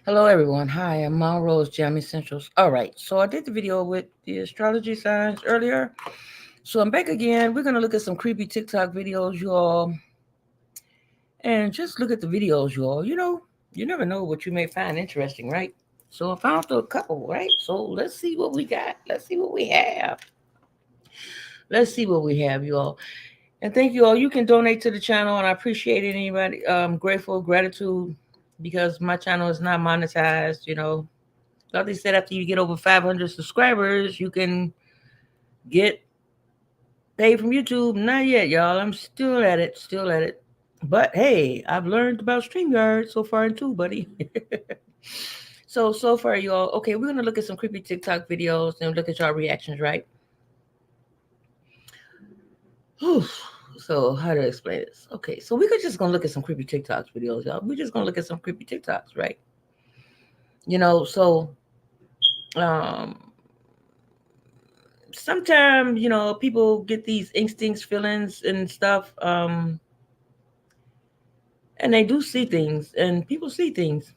Hello, everyone. Hi, I'm Mount Rose Jam Essentials. All right, so I did the video with the astrology signs earlier. So I'm back again. We're going to look at some creepy TikTok videos, you all. And just look at the videos, you all. You never know what you may find interesting, right? So I found a couple, right? So let's see what we got. Let's see what we have. Let's see what we have, you all. And thank you all. You can donate to the channel, and I appreciate it. Anybody, grateful, gratitude, because my channel is not monetized. Like they said, after you get over 500 subscribers, you can get paid from YouTube. Not yet, y'all. I'm still at it, still at it. But hey, I've learned about StreamYard so far too, buddy. So far, y'all. Okay, we're gonna look at some creepy TikTok videos and look at y'all reactions, right? Whew. So how to explain this? Okay, so we're just gonna look at some creepy TikToks videos, y'all. We're just gonna look at some creepy TikToks, right? So um sometimes people get these instincts, feelings, and stuff, and they do see things, and people see things,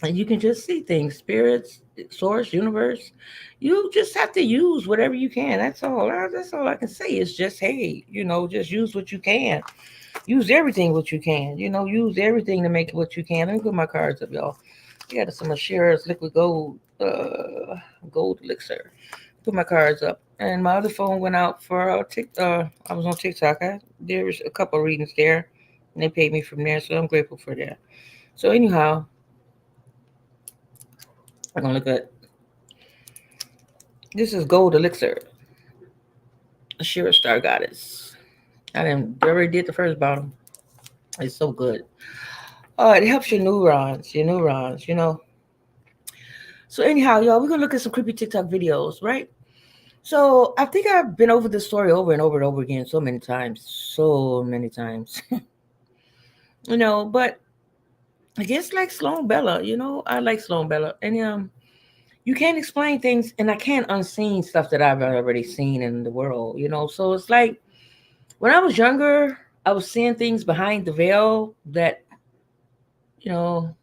and you can just see things, spirits, source, universe. You just have to use whatever you can. That's all I can say is just, hey, just use what you can. Use everything what you can. Use everything to make it what you can. Let me put my cards up, y'all. I got some Ashira's liquid gold elixir. Put my cards up. And my other phone went out for I was on TikTok. There was a couple of readings there, and they paid me from there, so I'm grateful for that. So anyhow, I'm gonna look at this is gold elixir, Ashira Star Goddess. I didn't already did the first bottle. It's so good. Oh, it helps your neurons. So anyhow, y'all, we're gonna look at some creepy TikTok videos, right? So I think I've been over this story over and over and over again so many times. But I guess like Sloan Bella, I like Sloan Bella. And you can't explain things, and I can't unseen stuff that I've already seen in the world. So it's like when I was younger, I was seeing things behind the veil that, you know,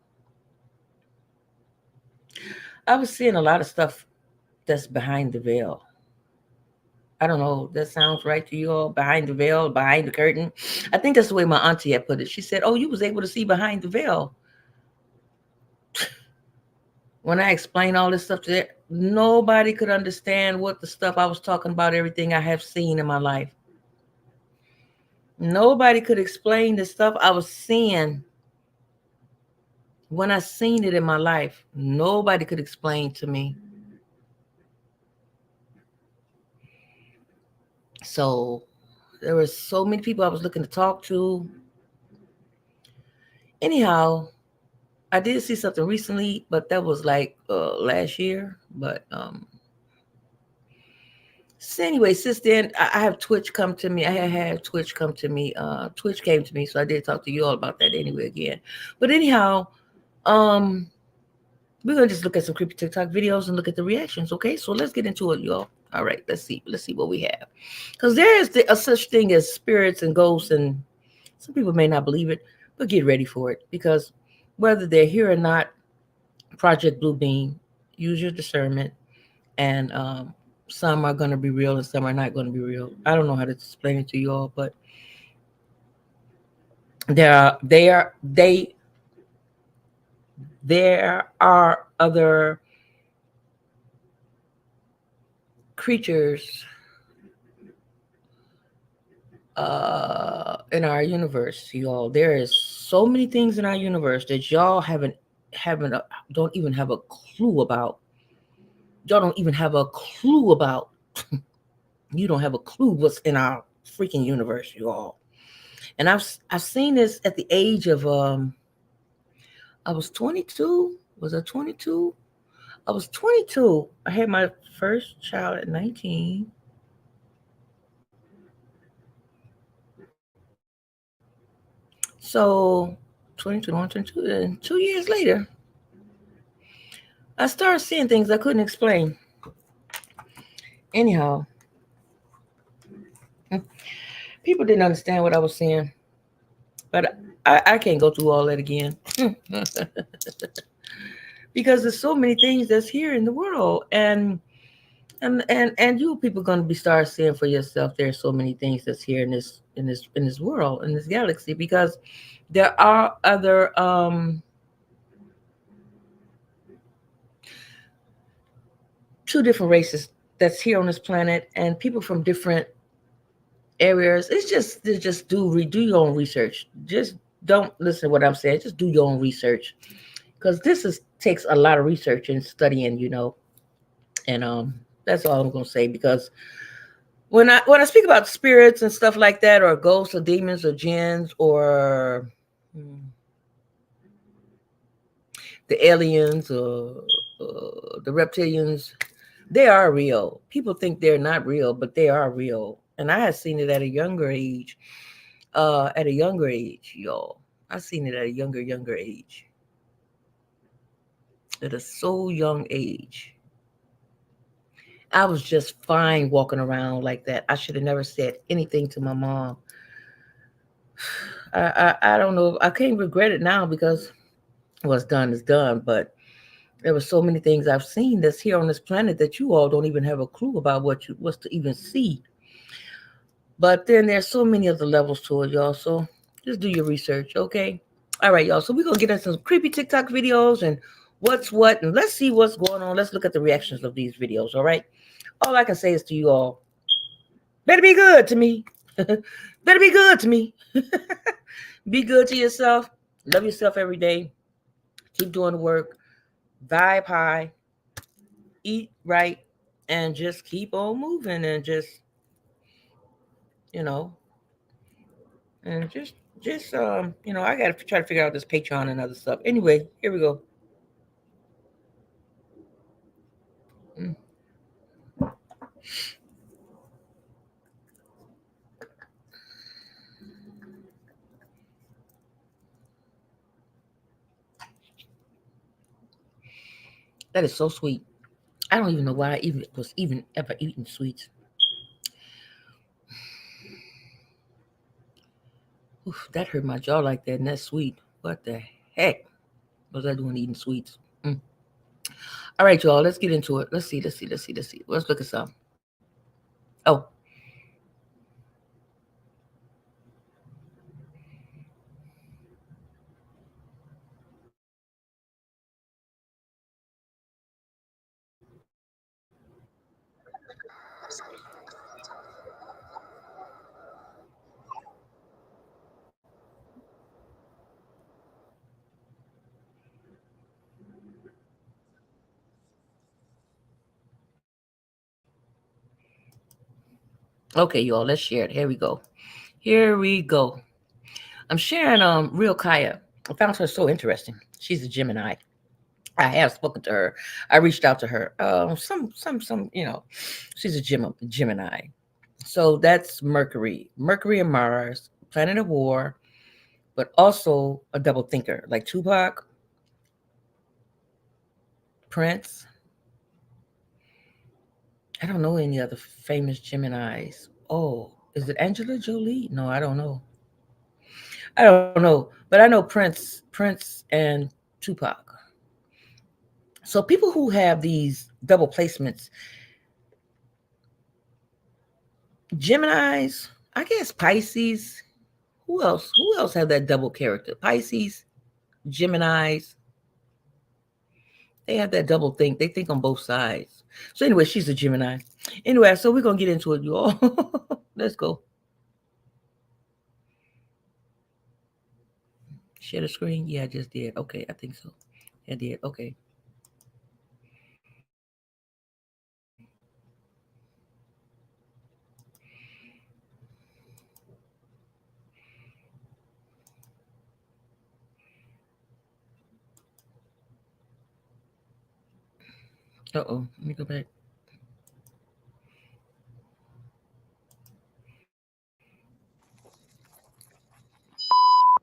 I was seeing a lot of stuff that's behind the veil. I don't know. That sounds right to you all. Behind the veil, behind the curtain. I think that's the way my auntie had put it. She said, "Oh, you was able to see behind the veil." When I explained all this stuff to them, nobody could understand what the stuff I was talking about, everything I have seen in my life. Nobody could explain the stuff I was seeing when I seen it in my life. Nobody could explain to me. So there were so many people I was looking to talk to. Anyhow, I did see something recently, but that was like last year. But so anyway, since then I have Twitch come to me. I had Twitch come to me. Twitch came to me, so I did talk to you all about that anyway again. But anyhow, um, we're gonna just look at some creepy TikTok videos and look at the reactions. Okay, so let's get into it, y'all. All right, let's see. Let's see what we have, because there is a such thing as spirits and ghosts, and some people may not believe it, but get ready for it, because whether they're here or not, Project Blue Beam, use your discernment, and some are going to be real and some are not going to be real. I don't know how to explain it to you all, but there are other creatures in our universe, y'all. There is so many things in our universe that y'all haven't don't even have a clue about. Y'all don't even have a clue about. You don't have a clue what's in our freaking universe, y'all. And I've seen this at the age of I was 22. Was I 22? I was 22. I had my first child at 19. So 2021, 22, and 2 years later, I started seeing things I couldn't explain. Anyhow, people didn't understand what I was seeing, but I can't go through all that again. because there's so many things that's here in the world, and you people going to be start seeing for yourself. There's so many things that's here in this world, in this galaxy, because there are other two different races that's here on this planet, and people from different areas. It's just do your own research. Just don't listen to what I'm saying. Just do your own research, because this is takes a lot of research and studying. And that's all I'm gonna say, because when I speak about spirits and stuff like that, or ghosts or demons or jinns or the aliens or the reptilians, they are real. People think they're not real, but they are real. And I have seen it at a younger age. At a younger age, y'all. I've seen it at a younger age. At a so young age. I was just fine walking around like that. I should have never said anything to my mom. I don't know. I can't regret it now, because what's done is done. But there were so many things I've seen that's here on this planet that you all don't even have a clue about what's to even see. But then there's so many other levels to it, y'all. So just do your research, okay? All right, y'all. So we're gonna get into some creepy TikTok videos and what's what, and let's see what's going on. Let's look at the reactions of these videos, all right? All I can say is to you all, better be good to me. Better be good to me. Be good to yourself. Love yourself every day. Keep doing the work. Vibe high. Eat right. And just keep on moving, and just, you know, and I gotta try to figure out this Patreon and other stuff. Anyway, here we go. Mm. That is so sweet. I don't even know why I even was even ever eating sweets. Oof, that hurt my jaw like that, and that's sweet. What the heck was I doing eating sweets? Mm. All right, y'all, let's get into it. Let's see. Let's look at some. Oh, okay, y'all, let's share it. Here we go. Here we go. I'm sharing Real Kaya. I found her so interesting. She's a Gemini. I have spoken to her. I reached out to her. She's a Gemini. So that's Mercury and Mars, planet of war, but also a double thinker, like Tupac, Prince. I don't know any other famous Geminis. Oh, is it Angela Jolie? No, I don't know. I don't know, but I know Prince and Tupac. So people who have these double placements, Geminis, I guess Pisces. Who else? Who else have that double character? Pisces, Geminis. They have that double think. They think on both sides. So anyway, she's a Gemini. Anyway, so we're gonna get into it, you all. Let's go. Share the screen. Yeah, I just did. Okay, I think so. I did. Okay. Uh-oh. Let me go back.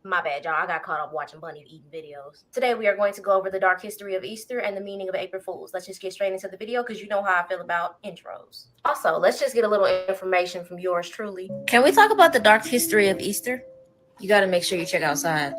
My bad, y'all. I got caught up watching Bunny eating videos. Today, we are going to go over the dark history of Easter and the meaning of April Fools. Let's just get straight into the video because you know how I feel about intros. Also, let's just get a little information from yours truly. Can we talk about the dark history of Easter? You got to make sure you check outside.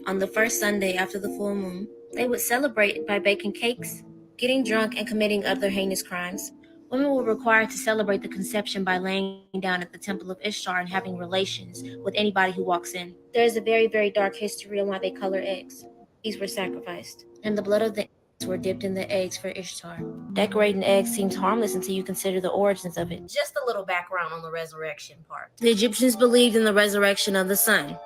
On the first Sunday after the full moon, They would celebrate by baking cakes, getting drunk, and committing other heinous crimes. Women were required to celebrate the conception by laying down at the temple of Ishtar and having relations with anybody who walks in. There is a very, very dark history on why they color eggs. These were sacrificed, and the blood of the eggs were dipped in the eggs for Ishtar. Decorating eggs seems harmless until you consider the origins of it. Just a little background on the resurrection part. The Egyptians believed in the resurrection of the sun.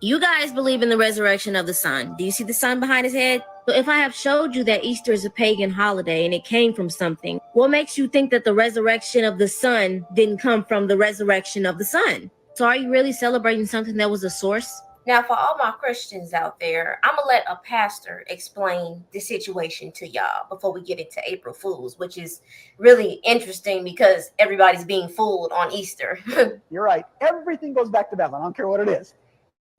You guys believe in the resurrection of the sun. Do you see the sun behind his head? So if I have showed you that Easter is a pagan holiday and it came from something, what makes you think that the resurrection of the sun didn't come from the resurrection of the sun? So are you really celebrating something that was a source? Now, for all my Christians out there, I'm going to let a pastor explain the situation to y'all before we get into April Fools, which is really interesting because everybody's being fooled on Easter. You're right. Everything goes back to Babylon. I don't care what it is.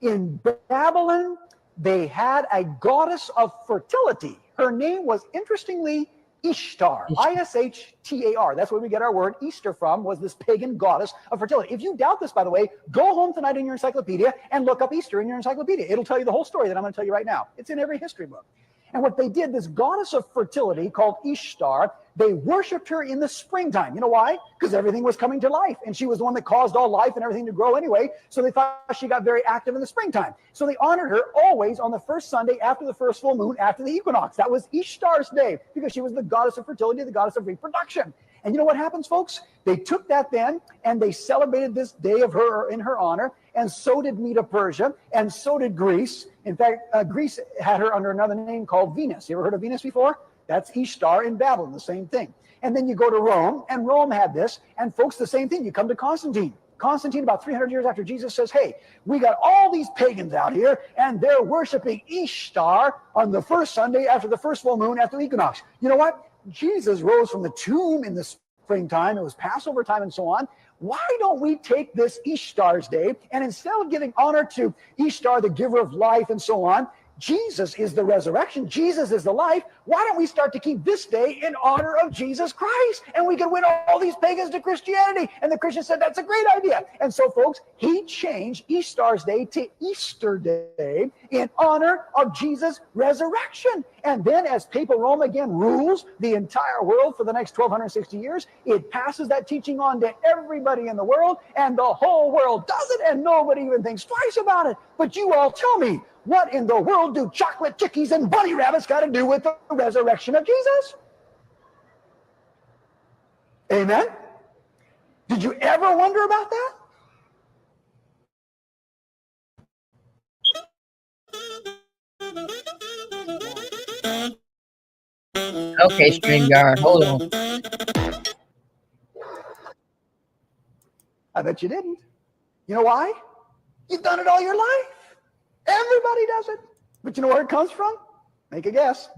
In Babylon, they had a goddess of fertility. Her name was, interestingly, Ishtar. Ishtar. That's where we get our word Easter from, was this pagan goddess of fertility. If you doubt this, by the way, go home tonight in your encyclopedia and look up Easter in your encyclopedia. It'll tell you the whole story that I'm going to tell you right now. It's in every history book. And what they did, this goddess of fertility called Ishtar, they worshipped her in the springtime. You know why? Because everything was coming to life. And she was the one that caused all life and everything to grow anyway. So they thought she got very active in the springtime. So they honored her always on the first Sunday after the first full moon, after the equinox. That was Ishtar's day, because she was the goddess of fertility, the goddess of reproduction. And you know what happens, folks? They took that then and they celebrated this day of her in her honor. And so did Medo-Persia, and so did Greece. In fact, Greece had her under another name called Venus. You ever heard of Venus before? That's Ishtar in Babylon, the same thing. And then you go to Rome, and Rome had this. And folks, the same thing. You come to Constantine. Constantine, about 300 years after Jesus, says, hey, we got all these pagans out here, and they're worshiping Ishtar on the first Sunday after the first full moon, after the equinox. You know what? Jesus rose from the tomb in the springtime. It was Passover time and so on. Why don't we take this Ishtar's day, and instead of giving honor to Ishtar, the giver of life and so on, Jesus is the resurrection. Jesus is the life. Why don't we start to keep this day in honor of Jesus Christ? And we can win all these pagans to Christianity. And the Christian said, that's a great idea. And so, folks, he changed Ishtar's day to Easter Day in honor of Jesus' resurrection. And then as Papal Rome again rules the entire world for the next 1260 years, it passes that teaching on to everybody in the world, and the whole world does it, and nobody even thinks twice about it. But you all tell me, what in the world do chocolate chickies and bunny rabbits got to do with the resurrection of Jesus? Amen? Did you ever wonder about that? Okay, StreamYard, hold on. I bet you didn't. You know why? You've done it all your life. Everybody does it. But you know where it comes from? Make a guess.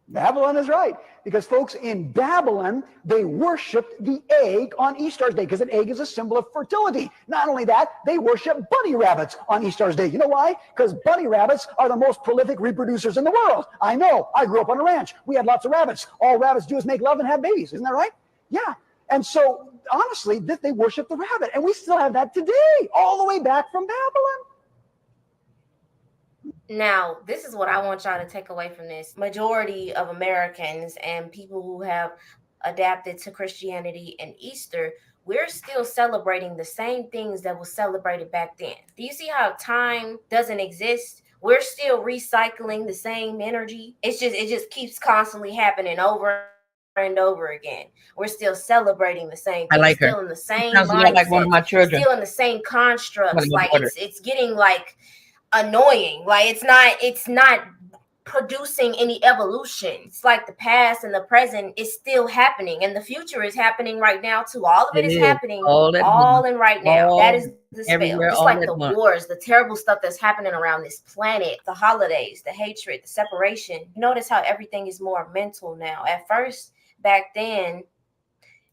Babylon is right. Because, folks, in Babylon, they worshipped the egg on Easter's Day, because an egg is a symbol of fertility. Not only that, they worship bunny rabbits on Easter's Day. You know why? Because bunny rabbits are the most prolific reproducers in the world. I know. I grew up on a ranch. We had lots of rabbits. All rabbits do is make love and have babies. Isn't that right? Yeah. And so, honestly, they worship the rabbit. And we still have that today, all the way back from Babylon. Now, this is what I want y'all to take away from this. Majority of Americans and people who have adapted to Christianity and Easter, we're still celebrating the same things that was celebrated back then. Do you see how time doesn't exist? We're still recycling the same energy. It just keeps constantly happening over and over again. We're still celebrating the same thing. I like her. Still in the same Sounds a lot like one of my children. Still in the same constructs. Like daughter. it's getting like annoying. Like it's not producing any evolution. It's like the past and the present is still happening, and the future is happening right now too. All of it is happening all in right now. That is the spell. Just like the wars, the terrible stuff that's happening around this planet, the holidays, the hatred, the separation. Notice how everything is more mental now. At first, back then,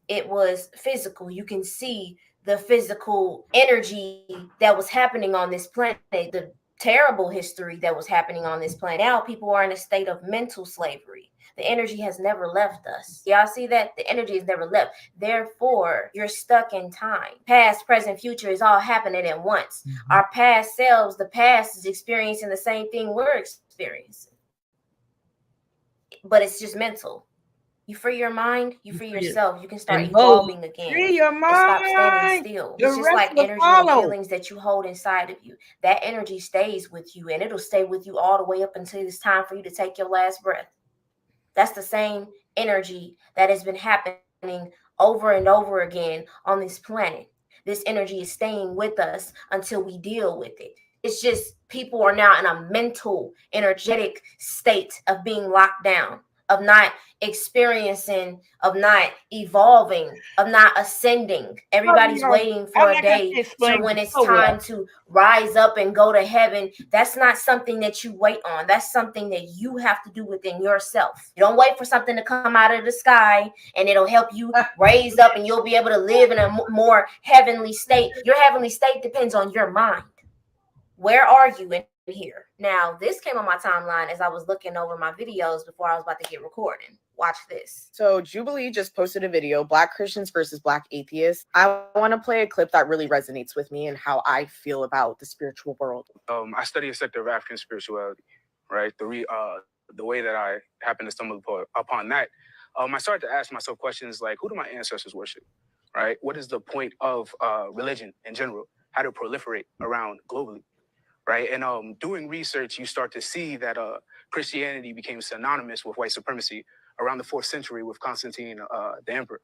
it was physical. You can see the physical energy that was happening on this planet, the terrible history that was happening on this planet. Now people are in a state of mental slavery. The energy has never left us. Y'all see that? The energy has never left. Therefore, you're stuck in time. Past, present, future is all happening at once. Our past selves, the past is experiencing the same thing we're experiencing. but it's just mental. You free your mind, you free free it. yourself. You can start And both, evolving again. free your And stop standing mind. still. The It's just rest like will energy and follow. feelings that you hold inside of you. That energy stays with you, and it'll stay with you all the way up until it's time for you to take your last breath. That's the same energy that has been happening over and over again on this planet. This energy is staying with us until we deal with it. It's just people are now in a mental, energetic state of being locked down, of not experiencing, of not evolving, of not ascending. Everybody's waiting for a day to when it's time to rise up and go to heaven. That's not something that you wait on. That's something that you have to do within yourself. You don't wait for something to come out of the sky and it'll help you raise up and you'll be able to live in a more heavenly state. Your heavenly state depends on your mind. Where are you in here? Now, this came on my timeline as I was looking over my videos before I was about to get recording. Watch this. So Jubilee just posted a video, Black Christians versus Black Atheists. I want to play a clip that really resonates with me and how I feel about the spiritual world. I study a sector of African spirituality, right? The way that I happened to stumble upon that, I started to ask myself questions like, who do my ancestors worship, right? What is the point of religion in general? How to proliferate around globally? Right. And doing research, you start to see that Christianity became synonymous with white supremacy around the 4th century with Constantine, the emperor,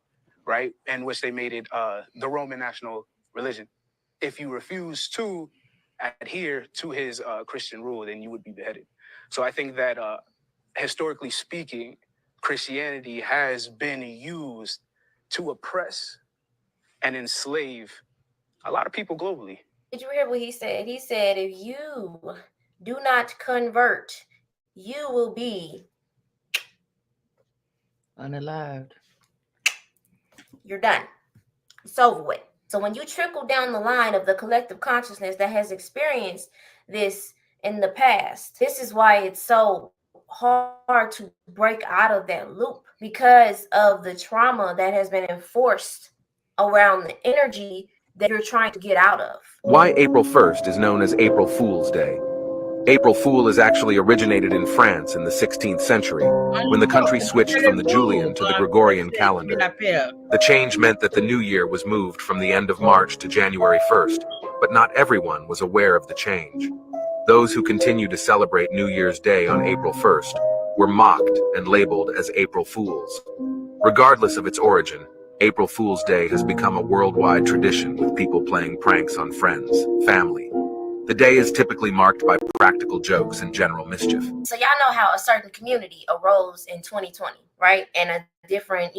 right, in which they made it the Roman national religion. If you refuse to adhere to his Christian rule, then you would be beheaded. So I think that historically speaking, Christianity has been used to oppress and enslave a lot of people globally. Did you hear what he said? He said, if you do not convert, you will be unalived. You're done. It's over with. So when you trickle down the line of the collective consciousness that has experienced this in the past, this is why it's so hard to break out of that loop, because of the trauma that has been enforced around the energy that you're trying to get out of. Why April 1st is known as April Fool's Day. April Fool is actually originated in France in the 16th century, when the country switched from the Julian to the Gregorian calendar. The change meant that the new year was moved from the end of March to January 1st, but not everyone was aware of the change. Those who continue to celebrate New Year's Day on April 1st were mocked and labeled as April Fools. Regardless of its origin, April Fool's Day has become a worldwide tradition, with people playing pranks on friends, family. The day is typically marked by practical jokes and general mischief. So y'all know how a certain community arose in 2020, right? And a different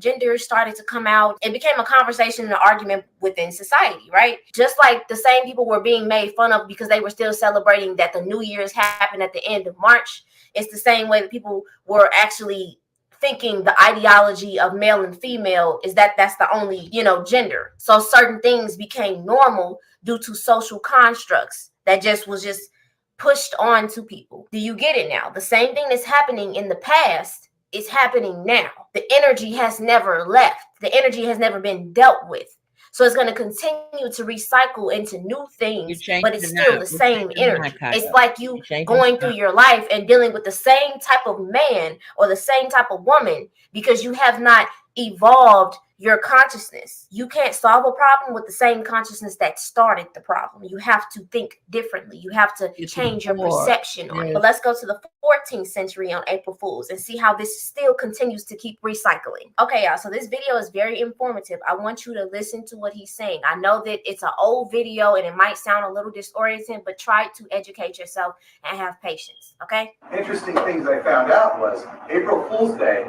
genders started to come out. It became a conversation and an argument within society, right? Just like the same people were being made fun of because they were still celebrating that the New Year's happened at the end of March. It's the same way that people were actually thinking the ideology of male and female is that that's the only, gender. So certain things became normal due to social constructs that was pushed on to people. Do you get it now? The same thing that's happening in the past is happening now. The energy has never left. The energy has never been dealt with. So it's going to continue to recycle into new things, but it's still the same energy. It's like you going through your life and dealing with the same type of man or the same type of woman because you have not evolved your consciousness. You can't solve a problem with the same consciousness that started the problem. You have to think differently. You have to change your perception on it. But let's go to the 14th century on April Fools and see how this still continues to keep recycling. Okay, y'all, so this video is very informative. I want you to listen to what he's saying. I know that it's an old video and it might sound a little disorienting, but try to educate yourself and have patience, okay? Interesting things I found out was April Fool's Day,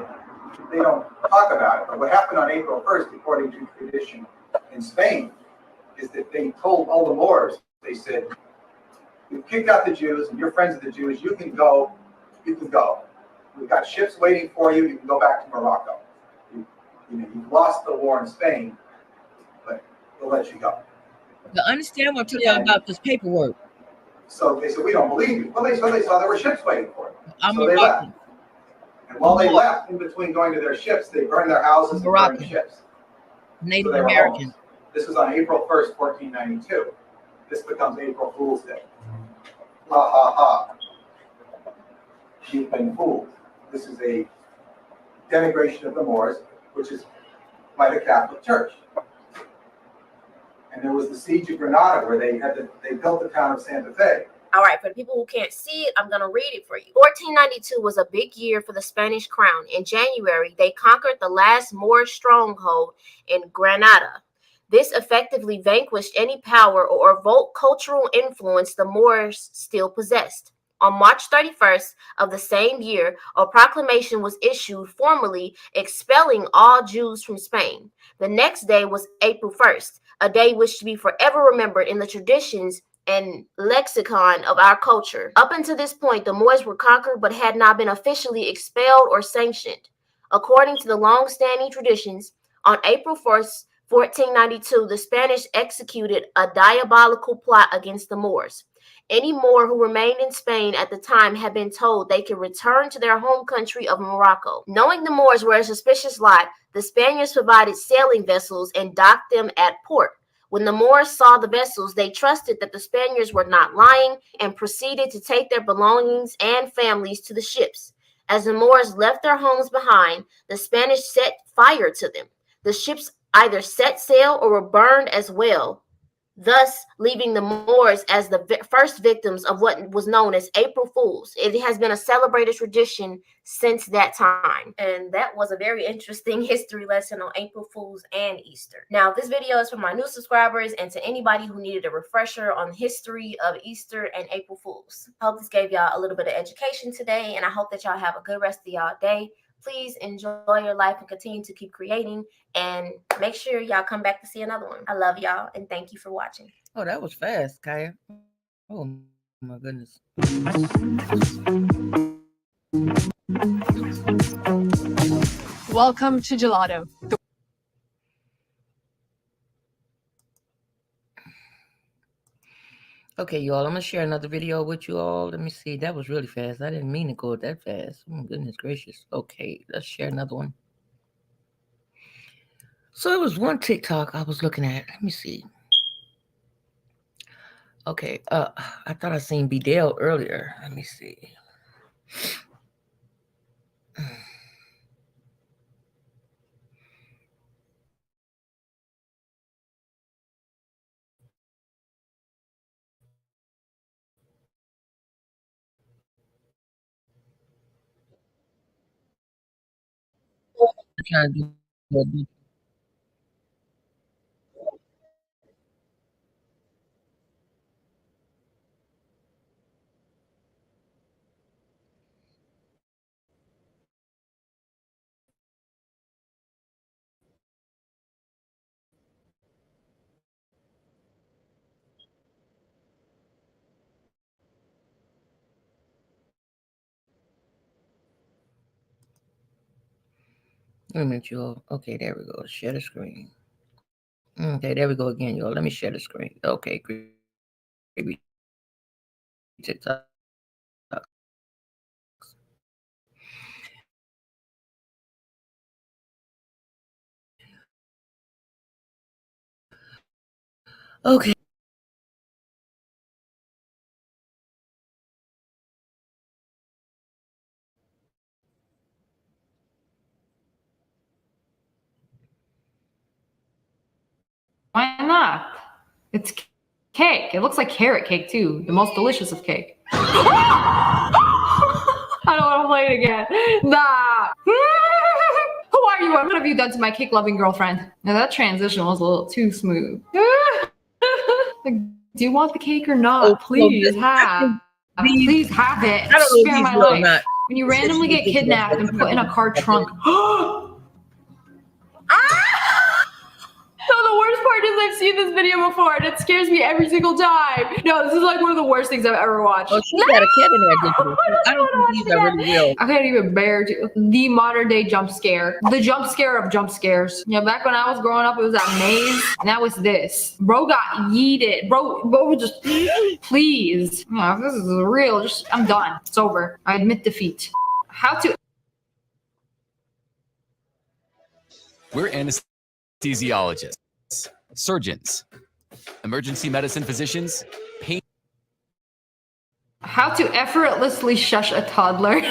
they don't talk about it, but what happened on April 1st, according to tradition in Spain, is that they told all the Moors, they said, we've kicked out the Jews and you're friends of the Jews, you can go. We've got ships waiting for you, you can go back to Morocco. You've lost the war in Spain, but we'll let you go. To understand what I'm talking about this paperwork. So they said, we don't believe you. Well, they saw there were ships waiting for them. So they Moroccan. left. And while they left, in between going to their ships, they burned their houses and burned the ships. Native So American. This was on April 1st, 1492. This becomes April Fool's Day. Ha ha ha. You've been fooled. this is a denigration of the Moors, which is by the Catholic Church. And there was the siege of Granada where they built the town of Santa Fe. All right, for the people who can't see it, I'm going to read it for you. 1492 was a big year for the Spanish crown. In January, they conquered the last Moorish stronghold in Granada. This effectively vanquished any power or revolt cultural influence the Moors still possessed. On March 31st of the same year, a proclamation was issued formally expelling all Jews from Spain. The next day was April 1st, a day which to be forever remembered in the traditions and lexicon of our culture. Up until this point, the Moors were conquered but had not been officially expelled or sanctioned. According to the long-standing traditions, on April 1st, 1492, the Spanish executed a diabolical plot against the Moors. Any Moor who remained in Spain at the time had been told they could return to their home country of Morocco. Knowing the Moors were a suspicious lot, the Spaniards provided sailing vessels and docked them at port. When the Moors saw the vessels, they trusted that the Spaniards were not lying and proceeded to take their belongings and families to the ships. As the Moors left their homes behind, the Spanish set fire to them. The ships either set sail or were burned as well, thus leaving the Moors as the first victims of what was known as April Fools. It has been a celebrated tradition since that time. And that was a very interesting history lesson on April Fools and Easter. Now, this video is for my new subscribers and to anybody who needed a refresher on the history of Easter and April Fools. I hope this gave y'all a little bit of education today, and I hope that y'all have a good rest of y'all day. Please enjoy your life and continue to keep creating, and make sure y'all come back to see another one. I love y'all and thank you for watching. Oh, that was fast, Kaya. Oh my goodness. Welcome to Gelato. Okay, y'all, I'm gonna share another video with you all. Let me see. That was really fast. I didn't mean to go that fast. Oh my goodness gracious. Okay, let's share another one. So it was one TikTok I was looking at. Let me see. Okay, I thought I seen Bedell earlier. Let me see. I'm trying to do wait a minute, y'all. Okay, there we go. Share the screen. Okay, there we go again, y'all. Let me share the screen. Okay, creepy TikTok. Okay. Why not? It's cake. It looks like carrot cake too. The most delicious of cake. I don't want to play it again. Nah. Who are you? What have you done to my cake loving girlfriend? Now that transition was a little too smooth. Like, do you want the cake or not? Oh, Please no, have. Please have it. I don't know if Spare he's my real or life. not. When you randomly get kidnapped and put in a car trunk. No, the worst part is I've seen this video before and it scares me every single time. No, this is like one of the worst things I've ever watched. Oh, she got a cat in there, didn't she? I don't think these are really real. I can't even bear to. The modern day jump scare. The jump scare of jump scares. Yeah, back when I was growing up, it was that maze. And that was this. Bro got yeeted. Bro just, please. Yeah, if this is real, I'm done. It's over. I admit defeat. How to. We're anesthesiologists, surgeons, emergency medicine physicians, pain. How to effortlessly shush a toddler.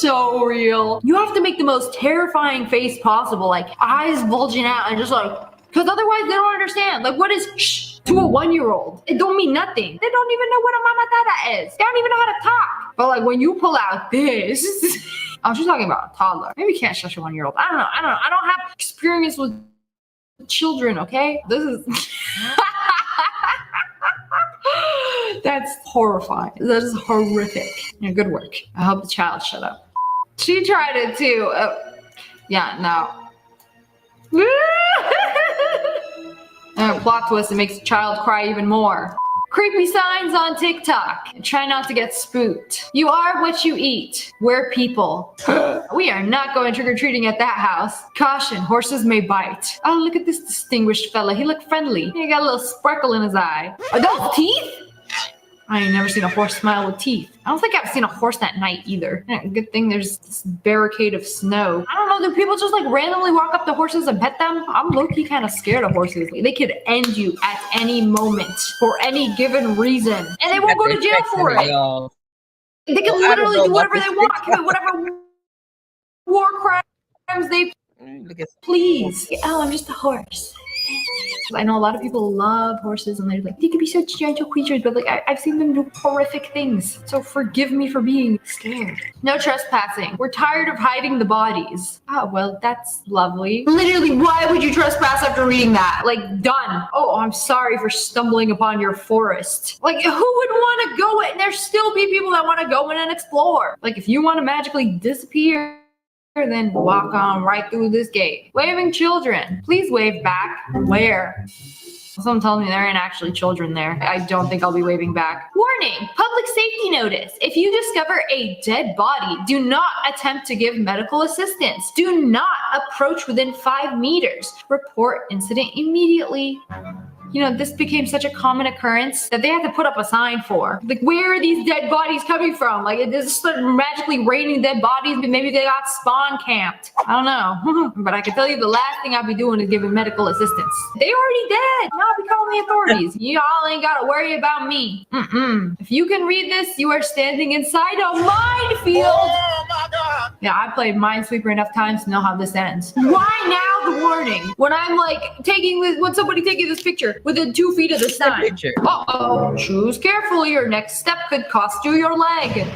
so real. You have to make the most terrifying face possible, like eyes bulging out and just like, because otherwise they don't understand. Like, what is shh to a 1-year-old? It don't mean nothing. They don't even know what a mamadada is. They don't even know how to talk. But like when you pull out this, I was just talking about a toddler. Maybe you can't shush a 1-year-old. I don't know. I don't have experience with children, okay? This is that's horrifying. That is horrific. Yeah, good work. I hope the child shut up. She tried it too. Yeah, no. Plot twist, it makes the child cry even more. Creepy signs on TikTok. Try not to get spooked. You are what you eat. We're people. We are not going trick-or-treating at that house. Caution, horses may bite. Oh, look at this distinguished fella. He looked friendly. He got a little sparkle in his eye. Are those teeth? I ain't never seen a horse smile with teeth. I don't think I've seen a horse at night either. Good thing there's this barricade of snow. I don't know, do people just like randomly walk up to horses and pet them? I'm low-key kind of scared of horses. They could end you at any moment for any given reason. And they won't go to jail for it. They can literally do whatever they want. Commit whatever war crimes they please. Oh, I'm just a horse. I know a lot of people love horses and they're like, they could be such gentle creatures, but like I've seen them do horrific things. So forgive me for being scared. No trespassing. We're tired of hiding the bodies. Oh, well, that's lovely. Literally, why would you trespass after reading that? Like, done. Oh, I'm sorry for stumbling upon your forest. Like, who would want to go in? There still be people that want to go in and explore. Like, if you want to magically disappear, then walk on right through this gate. Waving children. Please wave back. Where? Someone tells me there ain't actually children there. I don't think I'll be waving back. Warning! Public safety notice. If you discover a dead body, do not attempt to give medical assistance. Do not approach within 5 meters. Report incident immediately. You know, this became such a common occurrence that they had to put up a sign for. Like, where are these dead bodies coming from? Like, it just started magically raining dead bodies, but maybe they got spawn camped. I don't know. But I can tell you the last thing I'll be doing is giving medical assistance. They already dead. Y'all be calling the authorities. Y'all ain't gotta worry about me. If you can read this, you are standing inside a minefield. Oh my God. Yeah, I played Minesweeper enough times to know how this ends. Why now the warning? When I'm like when somebody taking this picture within 2 feet of the sign. Uh-oh, choose carefully. Your next step could cost you your leg.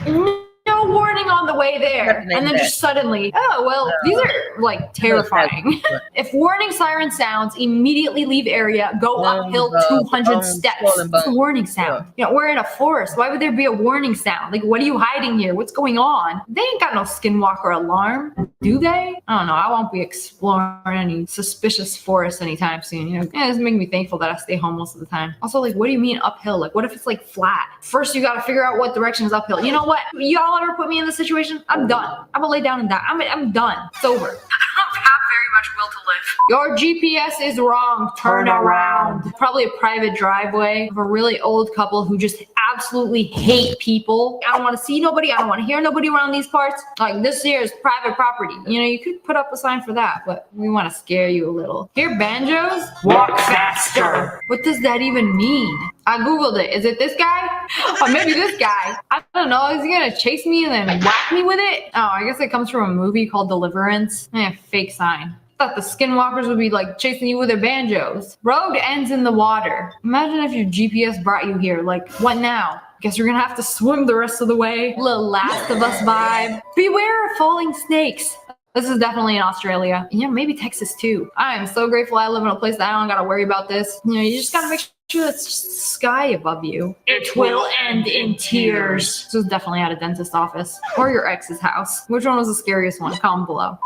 No warning on the way there. And then just suddenly, oh, well, these are like terrifying. If warning siren sounds, immediately leave area, go uphill 200 steps. It's a warning sound. You know, we're in a forest. Why would there be a warning sound? Like, what are you hiding here? What's going on? They ain't got no skinwalker alarm, do they? I don't know. I won't be exploring any suspicious forests anytime soon. You know, it's making me thankful that I stay home most of the time. Also, like, what do you mean uphill? Like, what if it's like flat? First, you got to figure out what direction is uphill. You know what? Y'all ever put me in this situation? I'm done. I'm gonna lay down and die. I'm done. It's over. I don't have very much will to live. Your GPS is wrong. Turn around. Probably a private driveway of a really old couple who just absolutely hate people. I don't want to see nobody. I don't want to hear nobody around these parts. Like, this here is private property. You know, you could put up a sign for that, but we want to scare you a little. Hear banjos? Walk faster. What does that even mean? I googled it. Is it this guy? Or maybe this guy. I don't know. Is he gonna chase me and then whack me with it? Oh, I guess it comes from a movie called Deliverance. Fake sign. Thought the skinwalkers would be like chasing you with their banjos. Road ends in the water. Imagine if your GPS brought you here. Like, what now? Guess you're gonna have to swim the rest of the way. Little Last of Us vibe. Beware of falling snakes. This is definitely in Australia. Yeah, maybe Texas too. I am so grateful I live in a place that I don't gotta worry about this. You know, you just gotta make sure that's just the sky above you. It will end in tears. This was definitely at a dentist office. Or your ex's house. Which one was the scariest one? Comment below.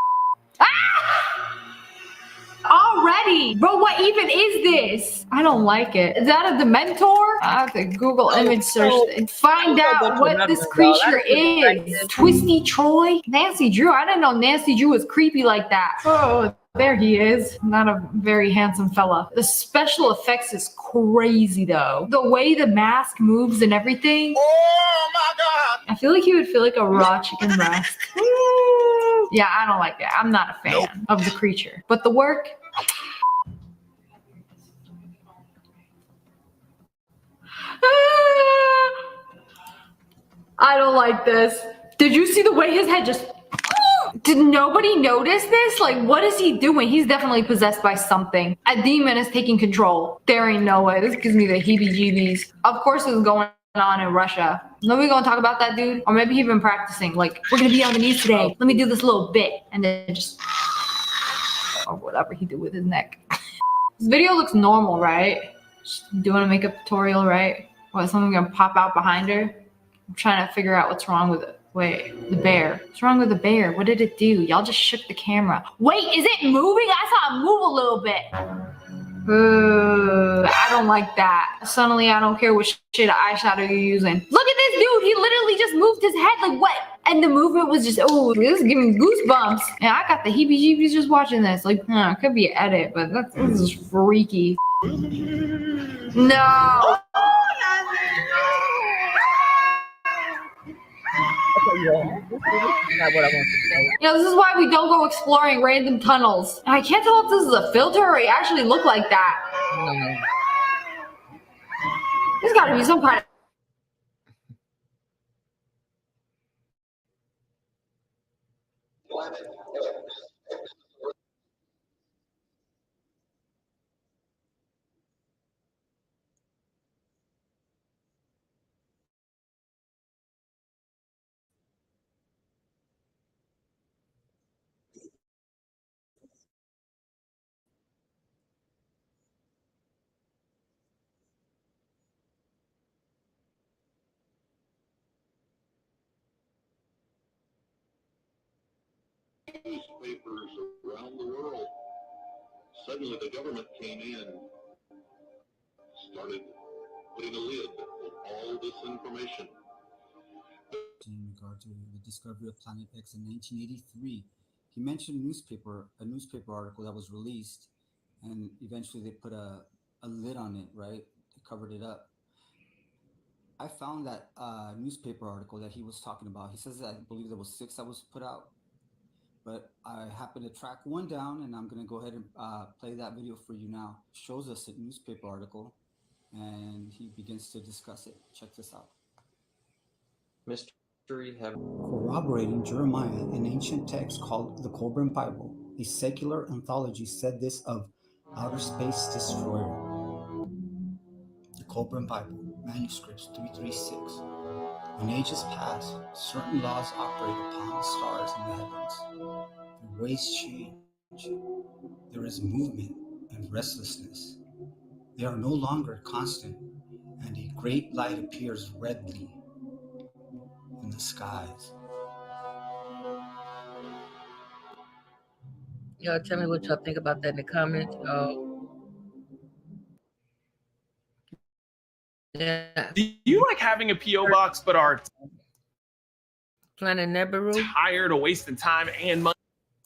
Already, bro, what even is this? I don't like it. Is that a Dementor? I have to Google image search and find out what this creature is. Twisty Troy? Nancy Drew? I didn't know Nancy Drew was creepy like that. Oh, there he is. Not a very handsome fella. The special effects is crazy though. The way the mask moves and everything. Oh my God. I feel like he would feel like a raw chicken breast. Yeah, I don't like it. I'm not a fan of the creature. But the work, I don't like this. Did you see the way his head just... Did nobody notice this? Like, what is he doing? He's definitely possessed by something. A demon is taking control. There ain't no way. This gives me the heebie-jeebies. Of course it's going on in Russia. Nobody gonna talk about that dude? Or maybe he's been practicing. Like, we're gonna be on the news today. Let me do this little bit. And then just... Or whatever he did with his neck. This video looks normal, right? Just doing a makeup tutorial, right? Or is something gonna pop out behind her? I'm trying to figure out what's wrong with it. Wait, the bear. What's wrong with the bear? What did it do? Y'all just shook the camera. Wait, is it moving? I saw it move a little bit. I don't like that. Suddenly, I don't care what shade of eyeshadow you're using. Look at this dude. He literally just moved his head. Like, what? And the movement was just, oh, this is giving me goosebumps. And I got the heebie-jeebies just watching this. Like, it could be an edit, but this is freaky. No. Not what I want to know. You know, this is why we don't go exploring random tunnels. I can't tell if this is a filter or it actually look like that. No. There's gotta be some kind of... Newspapers around the world. Suddenly the government came in, started putting a lid on all this information. In regard to the discovery of Planet X in 1983, he mentioned a newspaper article that was released, and eventually they put a lid on it, right? They covered it up. I found that newspaper article that he was talking about. He says that I believe there was 6 that was put out, but I happened to track one down, and I'm going to go ahead and play that video for you now. It shows us a newspaper article, and he begins to discuss it. Check this out. Corroborating Jeremiah, an ancient text called the Kolbrin Bible, a secular anthology said this of outer space destroyer. The Kolbrin Bible, manuscripts 336. When ages pass, certain laws operate upon the stars in the heavens. Their ways change. There is movement and restlessness. They are no longer constant, and a great light appears redly in the skies. Y'all tell me what y'all think about that in the comments. Yeah. Do you like having a P.O. box but are Planet Nebaru? tired of wasting time and money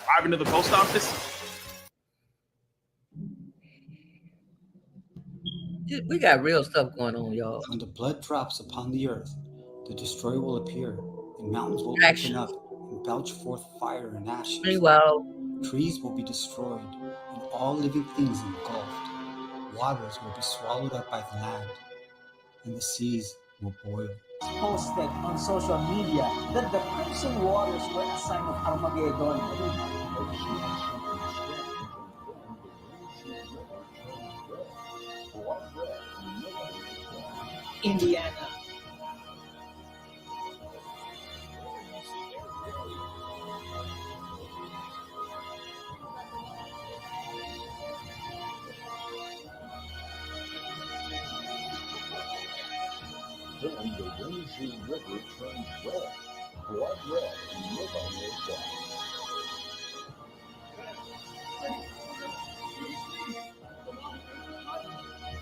driving to the post office? We got real stuff going on, y'all. When the blood drops upon the earth, the destroyer will appear, and mountains will open up and belch forth fire and ashes. Meanwhile, trees will be destroyed, and all living things engulfed. Waters will be swallowed up by the land, and the seas will boil. Posted on social media that the crimson waters were a sign of Armageddon. Indiana. Then the Windsor River turns red, blood red, and live on their side.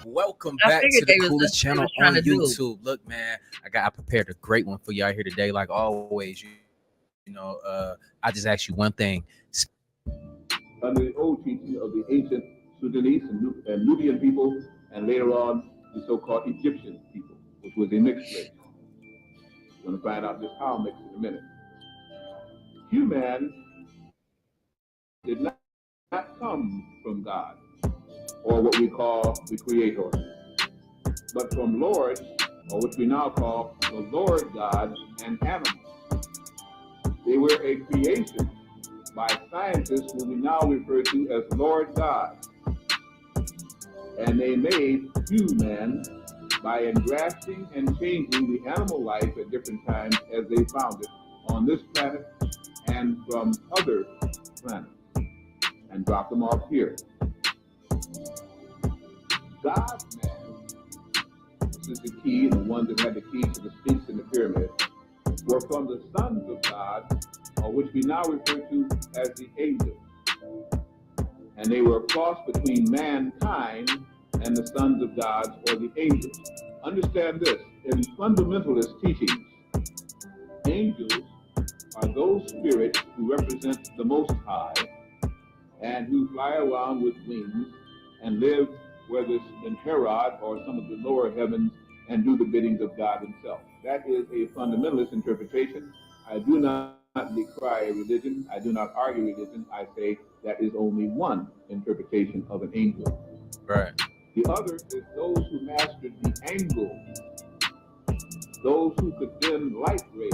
Welcome back to the coolest channel on YouTube. Look, man, I prepared a great one for y'all here today. Like always, I just asked you one thing. Under the old teaching of the ancient Sudanese and Nubian people, and later on the so-called Egyptian people, which was a mixed race. We're going to find out just how mixed in a minute. Human did not come from God, or what we call the Creator, but from Lord, or what we now call the Lord God, and animals. They were a creation by scientists who we now refer to as Lord God. And they made human by engrafting and changing the animal life at different times as they found it on this planet and from other planets, and dropped them off here. God's man, this is the key, and the ones that had the key to the Sphinx and the pyramid, were from the sons of God, or which we now refer to as the angels. And they were a cross between mankind and the sons of God, or the angels. Understand this, in fundamentalist teachings, angels are those spirits who represent the Most High and who fly around with wings and live, whether it's in Herod or some of the lower heavens, and do the biddings of God himself. That is a fundamentalist interpretation. I do not decry a religion. I do not argue religion. I say that is only one interpretation of an angel. Right. The other is those who mastered the angle, those who could bend light rays,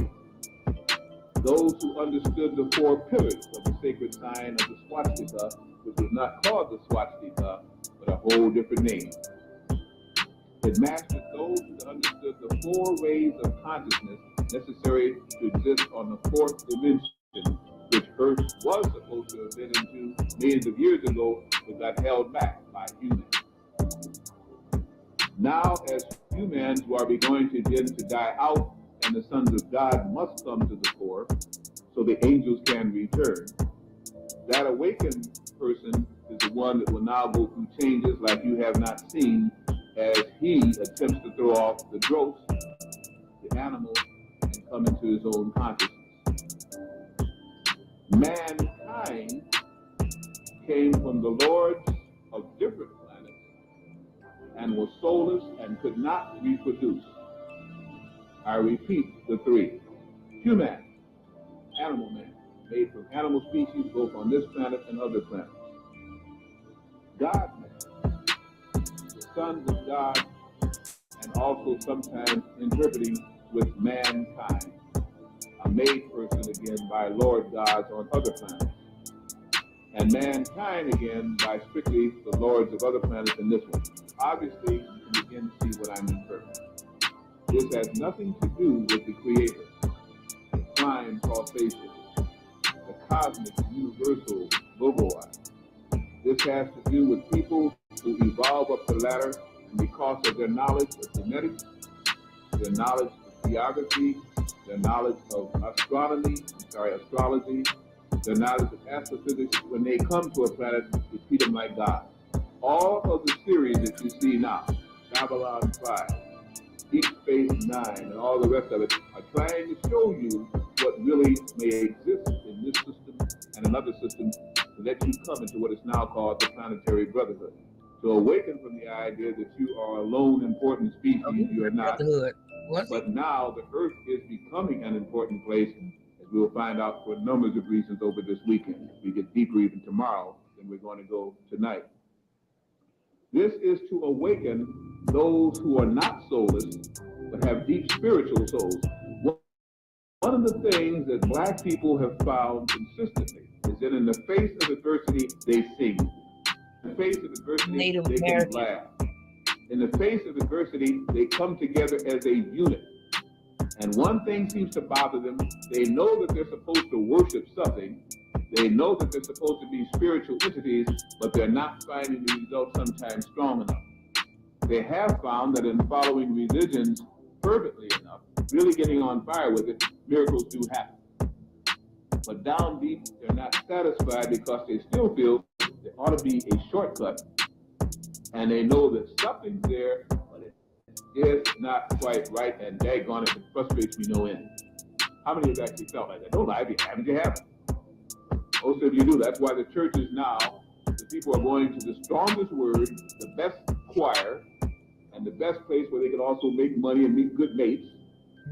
those who understood the 4 pillars of the sacred sign of the swastika, which was not called the swastika, but a whole different name. It mastered those who understood the 4 rays of consciousness necessary to exist on the 4th dimension, which Earth was supposed to have been into millions of years ago, but got held back by humans. Now, as humans who are going to begin to die out, and the sons of God must come to the fore, so the angels can return, that awakened person is the one that will now go through changes like you have not seen, as he attempts to throw off the dross, the animal, and come into his own consciousness. Mankind came from the lords of different planets and was soulless and could not reproduce. I repeat the 3. Human, animal man, made from animal species both on this planet and other planets. God man, the sons of God, and also sometimes interpreting with mankind, a made person again by Lord gods on other planets. And mankind again by strictly the lords of other planets in this one. Obviously, you can begin to see what I'm inferring. This has nothing to do with the Creator, the prime causation, the cosmic, universal Logoi. This has to do with people who evolve up the ladder because of their knowledge of genetics, their knowledge of geography, their knowledge of astrology, their knowledge of astrophysics. When they come to a planet, we treat them like God. All of the series that you see now, Babylon 5, Deep Space Nine, and all the rest of it, are trying to show you what really may exist in this system and another system to let you come into what is now called the planetary brotherhood. To awaken from the idea that you are a lone important species, you are not. But now the Earth is becoming an important place, as we will find out for numbers of reasons over this weekend. If we get deeper even tomorrow, then we're going to go tonight. This is to awaken those who are not soulless, but have deep spiritual souls. One of the things that Black people have found consistently is that in the face of adversity, they sing. In the face of adversity, they can laugh. In the face of adversity, they come together as a unit. And one thing seems to bother them. They know that they're supposed to worship something. They know that they're supposed to be spiritual entities, but they're not finding the results sometimes strong enough. They have found that in following religions fervently enough, really getting on fire with it, miracles do happen. But down deep, they're not satisfied because they still feel there ought to be a shortcut. And they know that something's there, but it is not quite right, and daggone it frustrates me no end. How many have actually felt like that? Don't lie, if you haven't, you haven't. Most of you do. That's why the churches now, the people are going to the strongest word, the best choir, and the best place where they can also make money and meet good mates.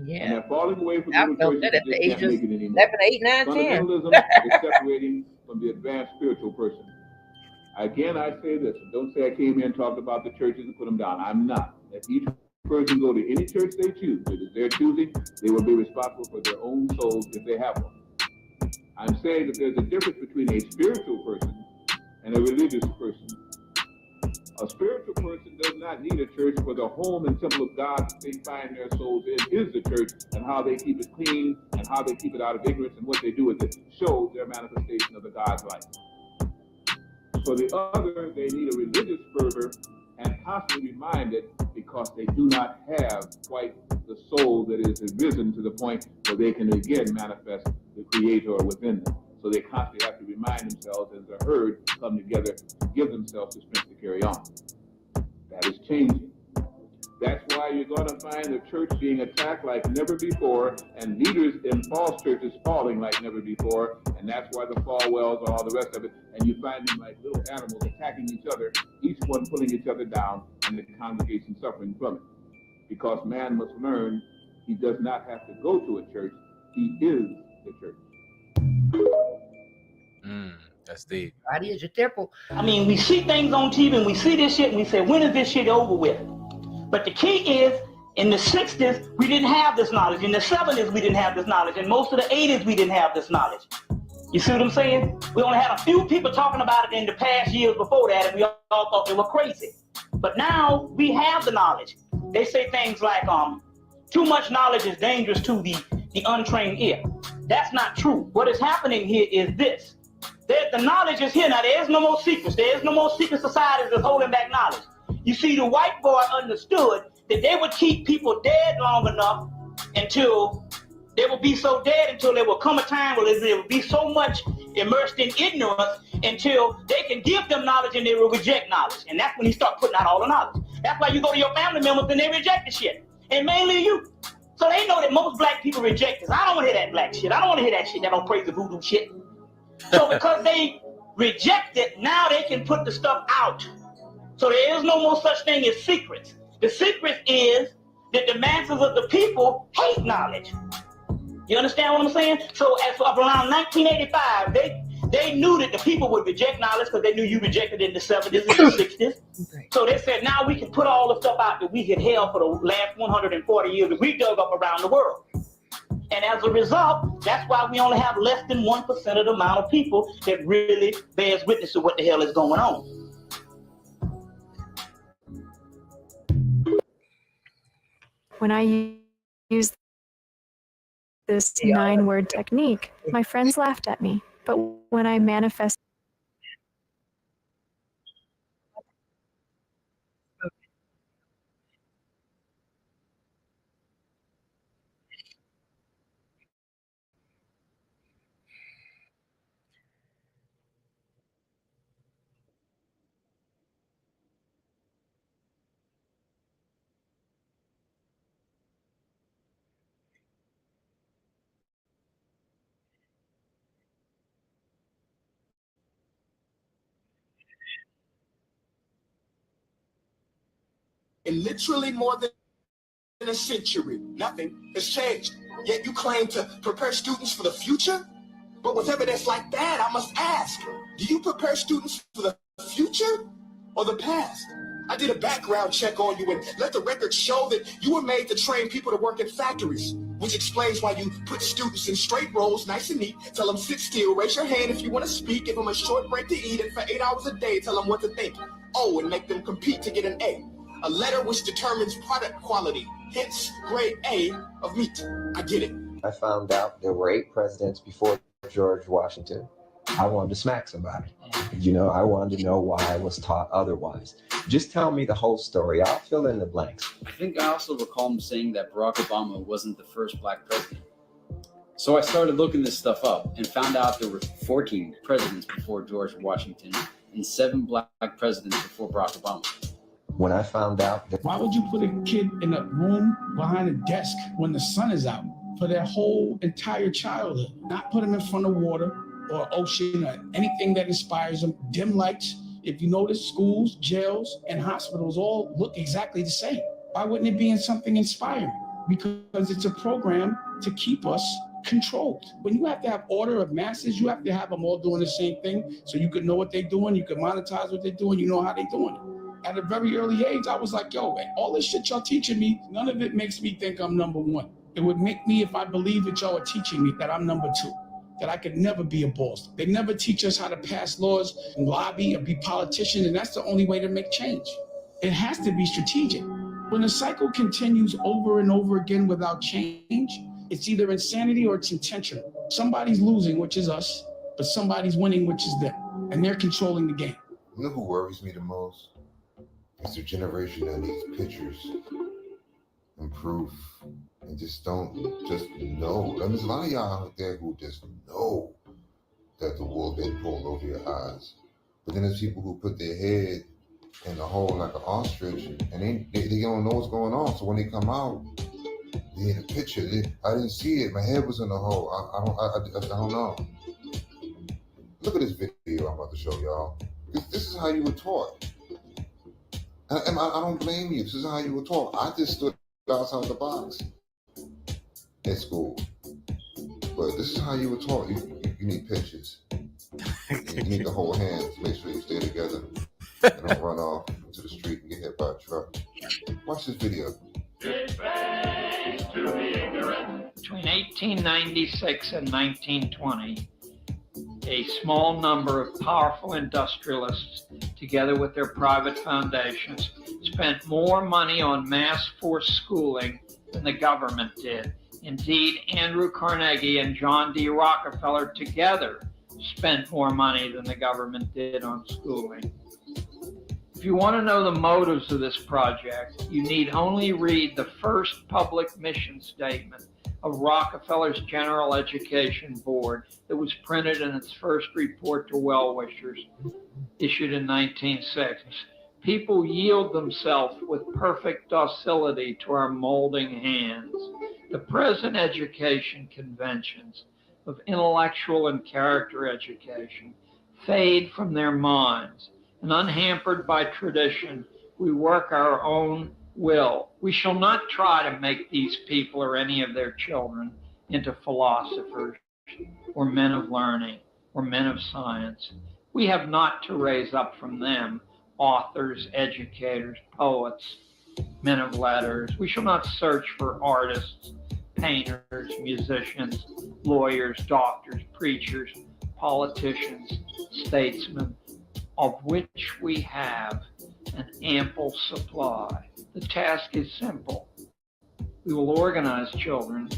Yeah. And they're falling away from little churches that just can't make it anymore. 11, 8, 9, 10. Fundamentalism is separating from the advanced spiritual person. Again, I say this. Don't say I came here and talked about the churches and put them down. I'm not. Let each person go to any church they choose. If it's their choosing, they will be responsible for their own souls if they have one. I'm saying that there's a difference between a spiritual person and a religious person. A spiritual person does not need a church, for the home and temple of God that they find their souls in is the church, and how they keep it clean and how they keep it out of ignorance and what they do with it shows their manifestation of the God's life. For the other, they need a religious fervor and constantly reminded, because they do not have quite the soul that is risen to the point where they can again manifest the Creator within them. So they constantly have to remind themselves as a herd come together to give themselves the strength to carry on. That is changing. That's why you're going to find the church being attacked like never before, and leaders in false churches falling like never before, and that's why the Falwells and all the rest of it, and you find them like little animals attacking each other, each one pulling each other down, and the congregation suffering from it. Because man must learn he does not have to go to a church, he is the church. That's deep. Body is your temple. I mean, we see things on TV and we see this shit and we say, when is this shit over with? But the key is, in the 60s, we didn't have this knowledge. In the 70s, we didn't have this knowledge. In most of the 80s, we didn't have this knowledge. You see what I'm saying? We only had a few people talking about it in the past years before that, and we all thought they were crazy. But now we have the knowledge. They say things like, too much knowledge is dangerous to the untrained ear. That's not true. What is happening here is this. The knowledge is here now. There is no more secrets. There is no more secret societies that's holding back knowledge. You see, the white boy understood that they would keep people dead long enough until they would be so dead until there will come a time where they will be so much immersed in ignorance until they can give them knowledge and they will reject knowledge. And that's when he start putting out all the knowledge. That's why you go to your family members and they reject the shit. And mainly you. So they know that most black people reject this. I don't want to hear that black shit. I don't want to hear that shit, that don't praise the voodoo shit. So because they reject it, now they can put the stuff out. So there is no more such thing as secrets. The secret is that the masses of the people hate knowledge. You understand what I'm saying? So as of around 1985, they knew that the people would reject knowledge because they knew you rejected it in the 70s and the 60s. So they said, now we can put all the stuff out that we had held for the last 140 years that we dug up around the world. And as a result, that's why we only have less than 1% of the amount of people that really bears witness to what the hell is going on. When I used this 9-word technique, my friends laughed at me. But when I manifested, In literally more than a century, nothing has changed. Yet you claim to prepare students for the future? But with evidence like that, I must ask, do you prepare students for the future or the past? I did a background check on you and let the record show that you were made to train people to work in factories, which explains why you put students in straight rows, nice and neat, tell them sit still, raise your hand if you want to speak, give them a short break to eat, and for 8 hours a day, tell them what to think. Oh, and make them compete to get an A. A letter which determines product quality, hence grade A of meat. I get it. I found out there were 8 presidents before George Washington. I wanted to smack somebody. You know, I wanted to know why I was taught otherwise. Just tell me the whole story. I'll fill in the blanks. I think I also recall him saying that Barack Obama wasn't the first black president. So I started looking this stuff up and found out there were 14 presidents before George Washington and 7 black presidents before Barack Obama. When I found out that... Why would you put a kid in a room behind a desk when the sun is out for their whole entire childhood? Not put them in front of water or ocean or anything that inspires them. Dim lights. If you notice, schools, jails, and hospitals all look exactly the same. Why wouldn't it be in something inspiring? Because it's a program to keep us controlled. When you have to have order of masses, you have to have them all doing the same thing so you can know what they're doing, you can monetize what they're doing, you know how they're doing it. At a very early age, I was like, yo, man, all this shit y'all teaching me, none of it makes me think I'm number one. It would make me, if I believe that y'all are teaching me, that I'm number 2. that I could never be a boss. They never teach us how to pass laws and lobby or be politicians, and that's the only way to make change. It has to be strategic. When the cycle continues over and over again without change, it's either insanity or it's intentional. Somebody's losing, which is us, but somebody's winning, which is them, and they're controlling the game. You know who worries me the most? It's the generation that needs pictures and proof and just don't know. I mean, there's a lot of y'all out there who just know that the wool been pulled over your eyes. But then there's people who put their head in the hole like an ostrich and they don't know what's going on. So when they come out, they in a picture. I didn't see it. My head was in the hole. I don't know. Look at this video I'm about to show y'all. This is how you were taught. And I don't blame you. This is how you were taught. I just stood outside the box at school. But this is how you were taught. You need pictures. You need to hold hands. Make sure you stay together. And don't run off into the street and get hit by a truck. Watch this video. Between 1896 and 1920, a small number of powerful industrialists, together with their private foundations, spent more money on mass force schooling than the government did. Indeed, Andrew Carnegie and John D. Rockefeller together spent more money than the government did on schooling. If you want to know the motives of this project, you need only read the first public mission statement of Rockefeller's General Education Board that was printed in its first report to well-wishers, issued in 1906. People yield themselves with perfect docility to our molding hands. The present education conventions of intellectual and character education fade from their minds, and unhampered by tradition, we work our own will. We shall not try to make these people or any of their children into philosophers or men of learning or men of science. We have not to raise up from them authors, educators, poets, men of letters. We shall not search for artists, painters, musicians, lawyers, doctors, preachers, politicians, statesmen, of which we have an ample supply. The task is simple. We will organize children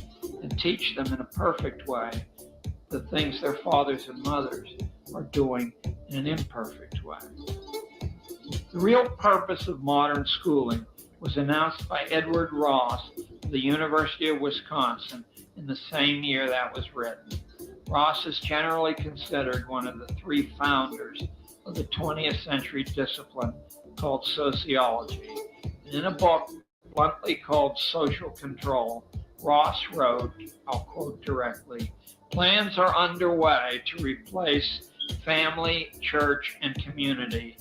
and teach them in a perfect way the things their fathers and mothers are doing in an imperfect way. The real purpose of modern schooling was announced by Edward Ross of the University of Wisconsin in the same year that was written. Ross is generally considered one of the three founders of the 20th century discipline called sociology. And in a book bluntly called Social Control, Ross wrote, I'll quote directly, "Plans are underway to replace family, church, and community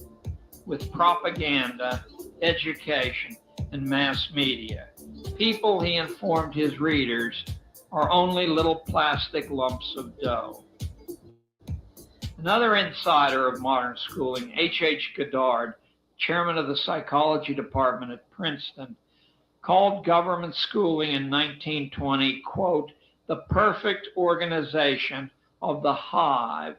with propaganda, education, and mass media. People," he informed his readers, "are only little plastic lumps of dough." Another insider of modern schooling, H.H. Goddard, chairman of the psychology department at Princeton, called government schooling in 1920, quote, "the perfect organization of the hive."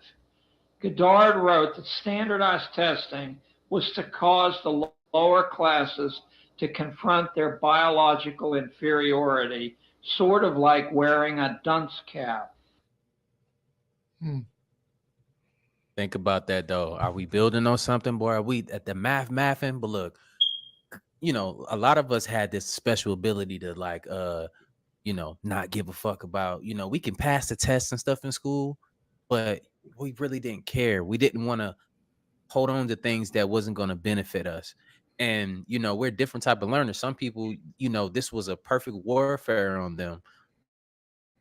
Goddard wrote that standardized testing was to cause the lower classes to confront their biological inferiority, sort of like wearing a dunce cap. Think about that though. Are we building on something, boy? Are we at the mathing? But look, you know, a lot of us had this special ability to like not give a fuck about, we can pass the tests and stuff in school, but we really didn't care. We didn't want to hold on to things that wasn't going to benefit us. And, we're a different type of learners. Some people, this was a perfect warfare on them.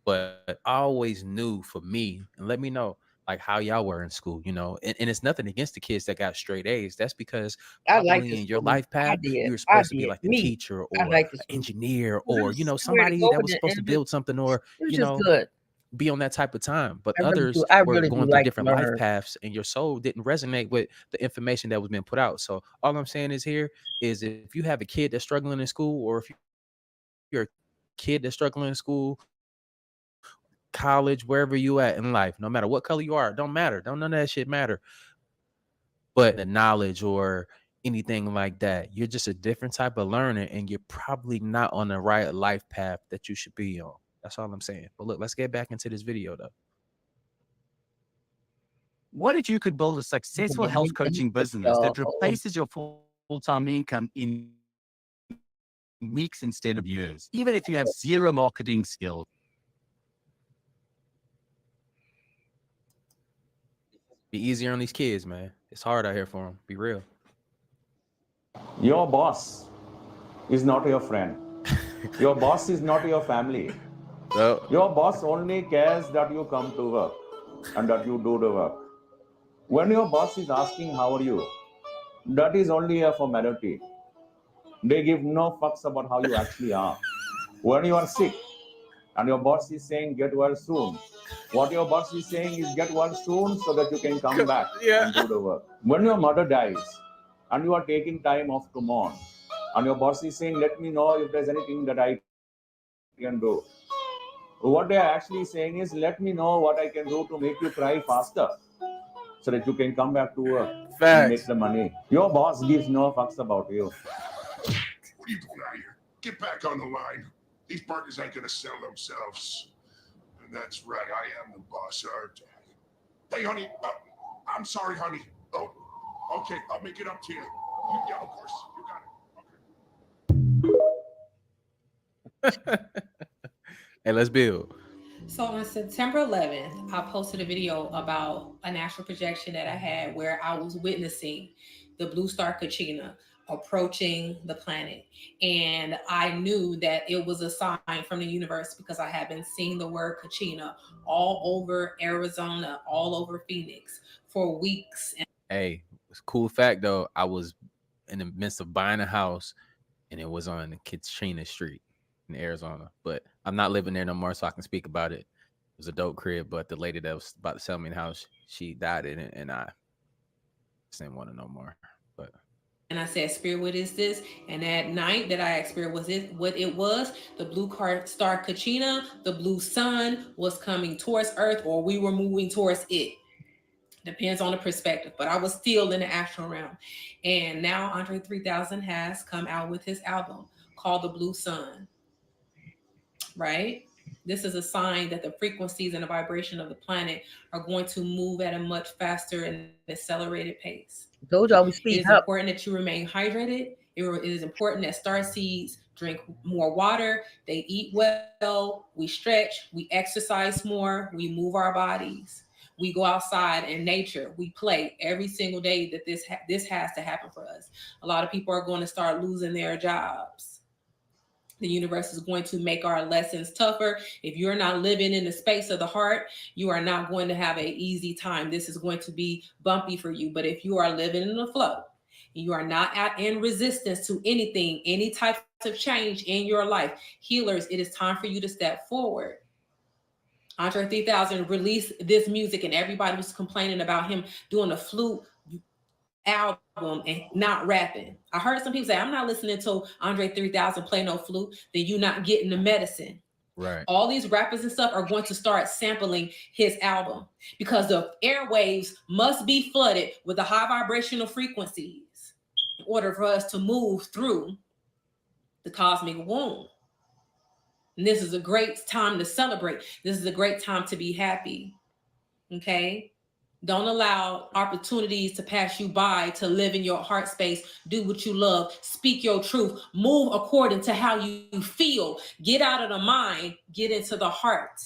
But I always knew for me, and let me know, like how y'all were in school, and it's nothing against the kids that got straight A's. That's because I like probably in your life path, did. you were I supposed to be did. like a Me. teacher I or like an engineer or, swear to somebody God, that was supposed to and build something or, it was just good. be on that type of time. But I really others do. I were really do going through like different life learners. paths and your soul didn't resonate with the information that was being put out. So all I'm saying is if you have a kid that's struggling in school, or if you're a kid that's struggling in school, college, wherever you at in life, no matter what color you are, don't matter. Don't none of that shit matter. But the knowledge or anything like that, you're just a different type of learner, and you're probably not on the right life path that you should be on. That's all I'm saying. But look, let's get back into this video though. What if you could build a successful health coaching business that replaces your full-time income in weeks instead of years, even if you have zero marketing skills? Be easier on these kids, man. It's hard out here for them. Be real. Your boss is not your friend. Your boss is not your family. Your boss only cares that you come to work and that you do the work. When your boss is asking how are you, that is only a formality. They give no fucks about how you actually are. When you are sick and your boss is saying get well soon, what your boss is saying is get well soon so that you can come back and do the work. When your mother dies and you are taking time off to mourn, and your boss is saying let me know if there's anything that I can do, what they are actually saying is let me know what I can do to make you cry faster so that you can come back to work and make the money. Your boss gives no fucks about you. What are you doing out here? Get back on the line. These burgers ain't gonna sell themselves. And that's right, I am the boss, aren't I? Hey, honey, I'm sorry, honey. Oh, okay, I'll make it up to you. Yeah, of course, you got it. Hey, let's build. So on September 11th, I posted a video about an astral projection that I had where I was witnessing the blue star Kachina approaching the planet. And I knew that it was a sign from the universe because I had been seeing the word Kachina all over Arizona, all over Phoenix for weeks. Hey, it's a cool fact though. I was in the midst of buying a house and it was on Kachina Street in Arizona, but I'm not living there no more, so I can speak about it. It was a dope crib, but the lady that was about to sell me the house, she died in it, and I just didn't want to know more. But and I said, Spirit, what is this? And that night that I experienced what it was, the blue star Kachina, the blue sun was coming towards Earth, or we were moving towards it. Depends on the perspective, but I was still in the astral realm. And now Andre 3000 has come out with his album called The Blue Sun. Right? This is a sign that the frequencies and the vibration of the planet are going to move at a much faster and accelerated pace. Those are we It speed is up. important that you remain hydrated. It is important that star seeds drink more water, they eat well, we stretch, we exercise more, we move our bodies, we go outside in nature, we play every single day. That this has to happen for us. A lot of people are going to start losing their jobs. The universe is going to make our lessons tougher. If you're not living in the space of the heart, you are not going to have an easy time. This is going to be bumpy for you. But if you are living in the flow, you are not in resistance to anything, any type of change in your life, healers, it is time for you to step forward. Andre 3000 released this music and everybody was complaining about him doing a flute album and not rapping. I heard some people say, I'm not listening to Andre 3000 play no flute, then you're not getting the medicine. Right. All these rappers and stuff are going to start sampling his album because the airwaves must be flooded with the high vibrational frequencies in order for us to move through the cosmic womb. And this is a great time to celebrate. This is a great time to be happy. Okay? Don't allow opportunities to pass you by to live in your heart space. Do what you love. Speak your truth. Move according to how you feel. Get out of the mind. Get into the heart.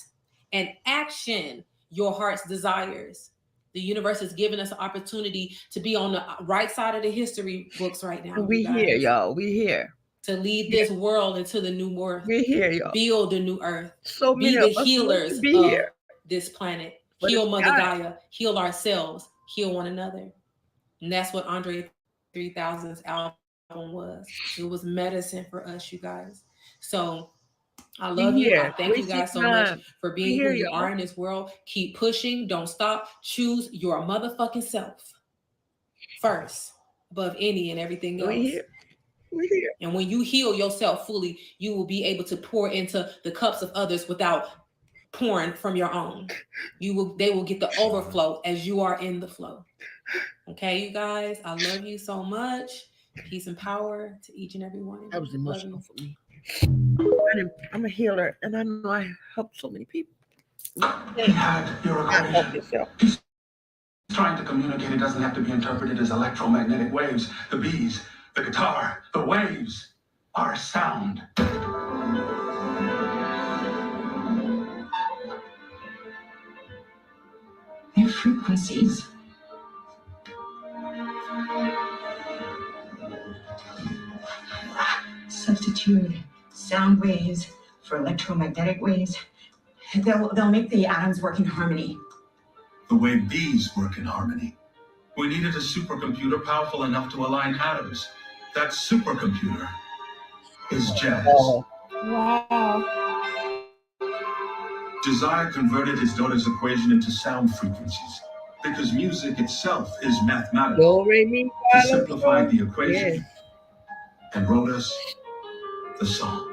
And action your heart's desires. The universe is giving us an opportunity to be on the right side of the history books right now. We here, y'all. We here. To lead this world into the new world. We're here, y'all. Build a new earth. So be many the of us healers want to be of here. this planet. But Heal it's Mother God. Gaia, heal ourselves, heal one another. And that's what Andre 3000's album was. It was medicine for us, you guys. So I love you. I thank you guys so much for being who you are in this world. Keep pushing. Don't stop. Choose your motherfucking self first, above any and everything else. We're here. We're here. And when you heal yourself fully, you will be able to pour into the cups of others without pouring from your own. They will get the overflow as you are in the flow. Okay, you guys, I love you so much. Peace and power to each and every one of you. That was Love emotional you. for me. I'm a healer, and I know I helped so many people. Help yourself. Trying to communicate, it doesn't have to be interpreted as electromagnetic waves. The bees, the guitar, the waves are sound. They're frequencies. Substitute sound waves for electromagnetic waves. They'll make the atoms work in harmony. The way bees work in harmony. We needed a supercomputer powerful enough to align atoms. That supercomputer is jazz. Wow. Josiah converted his daughter's equation into sound frequencies because music itself is mathematical. Do, re, mi, He fa, la, simplified the do. equation Yes. and wrote us the song.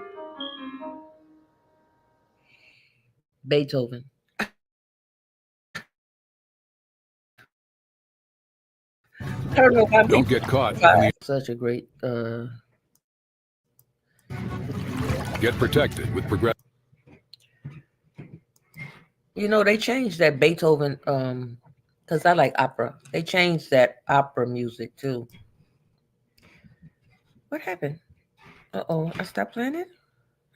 Beethoven. Don't get caught. Such a great Get protected with Progressive. You know, they changed that Beethoven because I like opera. They changed that opera music too. What happened? Uh-oh, I stopped playing it?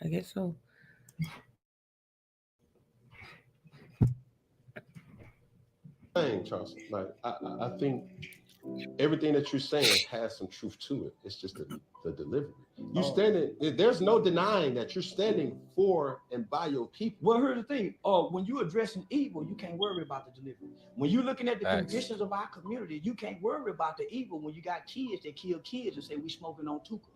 I guess so. Saying, Charles, like I think everything that you're saying has some truth to it. It's just the delivery. You standing, there's no denying that you're standing for and by your people. Well, here's the thing. When you're addressing evil, you can't worry about the delivery. When you're looking at the conditions of our community, you can't worry about the evil when you got kids that kill kids and say we smoking on Tuka.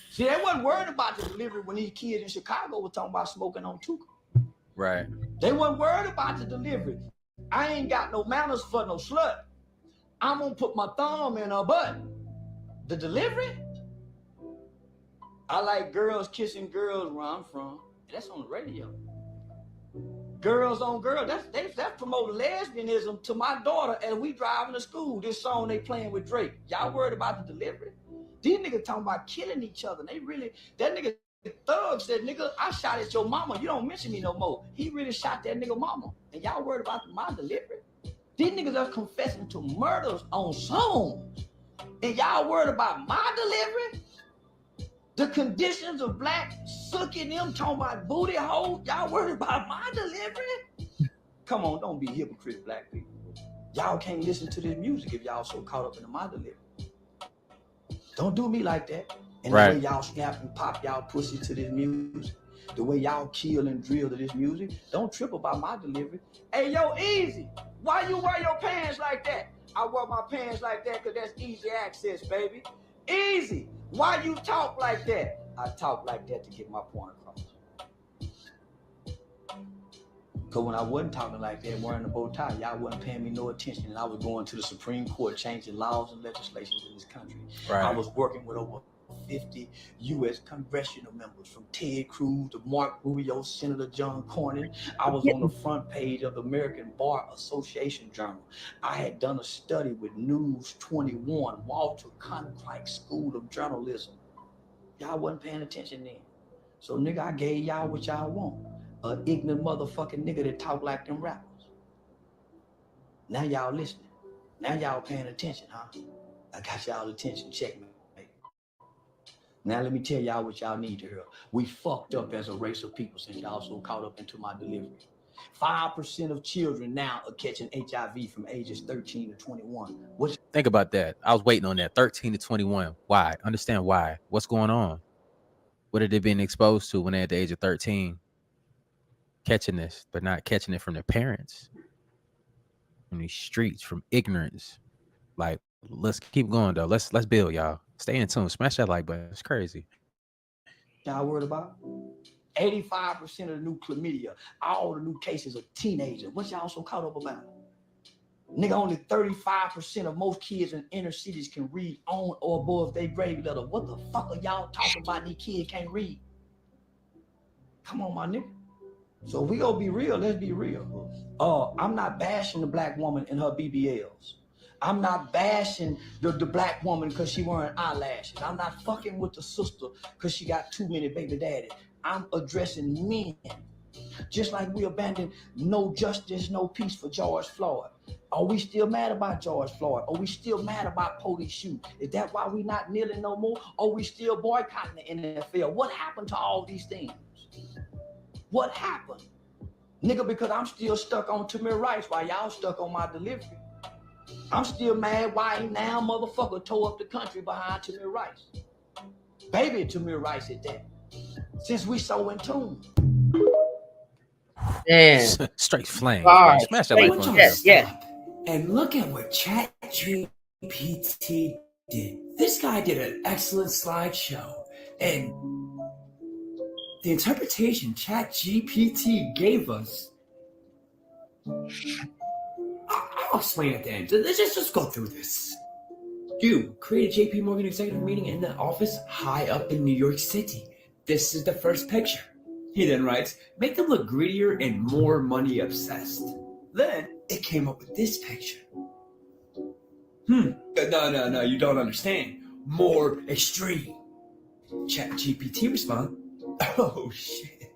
See, they wasn't worried about the delivery when these kids in Chicago were talking about smoking on Tuka. Right. They weren't worried about the delivery. I ain't got no manners for no slut. I'm gonna put my thumb in her butt. The delivery? I like girls kissing girls where I'm from. That's on the radio. Girls on girls. That's promoting lesbianism to my daughter as we driving to school. This song they playing with Drake. Y'all worried about the delivery? These niggas talking about killing each other. They really, that nigga Thug said, nigga, I shot at your mama. You don't mention me no more. He really shot that nigga mama. And y'all worried about my delivery? These niggas are confessing to murders on songs. And y'all worried about my delivery? The conditions of black sucking them, talking about booty hole. Y'all worried about my delivery? Come on, don't be hypocrite, black people. Y'all can't listen to this music if y'all so caught up in my delivery. Don't do me like that. And the way y'all snap and pop y'all pussy to this music, the way y'all kill and drill to this music, don't trip about my delivery. Hey, yo, Easy, why you wear your pants like that? I wear my pants like that because that's easy access, baby. Easy, why you talk like that? I talk like that to get my point across. Because when I wasn't talking like that, wearing a bow tie, y'all wasn't paying me no attention, and I was going to the Supreme Court changing laws and legislations in this country. I was working with over 50 U.S. congressional members, from Ted Cruz to Mark Rubio, Senator John Cornyn. I was on the front page of the American Bar Association Journal. I had done a study with News 21, Walter Cronkite School of Journalism. Y'all wasn't paying attention then. So, nigga, I gave y'all what y'all want. An ignorant motherfucking nigga that talk like them rappers. Now y'all listening. Now y'all paying attention, huh? I got y'all attention. Check me. Now let me tell y'all what y'all need to hear. We fucked up as a race of people since y'all so caught up into my delivery. 5% of children now are catching HIV from ages 13 to 21. Think about that. I was waiting on that. 13 to 21. Why? Understand why. What's going on? What are they being exposed to when they're at the age of 13? Catching this, but not catching it from their parents. From these streets, from ignorance. Like, let's keep going though. Let's build, y'all. Stay in tune. Smash that like button. It's crazy. Y'all worried about? 85% of the new chlamydia, all the new cases of teenagers. What y'all so caught up about? Nigga, only 35% of most kids in inner cities can read on or above their grade level. What the fuck are y'all talking about? These kids can't read. Come on, my nigga. So if we gonna be real, let's be real. I'm not bashing the black woman in her BBLs. I'm not bashing the black woman because she wearing eyelashes. I'm not fucking with the sister because she got too many baby daddies. I'm addressing men. Just like we abandoned no justice, no peace for George Floyd. Are we still mad about George Floyd? Are we still mad about police shoot? Is that why we not kneeling no more? Are we still boycotting the NFL? What happened to all these things? What happened? Nigga, because I'm still stuck on Tamir Rice while y'all stuck on my delivery. I'm still mad why now motherfucker tore up the country behind Tamir Rice. Baby Tamir Rice at that. Since we so in tune. Man. Straight flame. Right. Smash that like fun. Yeah. And look at what ChatGPT did. This guy did an excellent slideshow. And the interpretation ChatGPT gave us, I'll explain at the end. Let's just go through this. You create a JP Morgan executive meeting in the office high up in New York City. This is the first picture. He then writes, make them look greedier and more money obsessed. Then it came up with this picture. No, you don't understand. More extreme. ChatGPT respond, oh shit.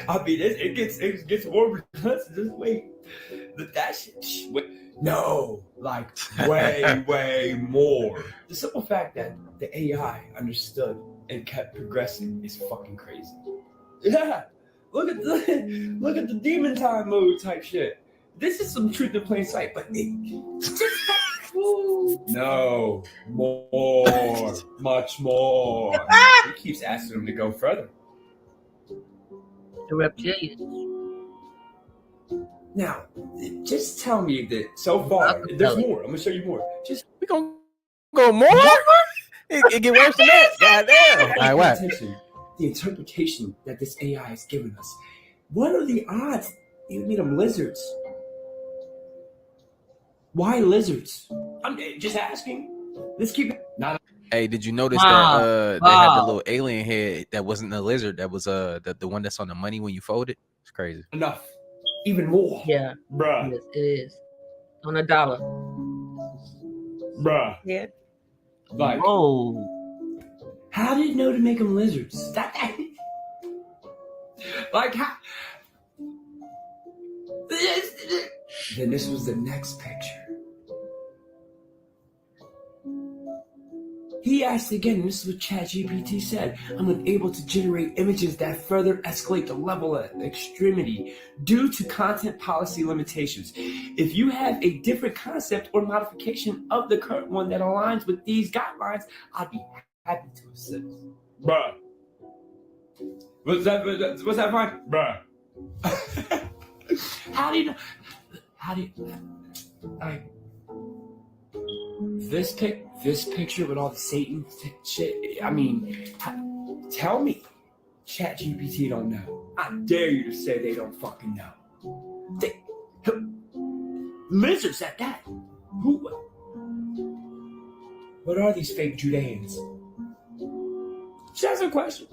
I mean, it gets more because just wait. That shit, wait. No, like way more. The simple fact that the AI understood and kept progressing is fucking crazy. Yeah, look at the demon time mode type shit. This is some truth in plain sight, but no more, much more. He keeps asking him to go further. The reptilians. Now, just tell me that so far there's more. I'm gonna show you more. We gonna go more? It get worse than that. Goddamn. All right, what? Attention. The interpretation that this AI has given us. What are the odds you meet them lizards? Why lizards? I'm just asking. Let's keep it. Not. Hey, did you notice that they had the little alien head that wasn't a lizard? That was the one that's on the money when you fold it. It's crazy. Enough. Even more. Yeah. Bruh. Yes, it is. On $1. Bruh. Yeah. Like. Oh. How did it know to make them lizards? Like how? Then this was the next picture. He asked again, and this is what ChatGPT said, I'm unable to generate images that further escalate the level of extremity due to content policy limitations. If you have a different concept or modification of the current one that aligns with these guidelines, I'd be happy to assist. Bruh. What's that fine? Bruh. How do you this picture with all the Satan shit, I mean, tell me ChatGPT don't know. I dare you to say they don't fucking know. Lizards at that. What are these fake Judeans? Just ask a question.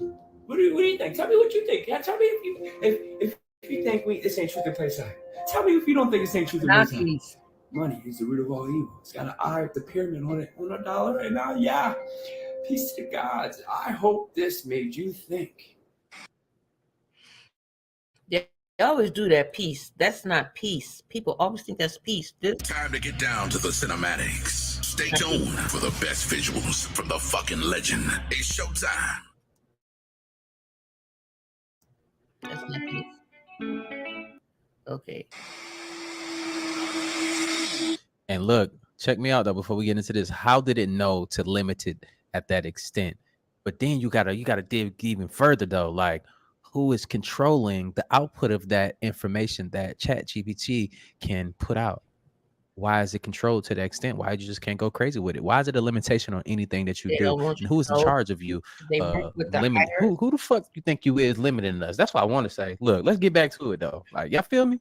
What do you think? Tell me what you think. Tell me if you think this ain't truth in plain sight. Tell me if you don't think this ain't truth in plain sight. Money is the root of all evil. It's got an eye of the pyramid on it, on $1 right now. Yeah. Peace to the gods. I hope this made you think. They always do that peace. That's not peace. People always think that's peace. Time to get down to the cinematics. Stay tuned for the best visuals from the fucking legend. It's showtime. That's not peace. Okay. And look, check me out though before we get into this. How did it know to limit it at that extent? But then you gotta dig even further though. Like, who is controlling the output of that information that ChatGPT can put out? Why is it controlled to that extent? Why you just can't go crazy with it? Why is it a limitation on anything that you do? And who's in charge of you? Limit who the fuck you think you is limiting us? That's what I want to say. Look, let's get back to it though. Like, y'all feel me?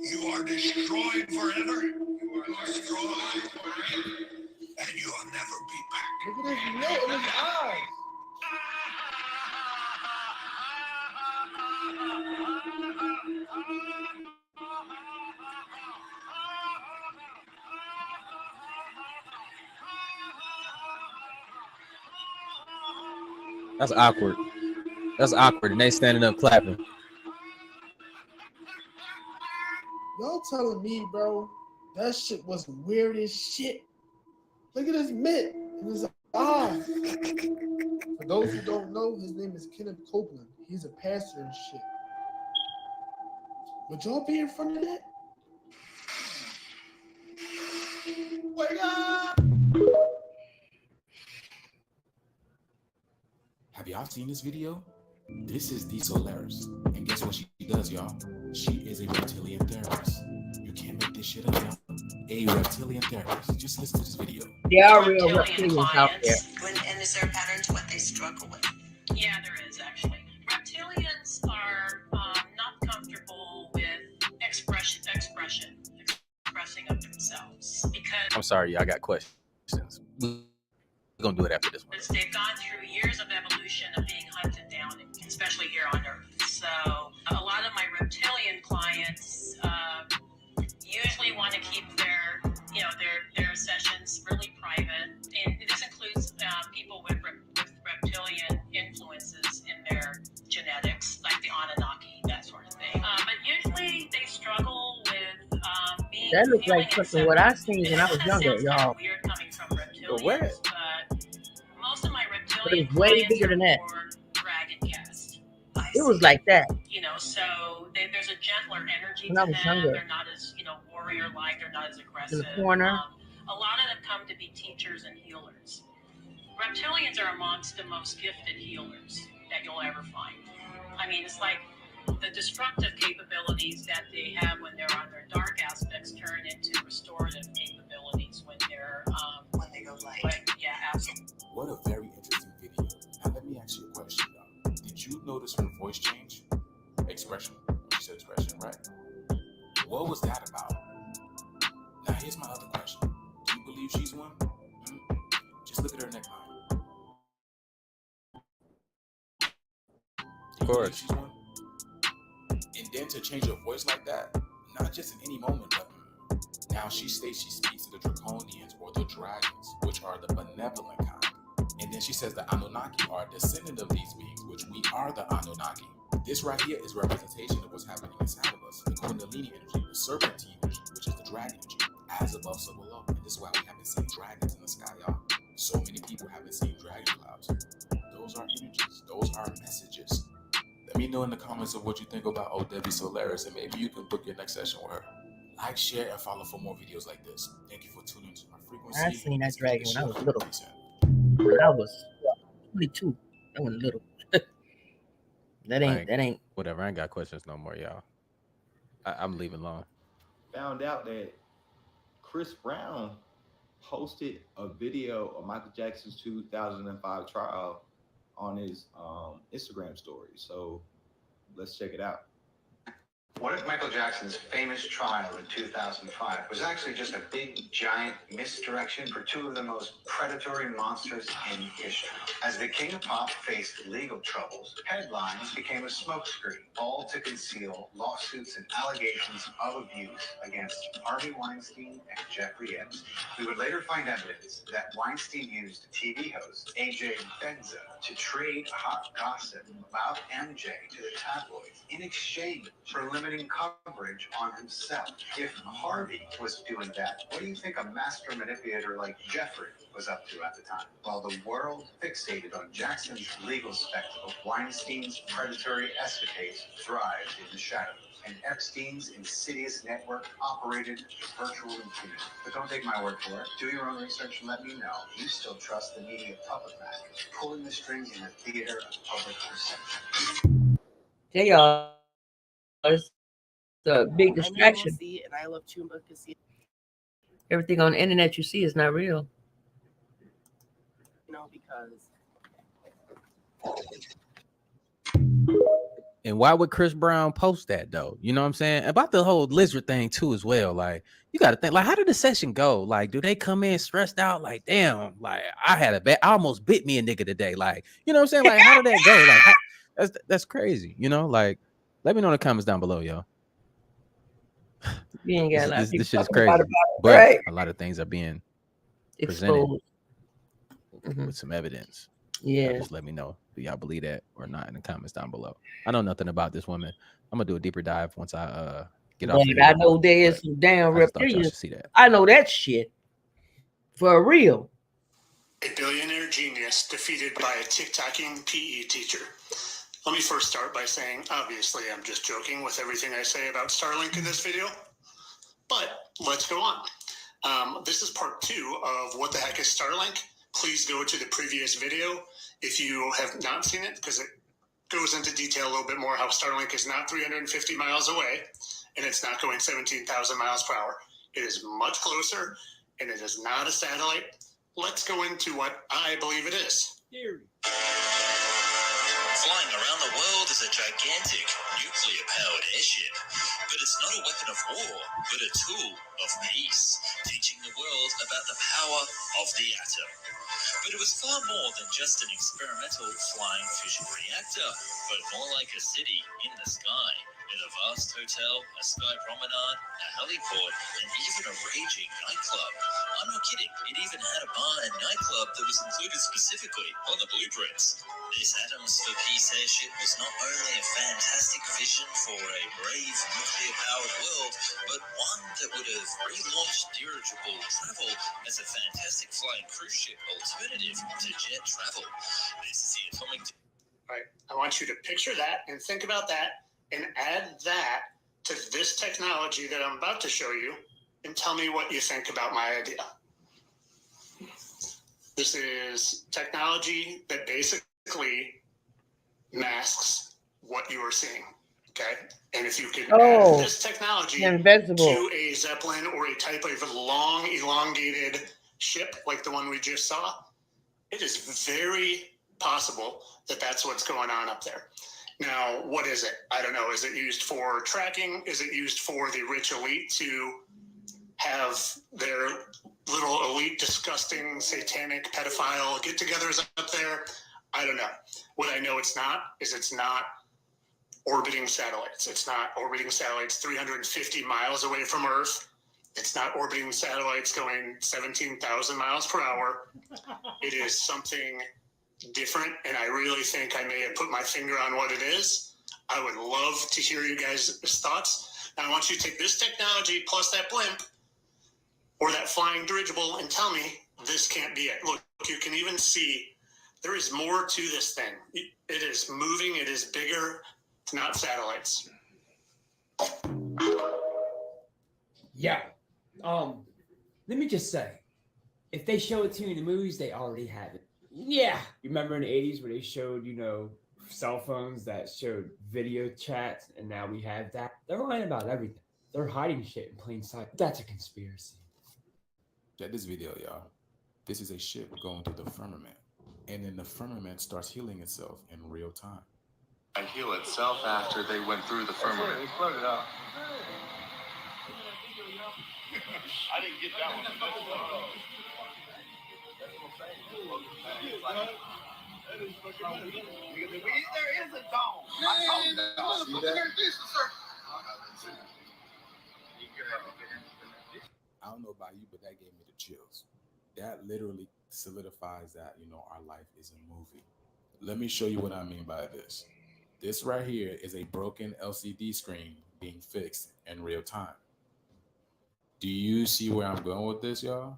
You are destroyed forever. You are And you'll never be back. Look at this lit in his eyes. That's awkward. That's awkward. And they standing up clapping. Y'all telling me, bro, that shit was weird as shit. Look at his mitt in his eyes. For those who don't know, his name is Kenneth Copeland. He's a pastor and shit. Would y'all be in front of that? Wake up! Have y'all seen this video? This is D Solaris. And guess what she does, y'all? She is a reptilian therapist. You can't make this shit up, y'all. A reptilian therapist. Just listen to this video. There are real reptilians out there. And is there a pattern to what they struggle with? Yeah, there is actually. Reptilians are not comfortable with expressing of themselves because I'm sorry, y'all got questions. We're gonna do it after this one. they've gone through years of evolution of being hunted down, especially here on Earth. So a lot of my reptilian clients usually want to keep their sessions really private, and this includes people with reptilian influences in their genetics, like the Anunnaki, that sort of thing. But usually they struggle with being. That looks like something what I seen when I was younger, y'all. Weird coming from reptilians, What? but most of my reptilian But it's way clients bigger than that. are dragon cast. It was like that. So there's a gentler energy When to I was them. younger. They're not as warrior-like. They're not as aggressive. In the corner. A lot of them come to be teachers and healers. Reptilians are amongst the most gifted healers that you'll ever find. I mean, it's like the destructive capabilities that they have when they're on their dark aspects turn into restorative capabilities when they're when they go light. Yeah, absolutely. What a very interesting video. Now let me ask you a question, y'all. Did you notice her voice change? Expression. She said expression, right? What was that about? Now here's my other question. Do you believe she's one? Just look at her neckline. Of course. She's one. And then to change her voice like that, not just in any moment, but now she states she speaks to the draconians or the dragons, which are the benevolent kind. And then she says the Anunnaki are a descendant of these beings, which we are the Anunnaki. This right here is representation of what's happening inside of us. The Kundalini energy, the serpentine energy, which is the dragon energy. As above, so below. And this is why we haven't seen dragons in the sky, y'all. So many people haven't seen dragon clouds. Those are energies. Those are messages. Let me know in the comments of what you think about old Debbie Solaris, and maybe you can book your next session with her. Like, share, and follow for more videos like this. Thank you for tuning into my frequency. I seen that dragon when I was little. When I was 22. That was little. That ain't Whatever. I ain't got questions no more, y'all. I'm leaving alone. Found out that Chris Brown posted a video of Michael Jackson's 2005 trial on his Instagram story. So let's check it out. What if Michael Jackson's famous trial in 2005 was actually just a big, giant misdirection for two of the most predatory monsters in history? As the king of pop faced legal troubles, headlines became a smokescreen, all to conceal lawsuits and allegations of abuse against Harvey Weinstein and Jeffrey Epstein. We would later find evidence that Weinstein used TV host AJ Benza to trade hot gossip about MJ to the tabloids in exchange for limiting coverage on himself. If Harvey was doing that, what do you think a master manipulator like Jeffrey was up to at the time? While the world fixated on Jackson's legal spectacle, Weinstein's predatory escapades thrived in the shadows, and Epstein's insidious network operated virtual impunity. But don't take my word for it. Do your own research and let me know you still trust the media puppet masters pulling the strings in the theater of public perception. Hey y'all. It's a big distraction. And I love Chumba Casino. Everything on the internet you see is not real. Because And why would Chris Brown post that though? You know what I'm saying? About the whole lizard thing too as well. Like, you got to think, like, how did the session go? Like, do they come in stressed out? Like, damn, like I almost bit me a nigga today. Like, you know what I'm saying? Like, how did that go? Like, that's crazy. You know, like, let me know in the comments down below, y'all. You ain't got a lot of This shit is people crazy, talking about it, but right? a lot of things are being presented Exposed. with some evidence. Yeah. Just let me know. Do y'all believe that or not in the comments down below? I know nothing about this woman. I'm gonna do a deeper dive once I get off. But I know there's some damn I just thought y'all reptilians. should see that. I know that shit for real. A billionaire genius defeated by a TikToking PE teacher. Let me first start by saying, obviously, I'm just joking with everything I say about Starlink in this video, but let's go on. This is part 2 of What the Heck is Starlink? Please go to the previous video if you have not seen it, because it goes into detail a little bit more how Starlink is not 350 miles away, and it's not going 17,000 miles per hour. It is much closer, and it is not a satellite. Let's go into what I believe it is. Flying around the world is a gigantic nuclear-powered airship. But it's not a weapon of war, but a tool of peace, teaching the world about the power of the atom. But it was far more than just an experimental flying fission reactor, but more like a city in the sky. In a vast hotel, a sky promenade, a heliport, and even a raging nightclub. I'm not kidding, it even had a bar and nightclub that was included specifically on the blueprints. This Atoms for Peace airship was not only a fantastic vision for a brave nuclear-powered world, but one that would have relaunched dirigible travel as a fantastic flying cruise ship alternative to jet travel. This is the atomic... All right, I want you to picture that and think about that and add that to this technology that I'm about to show you and tell me what you think about my idea. This is technology that basically masks what you are seeing, okay? And if you could add this technology to a Zeppelin or a type of long, elongated ship like the one we just saw, it is very possible that that's what's going on up there. Now, what is it? I don't know. Is it used for tracking? Is it used for the rich elite to have their little elite, disgusting, satanic, pedophile get-togethers up there? I don't know. What I know it's not is it's not orbiting satellites. It's not orbiting satellites 350 miles away from Earth. It's not orbiting satellites going 17,000 miles per hour. It is something different, and I really think I may have put my finger on what it is. I would love to hear you guys' thoughts. Now, I want you to take this technology plus that blimp or that flying dirigible and tell me this can't be it. Look, you can even see there is more to this thing. It is moving. It is bigger. It's not satellites. Yeah. Let me just say, if they show it to you in the movies, they already have it. Yeah. You remember in the 80s where they showed, cell phones that showed video chats, and now we have that? They're lying about everything. They're hiding shit in plain sight. That's a conspiracy. Check this video, y'all. This is a ship going through the firmament, and then the firmament starts healing itself in real time. And heal itself after they went through the firmament. They plugged it out. I didn't get that one. There is a dome. I told you that. I don't know about you, but that gave me the chills. That literally solidifies that, our life is a movie. Let me show you what I mean by this. This right here is a broken LCD screen being fixed in real time. Do you see where I'm going with this, y'all?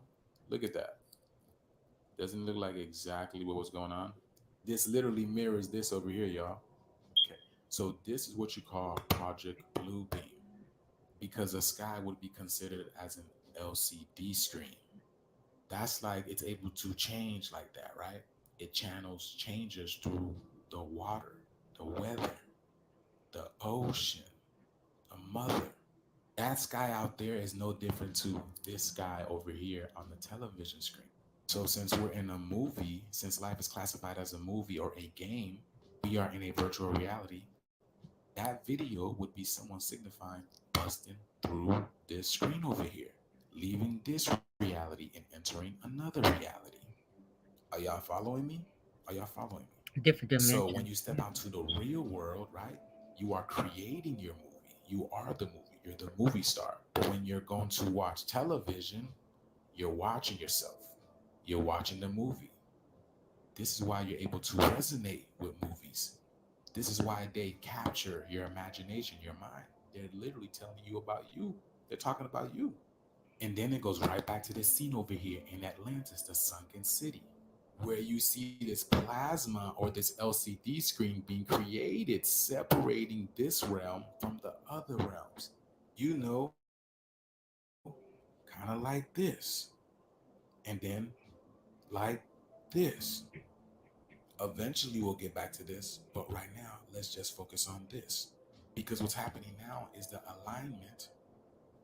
Look at that. Doesn't it look like exactly what was going on? This literally mirrors this over here, y'all. Okay, so this is what you call Project Bluebeam, because the sky would be considered as an LCD screen. That's like it's able to change like that, right? It channels changes through the water, the weather, the ocean, the mother. That sky out there is no different to this sky over here on the television screen. So since we're in a movie, since life is classified as a movie or a game, we are in a virtual reality that video would be someone signifying busting through this screen over here, leaving this reality and entering another reality. Are y'all following me? Are y'all following me? Different dimension. So when you step out to the real world, right, you are creating your movie. You are the movie. You're the movie star. But when you're going to watch television, you're watching yourself. You're watching the movie. This is why you're able to resonate with movies. This is why they capture your imagination, your mind. They're literally telling you about you. They're talking about you. And then it goes right back to this scene over here in Atlantis, the sunken city, where you see this plasma or this LCD screen being created, separating this realm from the other realms. You know, kind of like this. And then like this. Eventually we'll get back to this, but right now let's just focus on this, because what's happening now is the alignment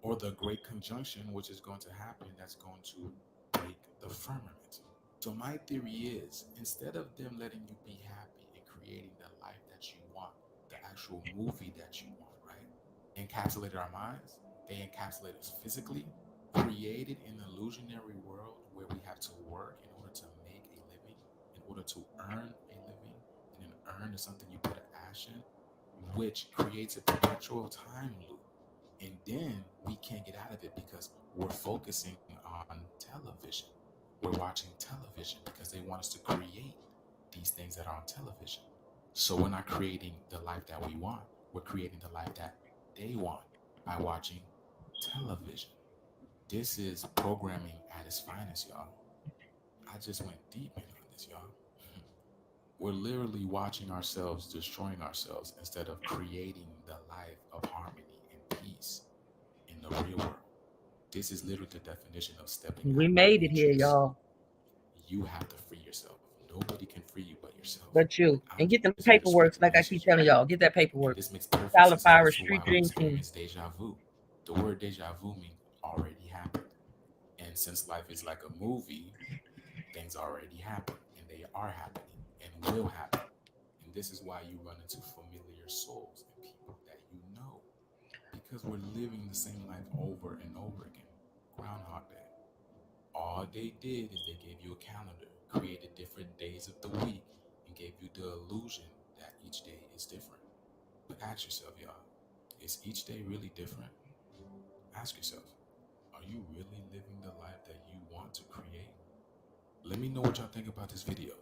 or the great conjunction, which is going to happen, that's going to break the firmament. So my theory is, instead of them letting you be happy and creating the life that you want, the actual movie that you want, right, encapsulated our minds, they encapsulate us physically, created an illusionary world where we have to work in order to make a living, in order to earn a living, and then earn is something you put an action, which creates a perpetual time loop. And then we can't get out of it because we're focusing on television. We're watching television because they want us to create these things that are on television. So we're not creating the life that we want. We're creating the life that they want by watching television. This is programming at its finest, y'all. I just went deep in on this, y'all. We're literally watching ourselves destroying ourselves instead of creating the life of harmony and peace in the real world. This is literally the definition of stepping. We made it here, y'all. You have to free yourself. Nobody can free you but yourself. But you. And get the paperwork, like I keep telling y'all. Get that paperwork. This makes perfect Tyler sense. Fire This is Street why Dream we Team. experience deja vu. The word deja vu means already happened. And since life is like a movie, things already happen, and they are happening and will happen. And this is why you run into familiar souls and people that you know, because we're living the same life over and over again. Groundhog Day. All they did is they gave you a calendar, created different days of the week, and gave you the illusion that each day is different. But ask yourself, y'all, is each day really different? Ask yourself, are you really living the life that you want to create? Let me know what y'all think about this video.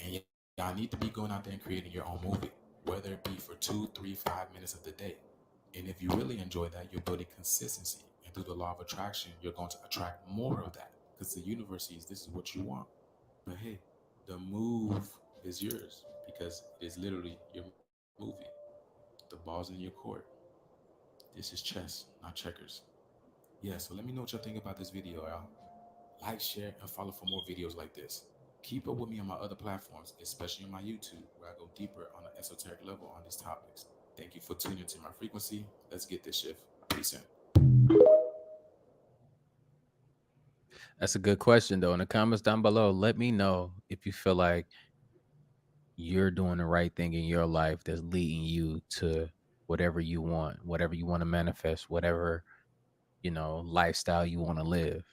And y'all need to be going out there and creating your own movie, whether it be for 2, 3, 5 minutes of the day. And if you really enjoy that, you're building consistency. And through the law of attraction, you're going to attract more of that, because the universe sees this is what you want. But hey, the move is yours, because it is literally your movie. The ball's in your court. This is chess, not checkers. Yeah, so let me know what y'all think about this video, y'all. Like, share, and follow for more videos like this. Keep up with me on my other platforms, especially on my YouTube, where I go deeper on an esoteric level on these topics. Thank you for tuning into my frequency. Let's get this shift. Peace in. That's a good question, though. In the comments down below, let me know if you feel like you're doing the right thing in your life that's leading you to whatever you want to manifest, whatever, lifestyle you want to live.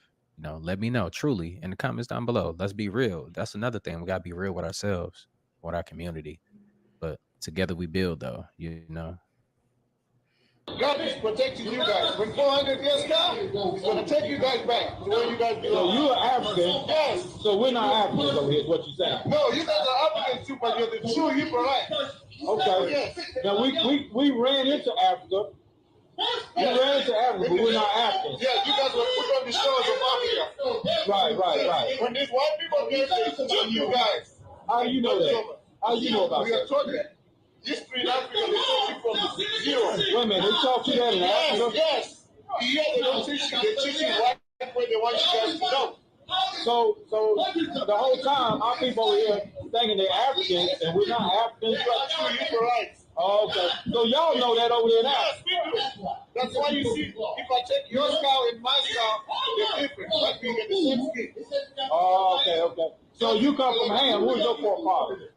Let me know truly in the comments down below. Let's be real. That's another thing. We got to be real with ourselves, with our community. But together we build, though, God is protecting you guys. When 400 years come, He's going to take you guys back to where you guys belong. So you are African. Yes. So we're not Africans over here, is what you're saying. No, you guys are Africans too, but you're the true Hebrewites. Okay. Yes. Now we ran into Africa. We ran into Africa, but we're not Africans. Yeah, you guys were put on the shores of Africa. Right. When these white people came, they took you guys. How do you know that? How do you know about that? We are that? taught that. History in Africa, they taught you from zero. Wait a minute, they taught you that in Africa? Yes. Here they don't teach you. They teach you right where they want you guys to know. So the whole time, our people over here thinking they're Africans, and we're not Africans. You're right. Oh, okay. So y'all know that over there now. Yes, we do. That's why you see, if I take your skull and my skull, they're different. But we get the same skin. Oh, okay. So you come from Ham. Who's your forefather?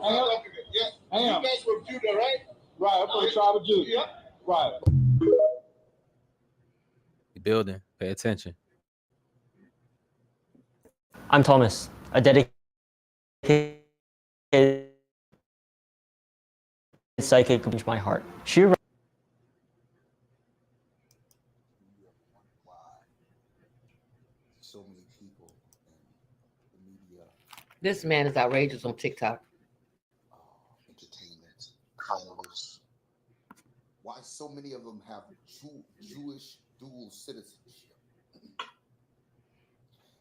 Ham. Yes. Ham. You guys from Judah, right? Right, for the tribe of Judah. Yeah. Right. You building. Pay attention. I'm Thomas, a dedicated psychic who my heart. She So many people in the media, This man is outrageous on TikTok. entertainment, callers. Why so many of them have Jewish dual citizenship?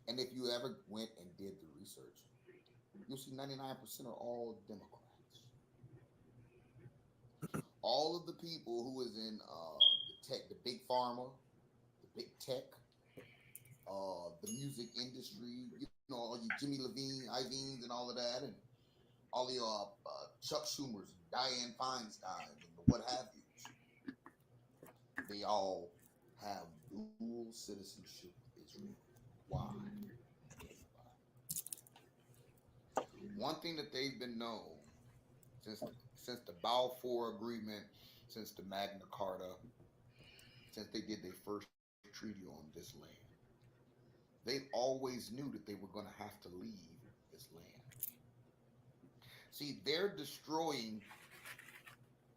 And if you ever went and did the research, you'll see 99% are all Democrats. All of the people who is in the tech, the big pharma, the big tech, the music industry, you know, all you Jimmy Levine, Iveens, and all of that, and all your Chuck Schumers, Dianne Feinstein, and what have you. They all have dual citizenship with Israel. Why? One thing that they've been known since the Balfour Agreement, since the Magna Carta, since they did their first treaty on this land, they always knew that they were going to have to leave this land. See, they're destroying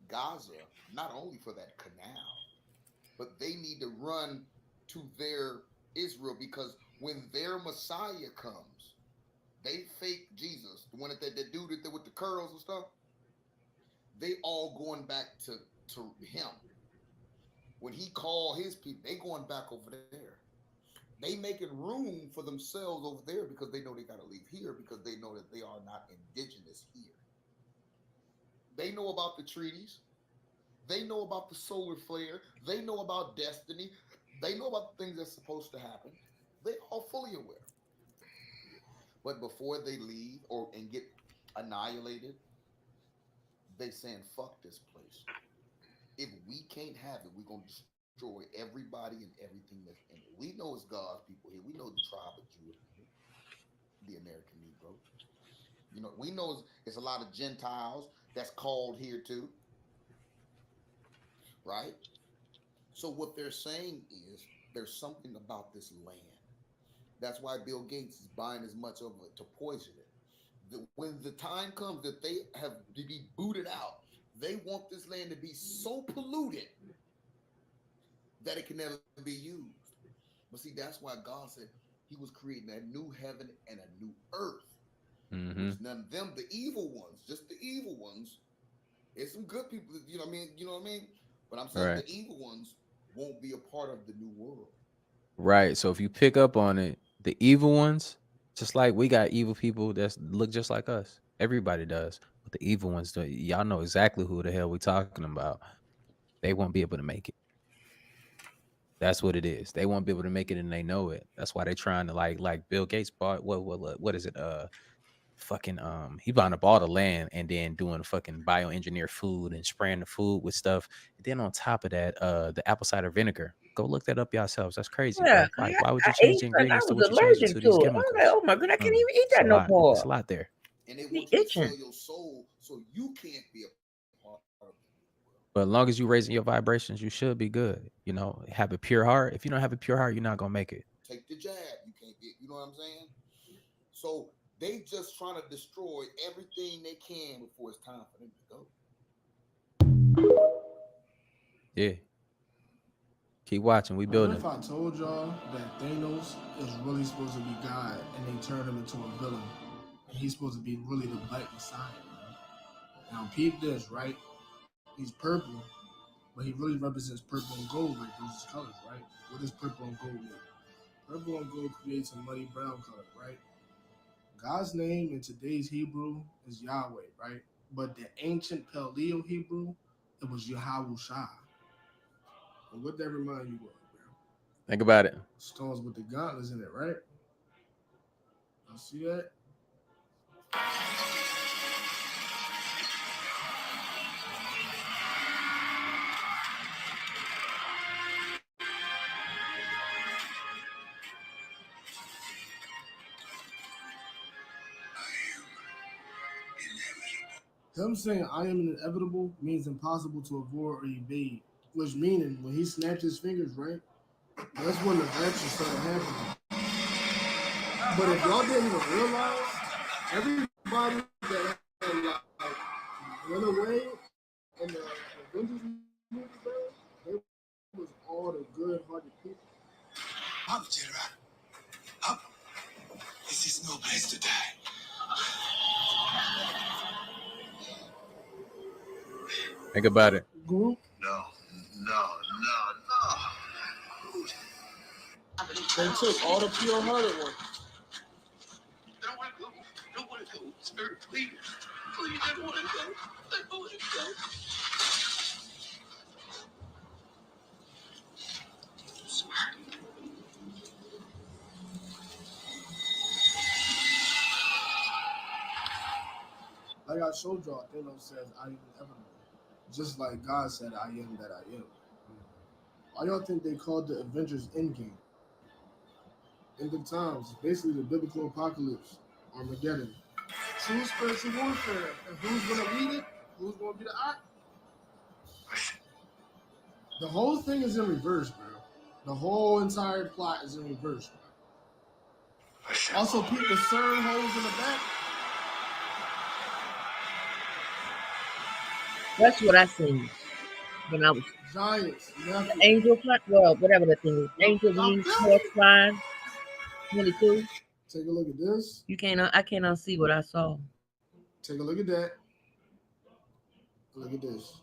Gaza not only for that canal, but they need to run to their Israel, because when their Messiah comes, they fake Jesus, the one that dude that with the curls and stuff, they all going back to him. When he called his people, they going back over there. They making room for themselves over there because they know they got to leave here, because they know that they are not indigenous here. They know about the treaties. They know about the solar flare. They know about destiny. They know about the things that's supposed to happen. They're all fully aware. But before they leave and get annihilated, they saying, fuck this place. If we can't have it, we're going to destroy everybody and everything that's in it. We know it's God's people here. We know the tribe of Judah, the American Negro. You know, we know it's a lot of Gentiles that's called here too. Right? So what they're saying is there's something about this land. That's why Bill Gates is buying as much of it to poison it. When the time comes that they have to be booted out, they want this land to be so polluted that it can never be used. But see, that's why God said he was creating a new heaven and a new earth. Mm-hmm. None of them, the evil ones, just the evil ones. There's some good people, you know what I mean? You know what I mean? But I'm saying Right. the evil ones won't be a part of the new world. Right. So if you pick up on it, the evil ones, just like we got evil people that look just like us. Everybody does. But the evil ones, y'all know exactly who the hell we talking about. They won't be able to make it. That's what it is. They won't be able to make it, and they know it. That's why they're trying to like Bill Gates bought what is it? He buying up all the land and then doing fucking bioengineered food and spraying the food with stuff. And then on top of that, the apple cider vinegar. Go look that up yourselves. That's crazy, Yeah, bro. Like, why would you I change ate the that. I ingredients to was what you changing allergic to to these it. I'm chemicals? like, oh my goodness, I can't even eat It's that a no lot. more. It's a lot there. And they Be want you to itching. sell your soul so you can't be a part of it. But as long as you raising your vibrations, you should be good. You know, have a pure heart. If you don't have a pure heart, you're not gonna make it. Take the jab. You can't get, you know what I'm saying? So they just trying to destroy everything they can before it's time for them to go. Yeah. Keep watching. We What building. if I told y'all that Thanos is really supposed to be God and they turned him into a villain? And he's supposed to be really the Black Messiah, man. Now, peep this, right? He's purple, but he really represents purple and gold, like those colors, right? What does purple and gold mean? Purple and gold creates a muddy brown color, right? God's name in today's Hebrew is Yahweh, right? But the ancient Paleo Hebrew, it was Yahushua. And what that remind you of, bro? Think about it. Stones with the gauntlets in it, right? You see that? Him saying I am inevitable means impossible to avoid or evade, which meaning when he snapped his fingers, right? That's when the action started happening. But if y'all didn't even realize, everybody that had like went away in the Avengers movie, bro, they was all the good-hearted people. Up, Jedi. Up. This is no place to die. Think about it. Group? No. They took all the pure-hearted ones. Don't want to go. Sir, please. Please, I don't want to go. I don't want to go. Like I showed y'all, Thanos says, I am inevitable. Just like God said, I am that I am. Why y'all think they called the Avengers Endgame? End of times. Basically the biblical apocalypse. Armageddon. True spiritual warfare. And who's going to lead it? Who's going to be the act? The whole thing is in reverse, bro. The whole entire plot is in reverse, bro. Also, peep the CERN holes in the back. That's what I seen when I was Giants. the angel fly. Well, whatever the thing is, angel wings, horse flying. 22. Take a look at this. You can't. I can't unsee what I saw. Take a look at that. Look at this.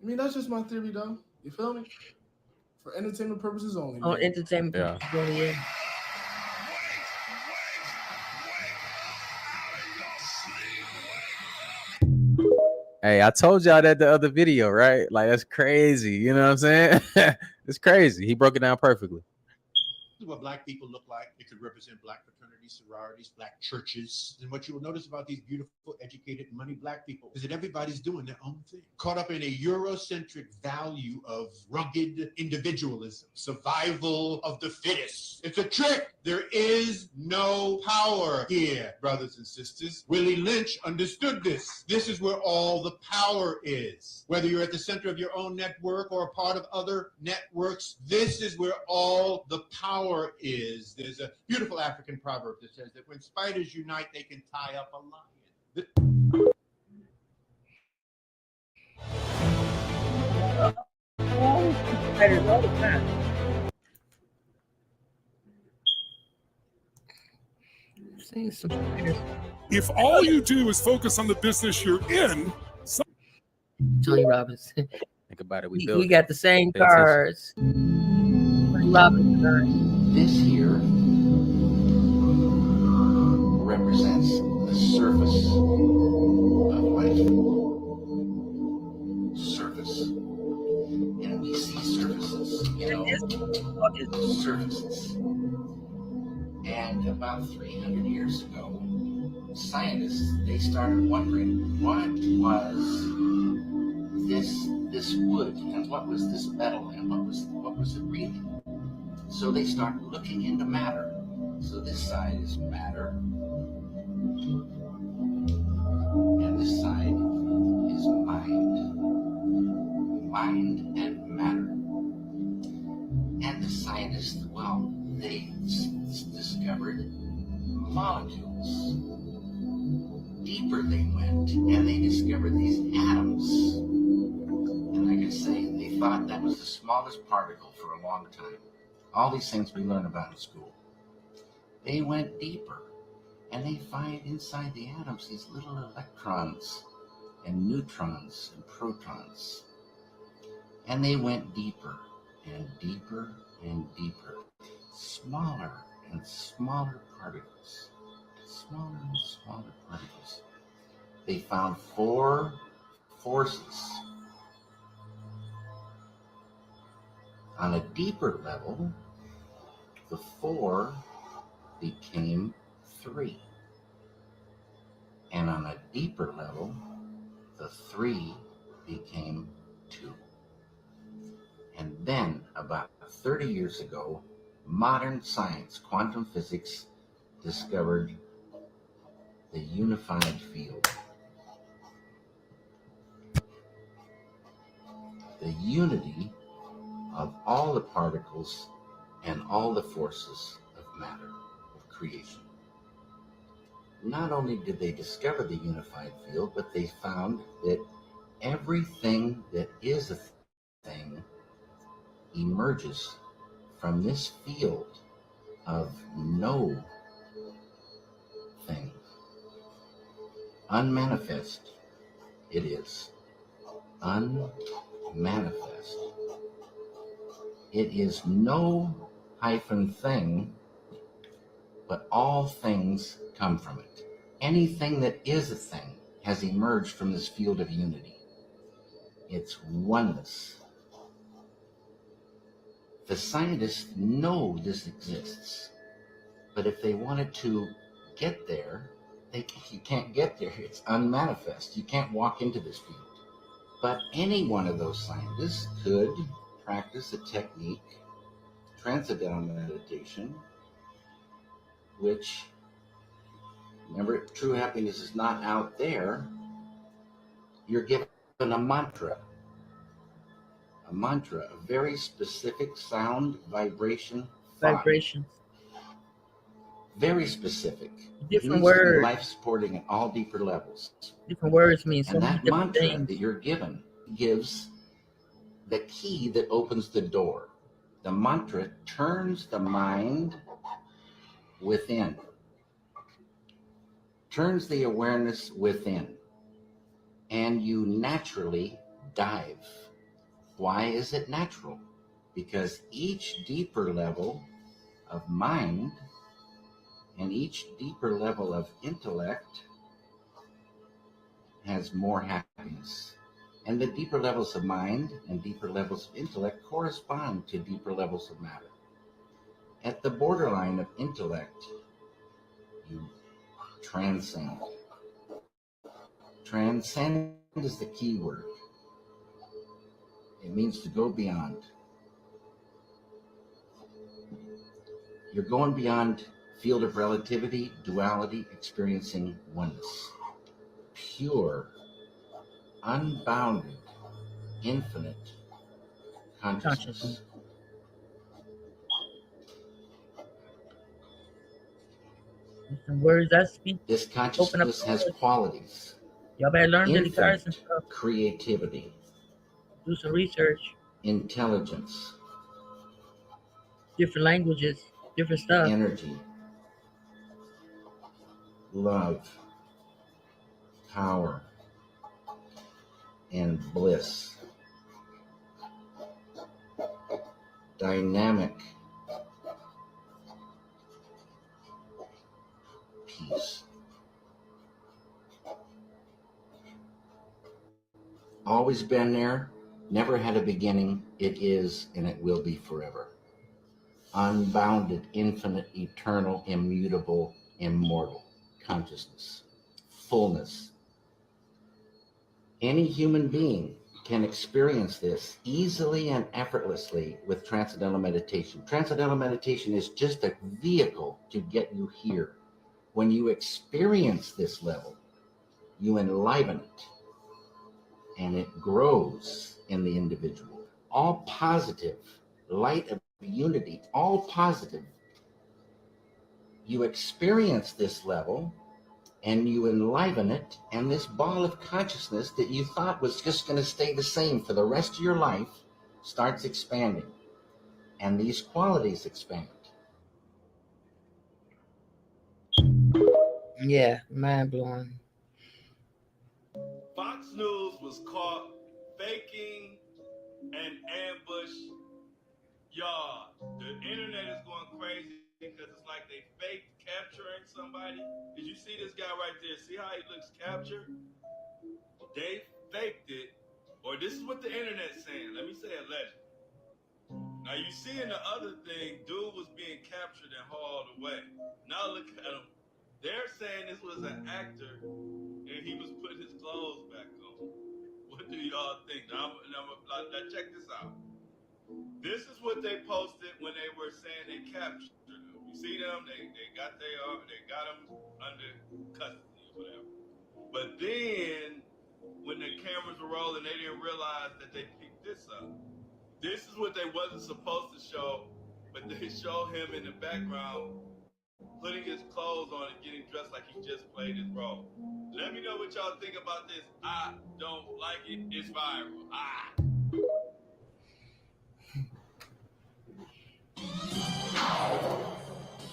I mean, that's just my theory, though. You feel me? For entertainment purposes only. On entertainment purposes only. Yeah. Hey, I told y'all that the other video, right? Like, that's crazy. You know what I'm saying? It's crazy. He broke it down perfectly. This is what black people look like. It could represent black fraternities, sororities, black churches. And what you will notice about these beautiful, educated, money black people is that everybody's doing their own thing. Caught up in a Eurocentric value of rugged individualism, survival of the fittest. It's a trick. There is no power here, brothers and sisters. Willie Lynch understood this. This is where all the power is. Whether you're at the center of your own network or a part of other networks, this is where all the power is. There's a beautiful African proverb that says that when spiders unite, they can tie up a lion. Spiders all the time. Seeing some spiders. If all you do is focus on the business you're in, Tony Robinson. Think about it. We built got the same cars. Robinson. This here represents the surface of life. Surface. And we see surfaces, surfaces. And about 300 years ago, scientists, they started wondering what was this wood and what was this metal and what was it really? So they started looking into matter. So this side is matter, and this side is mind. Mind and matter. And the scientists, well, they discovered molecules. Deeper they went, and they discovered these atoms. And I can say they thought that was the smallest particle for a long time. All these things we learn about in school. They went deeper, and they find inside the atoms these little electrons and neutrons and protons. And they went deeper and deeper and deeper. Smaller and smaller particles. Smaller and smaller particles. They found 4 forces. On a deeper level, the 4 became 3. And on a deeper level, the 3 became 2. And then, about 30 years ago, modern science, quantum physics, discovered the unified field. the unity of all the particles and all the forces of matter, of creation. Not only did they discover the unified field, but they found that everything that is a thing emerges from this field of no thing. Unmanifest it is. Unmanifest. It is no hyphen thing, but all things come from it. Anything that is a thing has emerged from this field of unity. It's oneness. The scientists know this exists, but if they wanted to get there, you can't get there. It's unmanifest. You can't walk into this field. But any one of those scientists could practice a technique, transcendental meditation, which, remember, true happiness is not out there. You're given a mantra, a very specific sound, vibration, Vibrations. Very specific. Different words. Life supporting at all deeper levels. Different words mean so and many that different mantra things. that you're given gives the key that opens the door. The mantra turns the mind within, turns the awareness within, and you naturally dive. Why is it natural? Because each deeper level of mind and each deeper level of intellect has more happiness. And the deeper levels of mind and deeper levels of intellect correspond to deeper levels of matter. At the borderline of intellect, you transcend. Transcend is the key word. It means to go beyond. You're going beyond field of relativity, duality, experiencing oneness. Pure, unbounded, infinite consciousness. Some words I speak. This consciousness has qualities. Y'all better learn the cards and stuff. Creativity. Do some research. Intelligence. Different languages, different stuff. Energy. Love. Power. And bliss. Dynamic. Peace. Always been there, never had a beginning, it is and it will be forever. Unbounded, infinite, eternal, immutable, immortal consciousness, fullness. Any human being can experience this easily and effortlessly with transcendental meditation. Transcendental meditation is just a vehicle to get you here. When you experience this level, you enliven it, and it grows in the individual. All positive, light of unity, all positive. You experience this level, and you enliven it, and this ball of consciousness that you thought was just going to stay the same for the rest of your life starts expanding, and these qualities expand. Yeah, mind blowing. Fox News was caught faking an ambush. Y'all, the internet is going crazy because it's like they faked capturing somebody. Did you see this guy right there? See how he looks captured? They faked it, or this is what the internet's saying. Let me say allegedly. Now you see in the other thing, dude was being captured and hauled away. Now look at him. They're saying this was an actor and he was putting his clothes back on. What do y'all think? Now check this out. This is what they posted when they were saying they captured them. You see them? They got them under custody or whatever. But then when the cameras were rolling, they didn't realize that they peeked this up. This is what they wasn't supposed to show, but they show him in the background putting his clothes on and getting dressed like he just played his role. Let me know what y'all think about this. I don't like it. It's viral.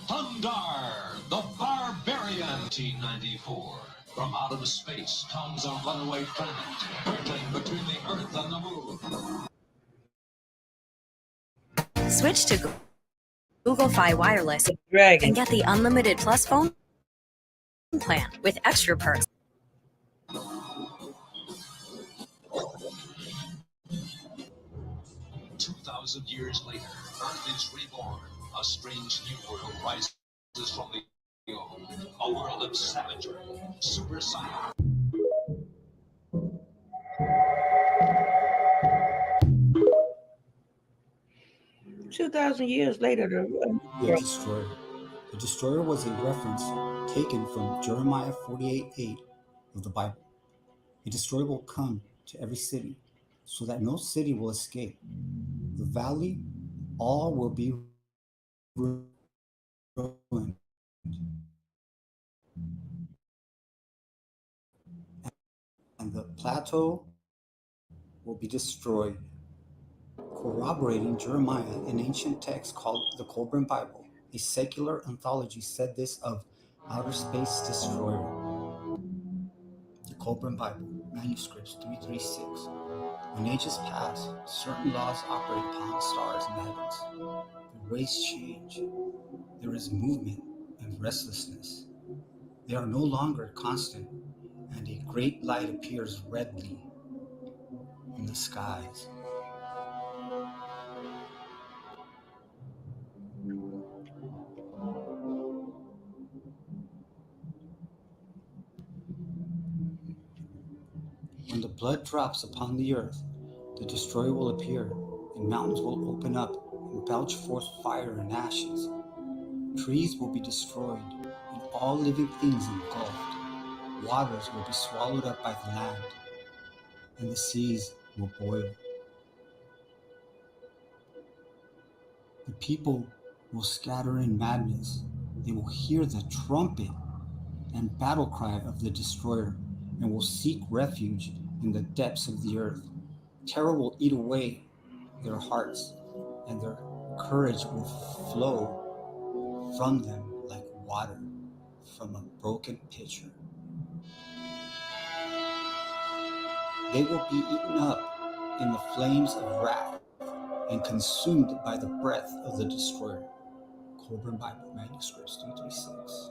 Hundar, the Barbarian. 1994. From out of space comes a runaway planet, hurtling between the Earth and the Moon. Switch to Google Fi Wireless and get the unlimited plus phone plan with extra perks. 2,000 years later, Earth is reborn. A strange new world rises from the old. A world of savagery, super science. $2,000 later, The Destroyer. The Destroyer was a reference taken from Jeremiah 48:8 of the Bible. A destroyer will come to every city, so that no city will escape. The valley, all will be ruined. And the plateau will be destroyed. Corroborating Jeremiah, an ancient text called the Colburn Bible, a secular anthology said this of outer space destroyer. The Colburn Bible, manuscripts 336. When ages pass, certain laws operate upon the stars in the heavens. The rays change. There is movement and restlessness. They are no longer constant, and a great light appears redly in the skies. When the blood drops upon the earth, the destroyer will appear, and mountains will open up and belch forth fire and ashes. Trees will be destroyed, and all living things engulfed. Waters will be swallowed up by the land, and the seas will boil. The people will scatter in madness. They will hear the trumpet and battle cry of the destroyer, and will seek refuge in the depths of the earth. Terror will eat away their hearts, and their courage will flow from them like water from a broken pitcher. They will be eaten up in the flames of wrath and consumed by the breath of the destroyer. Colburn Bible, manuscripts 336.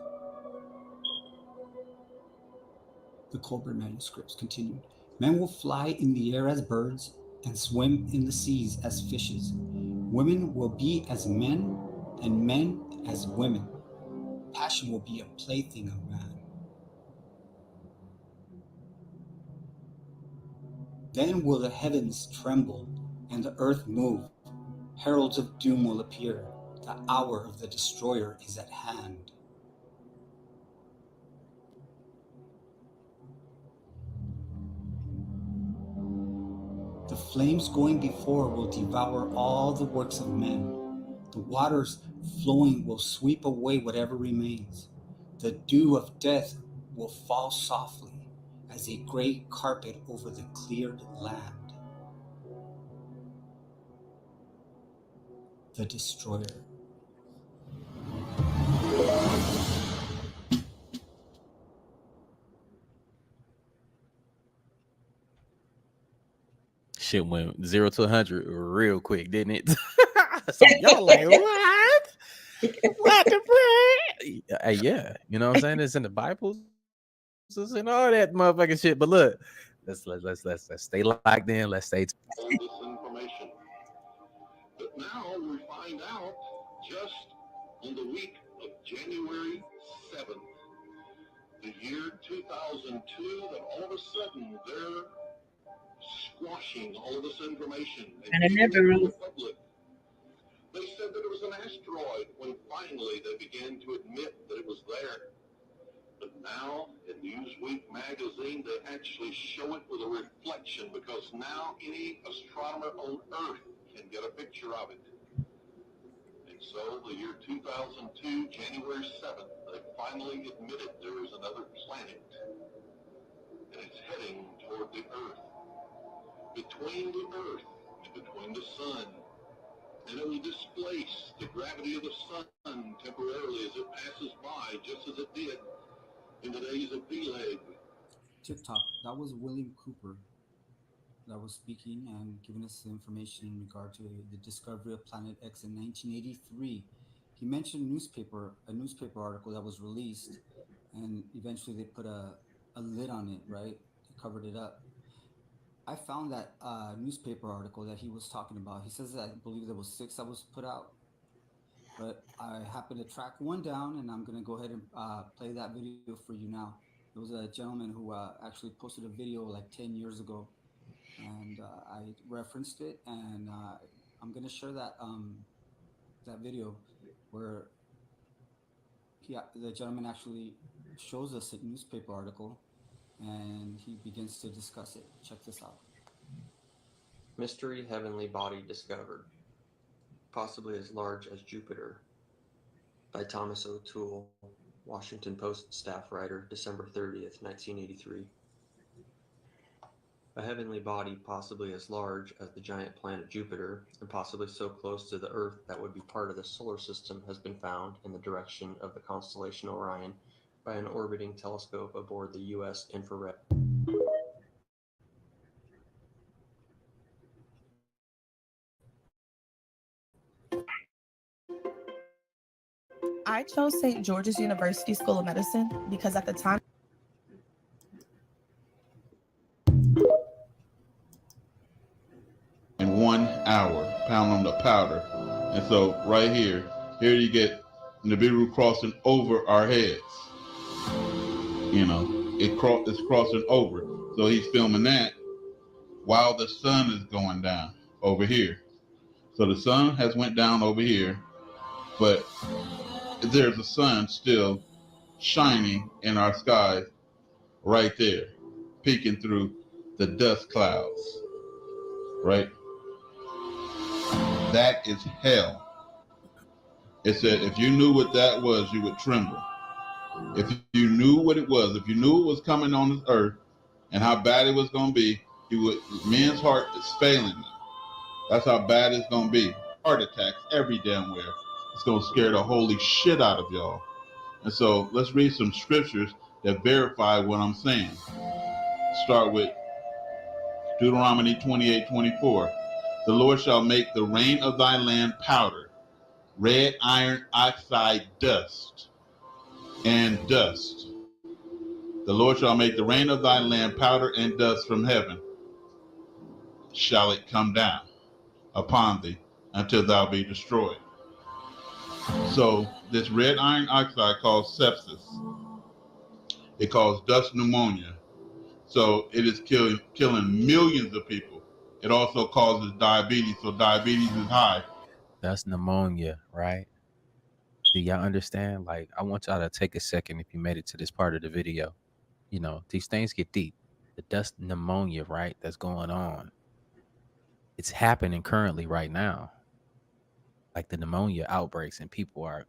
The Colburn manuscripts continued. Men will fly in the air as birds and swim in the seas as fishes. Women will be as men and men as women. Passion will be a plaything of man. Then will the heavens tremble and the earth move. Heralds of doom will appear. The hour of the destroyer is at hand. The flames going before will devour all the works of men. The waters flowing will sweep away whatever remains. The dew of death will fall softly as a great carpet over the cleared land. The destroyer. Shit went 0 to 100 real quick, didn't it? So y'all like, what? What the bread? Yeah, you know what I'm saying? It's in the Bible. It's in all that motherfucking shit. But look, let's stay locked in. Let's stay. All this information. But now we find out just on the week of January 7th, the year 2002, that all of a sudden they're squashing all of this information And I never really. public. They said that it was an asteroid when finally they began to admit that it was there. But now it's in Newsweek magazine, they actually show it with a reflection because now any astronomer on Earth can get a picture of it. And so the year 2002, January 7th, they finally admitted there is another planet, and it's heading toward the Earth. Between the Earth and between the Sun, and it will displace the gravity of the Sun temporarily as it passes by, just as it did in the days of Peleg. TikTok, that was William Cooper that was speaking and giving us the information in regard to the discovery of Planet X in 1983. He mentioned a newspaper article that was released, and eventually they put a lid on it, right? They covered it up. I found that newspaper article that he was talking about. He says that I believe there was 6 that was put out, but I happened to track one down, and I'm going to go ahead and play that video for you now. There was a gentleman who actually posted a video like 10 years ago, and I referenced it, and I'm going to share that that video where the gentleman actually shows us a newspaper article, and he begins to discuss it. Check this out. Mystery heavenly body discovered, possibly as large as Jupiter, by Thomas O'Toole, Washington Post staff writer, December 30th, 1983. A heavenly body possibly as large as the giant planet Jupiter, and possibly so close to the Earth that would be part of the solar system, has been found in the direction of the constellation Orion by an orbiting telescope aboard the U.S. infrared. I chose St. George's University School of Medicine because at the time, in 1 hour, pound on the powder. And so right here you get Nibiru crossing over our heads. You know, it's crossing over. So he's filming that while the sun is going down over here. So the sun has went down over here, but there's a sun still shining in our sky right there, peeking through the dust clouds, right? That is hell. It said if you knew what that was, you would tremble. If you knew what it was, if you knew it was coming on this earth and how bad it was going to be, men's heart is failing them. That's how bad it's going to be. Heart attacks every damn where. It's going to scare the holy shit out of y'all. And so let's read some scriptures that verify what I'm saying. Start with Deuteronomy 28:24. The Lord shall make the rain of thy land powder, red iron oxide dust, and dust. The Lord shall make the rain of thy land powder and dust from heaven. Shall it come down upon thee until thou be destroyed. So this red iron oxide causes sepsis. It causes dust pneumonia. So it is killing millions of people. It also causes diabetes. So diabetes is high. That's pneumonia, right? Do y'all understand? Like, I want y'all to take a second if you made it to this part of the video. You know, these things get deep. The dust pneumonia, right, that's going on. It's happening currently right now. Like the pneumonia outbreaks, and people are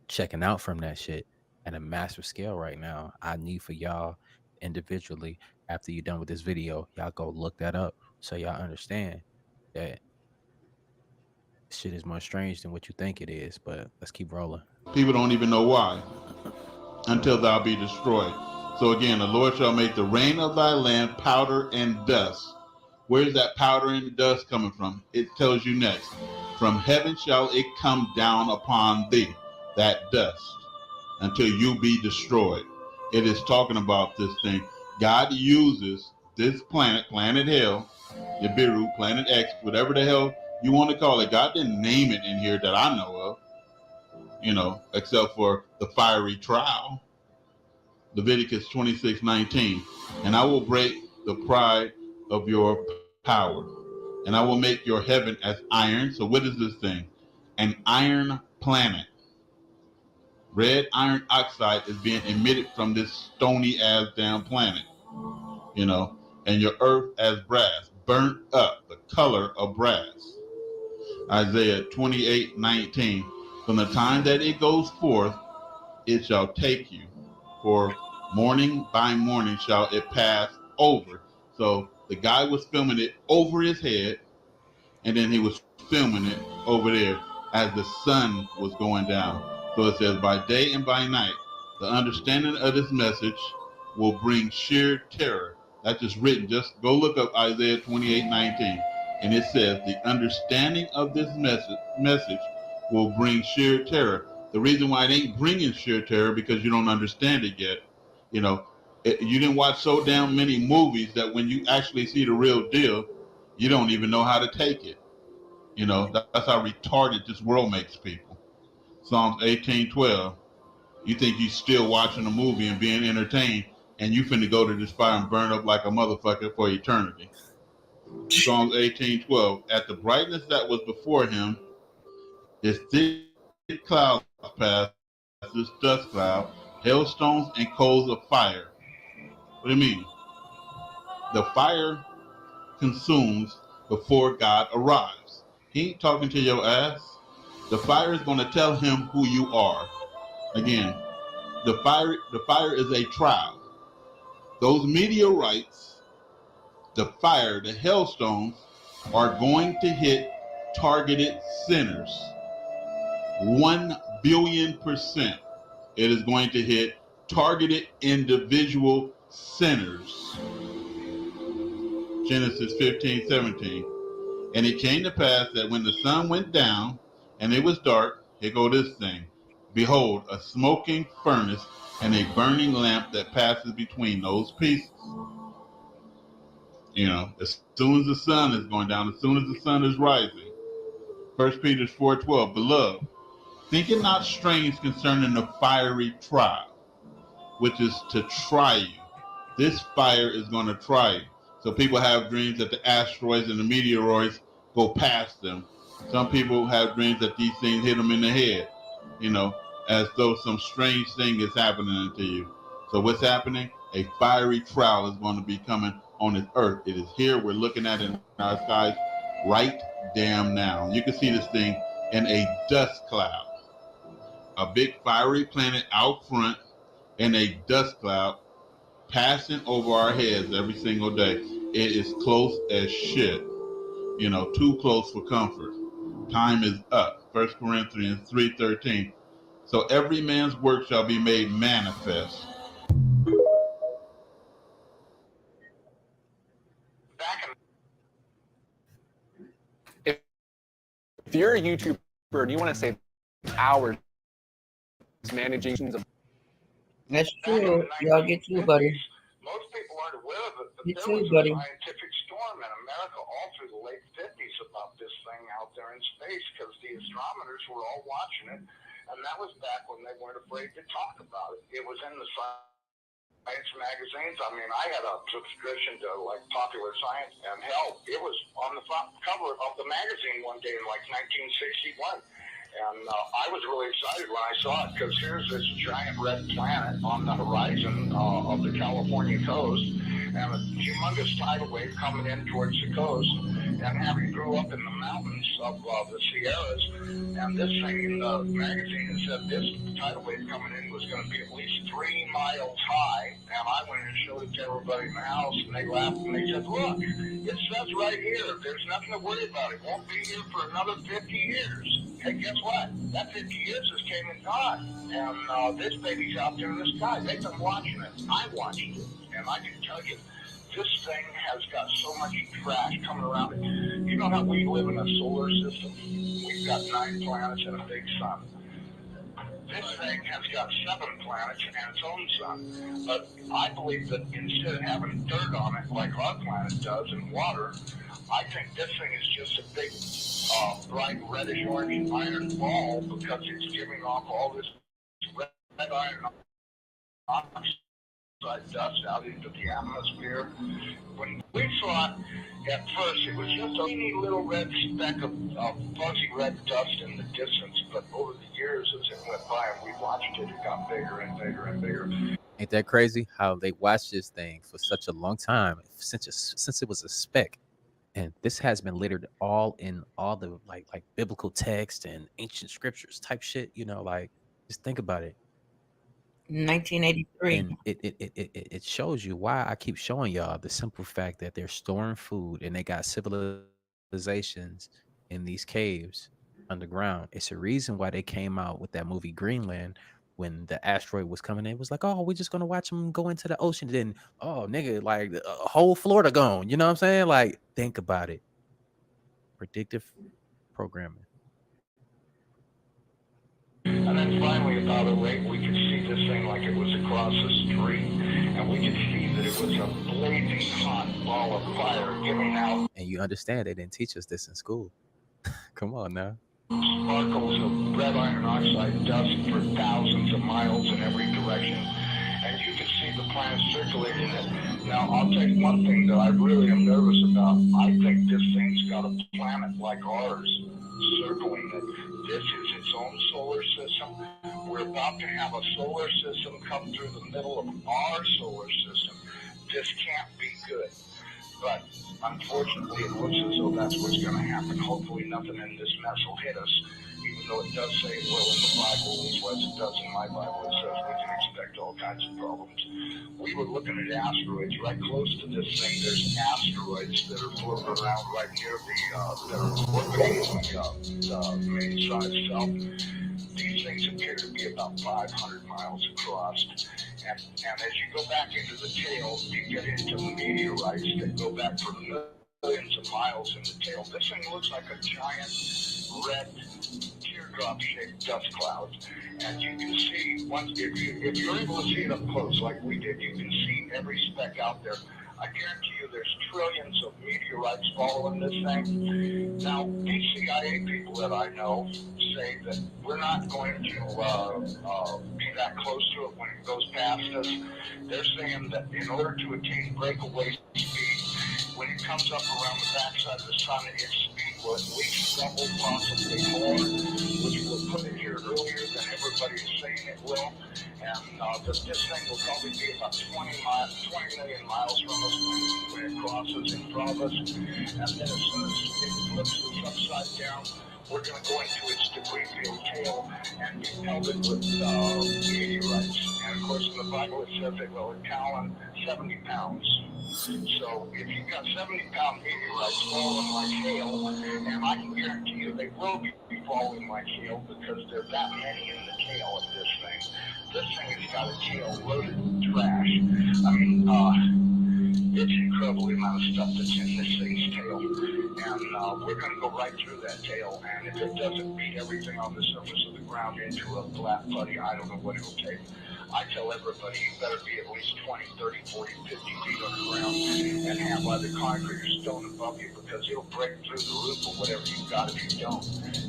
checking out from that shit at a massive scale right now. I need for y'all individually, after you're done with this video, y'all go look that up so y'all understand that shit is more strange than what you think it is. But let's keep rolling. People don't even know why until thou be destroyed. So again, the Lord shall make the rain of thy land powder and dust. Where's that powder and dust coming from? It tells you next. From heaven shall it come down upon thee, that dust, until you be destroyed. It is talking about this thing. God uses this planet hell, Nibiru, planet X, whatever the hell you want to call it. God didn't name it in here that I know of, you know, except for the fiery trial. Leviticus 26:19. And I will break the pride of your power, and I will make your heaven as iron. So what is this thing? An iron planet. Red iron oxide is being emitted from this stony ass damn planet, you know, and your earth as brass, burnt up, the color of brass. Isaiah 28:19. From the time that it goes forth, it shall take you, for morning by morning shall it pass over. So the guy was filming it over his head, and then he was filming it over there as the sun was going down. So it says, by day and by night, the understanding of this message will bring sheer terror. That's just written. Just go look up Isaiah 28:19. And it says, the understanding of this message will bring sheer terror. The reason why it ain't bringing sheer terror because you don't understand it yet. You know, you didn't watch so damn many movies that when you actually see the real deal, you don't even know how to take it. You know, that's how retarded this world makes people. Psalms 18:12. You think you still watching a movie and being entertained, and you finna go to this fire and burn up like a motherfucker for eternity. Psalms 18:12. At the brightness that was before him, his thick clouds passed, this dust cloud, hailstones and coals of fire. What do you mean? The fire consumes before God arrives. He ain't talking to your ass. The fire is going to tell him who you are. Again, the fire is a trial. Those meteorites, the fire, the hailstones, are going to hit targeted sinners. 1 billion%. It is going to hit targeted individual sinners. Genesis 15:17. And it came to pass that when the sun went down and it was dark, here go this thing. Behold, a smoking furnace and a burning lamp that passes between those pieces. You know, as soon as the sun is going down, as soon as the sun is rising. 1 Peter 4:12. Beloved, think it not strange concerning the fiery trial, which is to try you. This fire is going to try you. So people have dreams that the asteroids and the meteoroids go past them. Some people have dreams that these things hit them in the head, you know, as though some strange thing is happening to you. So what's happening? A fiery trial is going to be coming on this earth. It is here. We're looking at it in our skies right damn now. You can see this thing in a dust cloud. A big fiery planet out front and a dust cloud passing over our heads every single day. It is close as shit. You know, too close for comfort. Time is up. 1 Corinthians 3:13. So every man's work shall be made manifest. If you're a YouTuber and you want to save hours managing of That's true. Y'all get you, buddy. Most people aren't aware of it, but You there too, was buddy. a scientific storm in America all through the late 50s about this thing out there in space because the astronomers were all watching it, and that was back when they weren't afraid to talk about it. It was in the science magazines. I mean, I had a subscription to like Popular Science, and hell, it was on the front cover of the magazine one day in like 1961. And I was really excited when I saw it because here's this giant red planet on the horizon of the California coast and a humongous tidal wave coming in towards the coast. And having grew up in the mountains of the Sierras, and this thing in the magazine said this tidal wave coming in was going to be at least 3 miles high. And I went and showed it to everybody in the house, and they laughed and they said, look, it says right here, there's nothing to worry about. It won't be here for another 50 years. Hey, guess what? That 50 years just came and gone. And this baby's out there in the sky. They've been watching it. I watched it. And I can tell you, this thing has got so much trash coming around it. You know how we live in a solar system? We've got 9 planets and a big sun. This thing has got 7 planets and its own sun. But I believe that instead of having dirt on it like our planet does and water, I think this thing is just a big, bright reddish-orange iron ball because it's giving off all this red iron oxide dust out into the atmosphere. When we saw it at first, it was just a teeny little red speck of fuzzy red dust in the distance, but over the years as it went by and we watched it got bigger and bigger and bigger. Ain't that crazy? How they watched this thing for such a long time since it was a speck, and this has been littered all in all the like biblical text and ancient scriptures type shit. You know, like just think about it. 1983. And it shows you why I keep showing y'all the simple fact that they're storing food and they got civilizations in these caves underground. It's a reason why they came out with that movie Greenland when the asteroid was coming in. It was like, oh, we're just gonna watch them go into the ocean. Then, oh, nigga, like whole Florida gone. You know what I'm saying? Like, think about it. Predictive programming. And then finally, about a week, we could see this thing like it was across the street, and we could see that it was a blazing hot ball of fire giving out And you understand they didn't teach us this in school. Come on now. sparkles of red iron oxide dust for thousands of miles in every direction. And you could see the planet circulating it. Now, I'll tell you one thing that I really am nervous about. I think this thing's got a planet like ours circling it. This is its own solar system. We're about to have a solar system come through the middle of our solar system. This can't be good. But unfortunately, it looks as though that's what's going to happen. Hopefully nothing in this mess will hit us, even though it does say it will in the Bible, as it does in my Bible. It says we can expect all kinds of problems. We were looking at asteroids right close to this thing. There's asteroids that are floating around right near that are orbiting the main sun itself. These things appear to be about 500 miles across. And as you go back into the tail, you get into meteorites that go back for millions of miles in the tail. This thing looks like a giant red teardrop-shaped dust cloud. And you can see, if you're able to see it up close like we did, you can see every speck out there. I guarantee you there's trillions of meteorites following this thing. Now, these CIA people that I know say that we're not going to be that close to it when it goes past us. They're saying that in order to attain breakaway speed, when it comes up around the backside of the sun, its speed will at least double, possibly more, which will put it here earlier than everybody is saying it will. And this thing will probably be about 20 million miles from us when it crosses in front of us. And then as soon as it flips us upside down, we're going to go into its debris field tail and be pelted with meteorites. And of course, in the Bible, it says it will talon 70 pounds. So if you've got 70-pound meteorites falling like hail, and I can guarantee you they will be falling like hail because there's that many in the tail of this thing. This thing has got a tail loaded with trash. I mean, it's incredible the amount of stuff that's in this thing's tail. And we're going to go right through that tail. And if it doesn't beat everything on the surface of the ground into a flat putty, I don't know what it'll take. I tell everybody you better be at least 20, 30, 40, 50 feet underground and have either concrete or stone above you because it'll break through the roof or whatever you've got if you don't.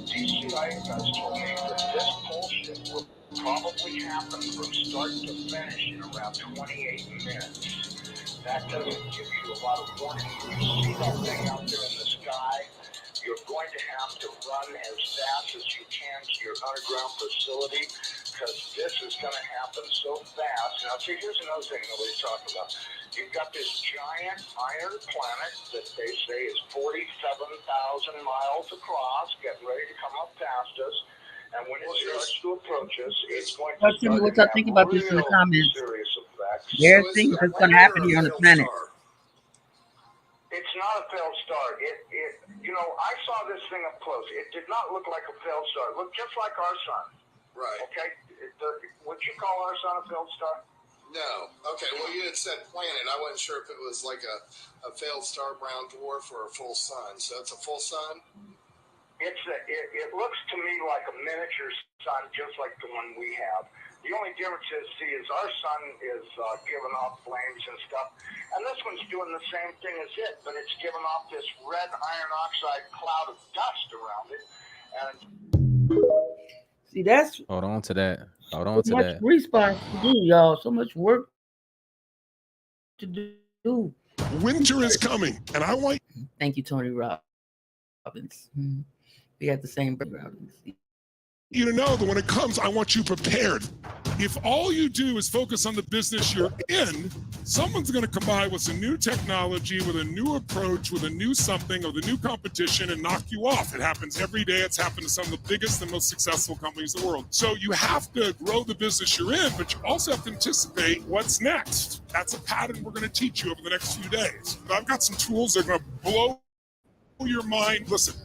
These CIA guys told me that this pole shift will probably happen from start to finish in around 28 minutes. That doesn't give you a lot of warning. When you see that thing out there in the sky, you're going to have to run as fast as you can to your underground facility because this is going to happen so fast. Now, see, here's another thing nobody's talking about. You've got this giant iron planet that they say is 47,000 miles across, getting ready to come up past us. And when it starts to approach us, it's going to Tell me what y'all think about this in the comments. serious effects. There's things that's going to happen here on the planet. It's not a failed star. You know, I saw this thing up close. It did not look like a failed star. It looked just like our sun. Right. Okay? Would you call our sun a failed star? No. Okay. Well, you had said planet. I wasn't sure if it was like a failed star, brown dwarf, or a full sun. So it's a full sun? It looks to me like a miniature sun, just like the one we have. The only difference is our sun is giving off flames and stuff, and this one's doing the same thing as it, but it's giving off this red iron oxide cloud of dust around it. And see, that's Hold on to that. Hold on to so much that. response to do, y'all. So much work to do. Winter is coming, and I want. Thank you, Tony Robbins. We got the same Robbins. you to know that when it comes, I want you prepared. If all you do is focus on the business you're in, someone's going to come by with some new technology, with a new approach, with a new something, or the new competition and knock you off. It happens every day. It's happened to some of the biggest and most successful companies in the world. So you have to grow the business you're in, but you also have to anticipate what's next. That's a pattern we're going to teach you over the next few days. But I've got some tools that are going to blow your mind. Listen,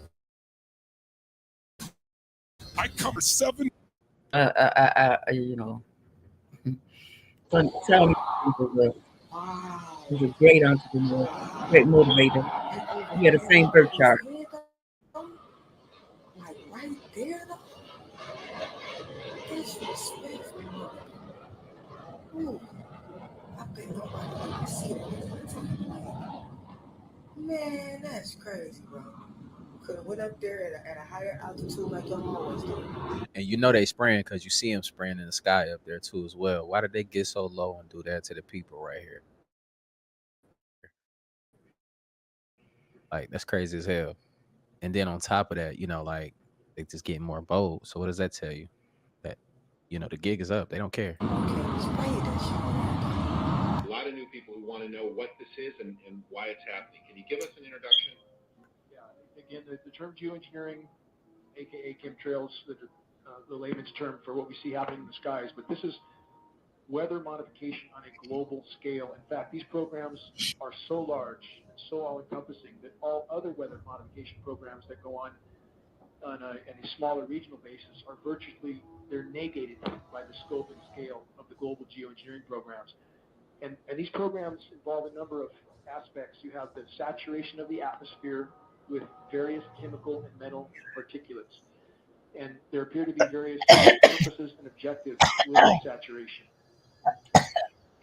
I cover 7. You know, tell me he's a great entrepreneur, great motivator. He had the same birth chart. Like right there, disrespectful. Ooh, I bet nobody can see it. Man, that's crazy, bro. Could have went up there at a higher altitude like your always do. And you know they spraying because you see them spraying in the sky up there too as well. Why did they get so low and do that to the people right here? Like, that's crazy as hell. And then on top of that, you know, like, they just getting more bold. So what does that tell you? That, you know, the gig is up. They don't care. A lot of new people who want to know what this is and why it's happening. Can you give us an introduction? Yeah, again, the term geoengineering, aka chemtrails, the layman's term for what we see happening in the skies, but this is weather modification on a global scale. In fact, these programs are so large and so all-encompassing that all other weather modification programs that go on a smaller regional basis are virtually, they're negated by the scope and scale of the global geoengineering programs. And these programs involve a number of aspects. You have the saturation of the atmosphere with various chemical and metal particulates. And there appear to be various purposes and objectives with the saturation.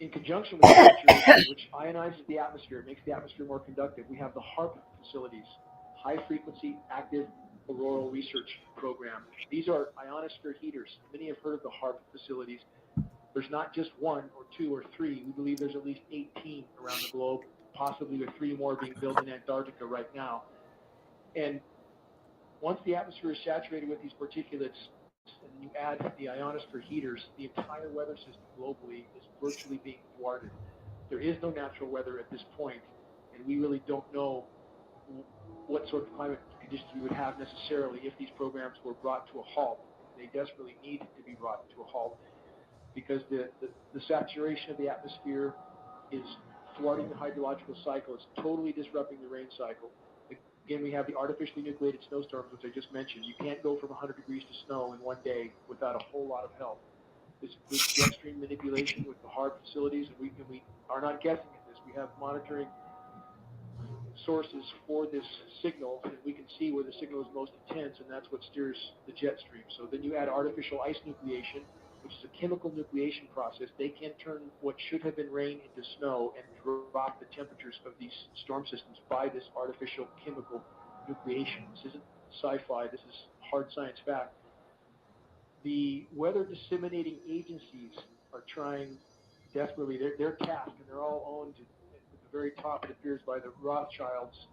In conjunction with saturation, which ionizes the atmosphere, makes the atmosphere more conductive, we have the HAARP facilities, High Frequency Active Auroral Research Program. These are ionosphere heaters. Many have heard of the HAARP facilities. There's not just one or two or three. We believe there's at least 18 around the globe, possibly with 3 more being built in Antarctica right now. And once the atmosphere is saturated with these particulates, and you add the ionosphere heaters, the entire weather system globally is virtually being thwarted. There is no natural weather at this point, and we really don't know what sort of climate conditions we would have necessarily if these programs were brought to a halt. They desperately need to be brought to a halt because the saturation of the atmosphere is thwarting the hydrological cycle. It's totally disrupting the rain cycle. Again, we have the artificially nucleated snowstorms, which I just mentioned. You can't go from 100 degrees to snow in one day without a whole lot of help. This includes jet stream manipulation with the HAARP facilities, and we are not guessing at this. We have monitoring sources for this signal, and we can see where the signal is most intense, and that's what steers the jet stream. So then you add artificial ice nucleation, which is a chemical nucleation process. They can turn what should have been rain into snow and drop the temperatures of these storm systems by this artificial chemical nucleation. This isn't sci-fi, this is hard science fact. The weather disseminating agencies are trying desperately, they're tasked, and they're all owned at the very top, it appears, by the Rothschilds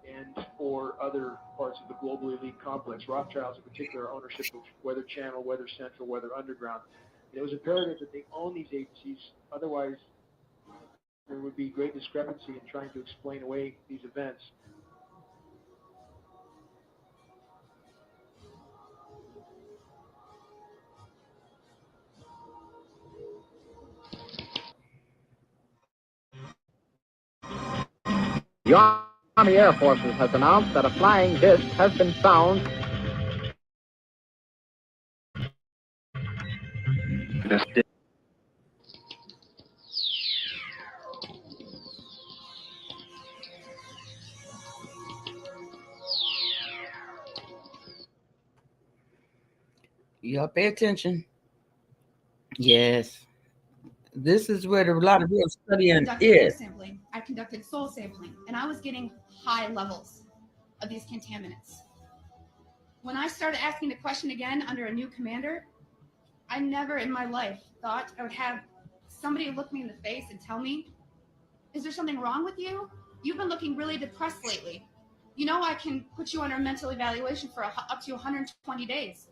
and or other parts of the global elite complex. Rothschilds in particular ownership of Weather Channel, Weather Central, Weather Underground. And it was imperative that they own these agencies, otherwise there would be great discrepancy in trying to explain away these events. The Army Air Forces has announced that a flying disc has been found. Y'all pay attention. Yes. This is where a lot of real studying is. Sampling. I conducted soil sampling, and I was getting high levels of these contaminants. When I started asking the question again under a new commander, I never in my life thought I would have somebody look me in the face and tell me, is there something wrong with you? You've been looking really depressed lately. You know, I can put you under a mental evaluation for up to 120 days.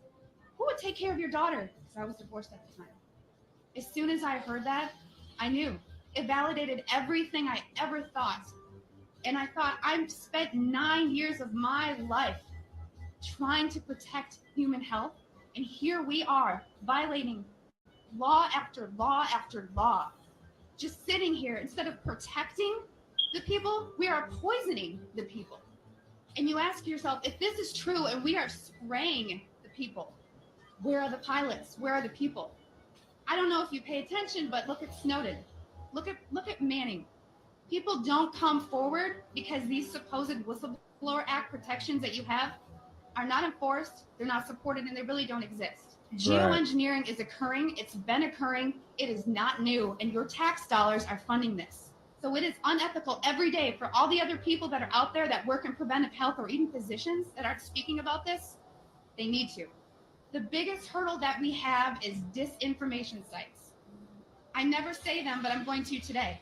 Whew. would take care of your daughter? Because I was divorced at the time. As soon as I heard that, I knew. It validated everything I ever thought. And I thought, I've spent 9 years of my life trying to protect human health. And here we are violating law after law after law. Just sitting here, instead of protecting the people, we are poisoning the people. And you ask yourself, if this is true and we are spraying the people, where are the pilots? Where are the people? I don't know if you pay attention, but look at Snowden. Look at Manning. People don't come forward because these supposed whistleblower act protections that you have are not enforced, they're not supported, and they really don't exist. Geoengineering is occurring, it's been occurring, it is not new, and your tax dollars are funding this. So it is unethical every day for all the other people that are out there that work in preventive health or even physicians that aren't speaking about this. They need to. The biggest hurdle that we have is disinformation sites. I never say them, but I'm going to today.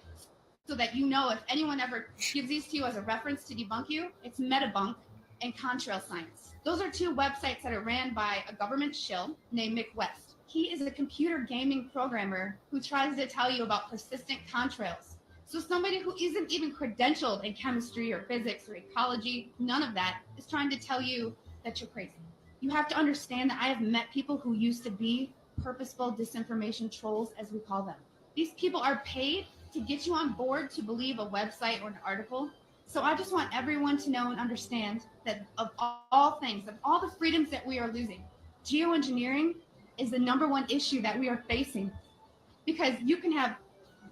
So that you know, if anyone ever gives these to you as a reference to debunk you, it's Metabunk and Contrail Science. Those are two websites that are ran by a government shill named Mick West. He is a computer gaming programmer who tries to tell you about persistent contrails. So somebody who isn't even credentialed in chemistry or physics or ecology, none of that, is trying to tell you that you're crazy. You have to understand that I have met people who used to be purposeful disinformation trolls, as we call them. These people are paid to get you on board to believe a website or an article. So I just want everyone to know and understand that of all things, of all the freedoms that we are losing, geoengineering is the #1 issue that we are facing. Because you can have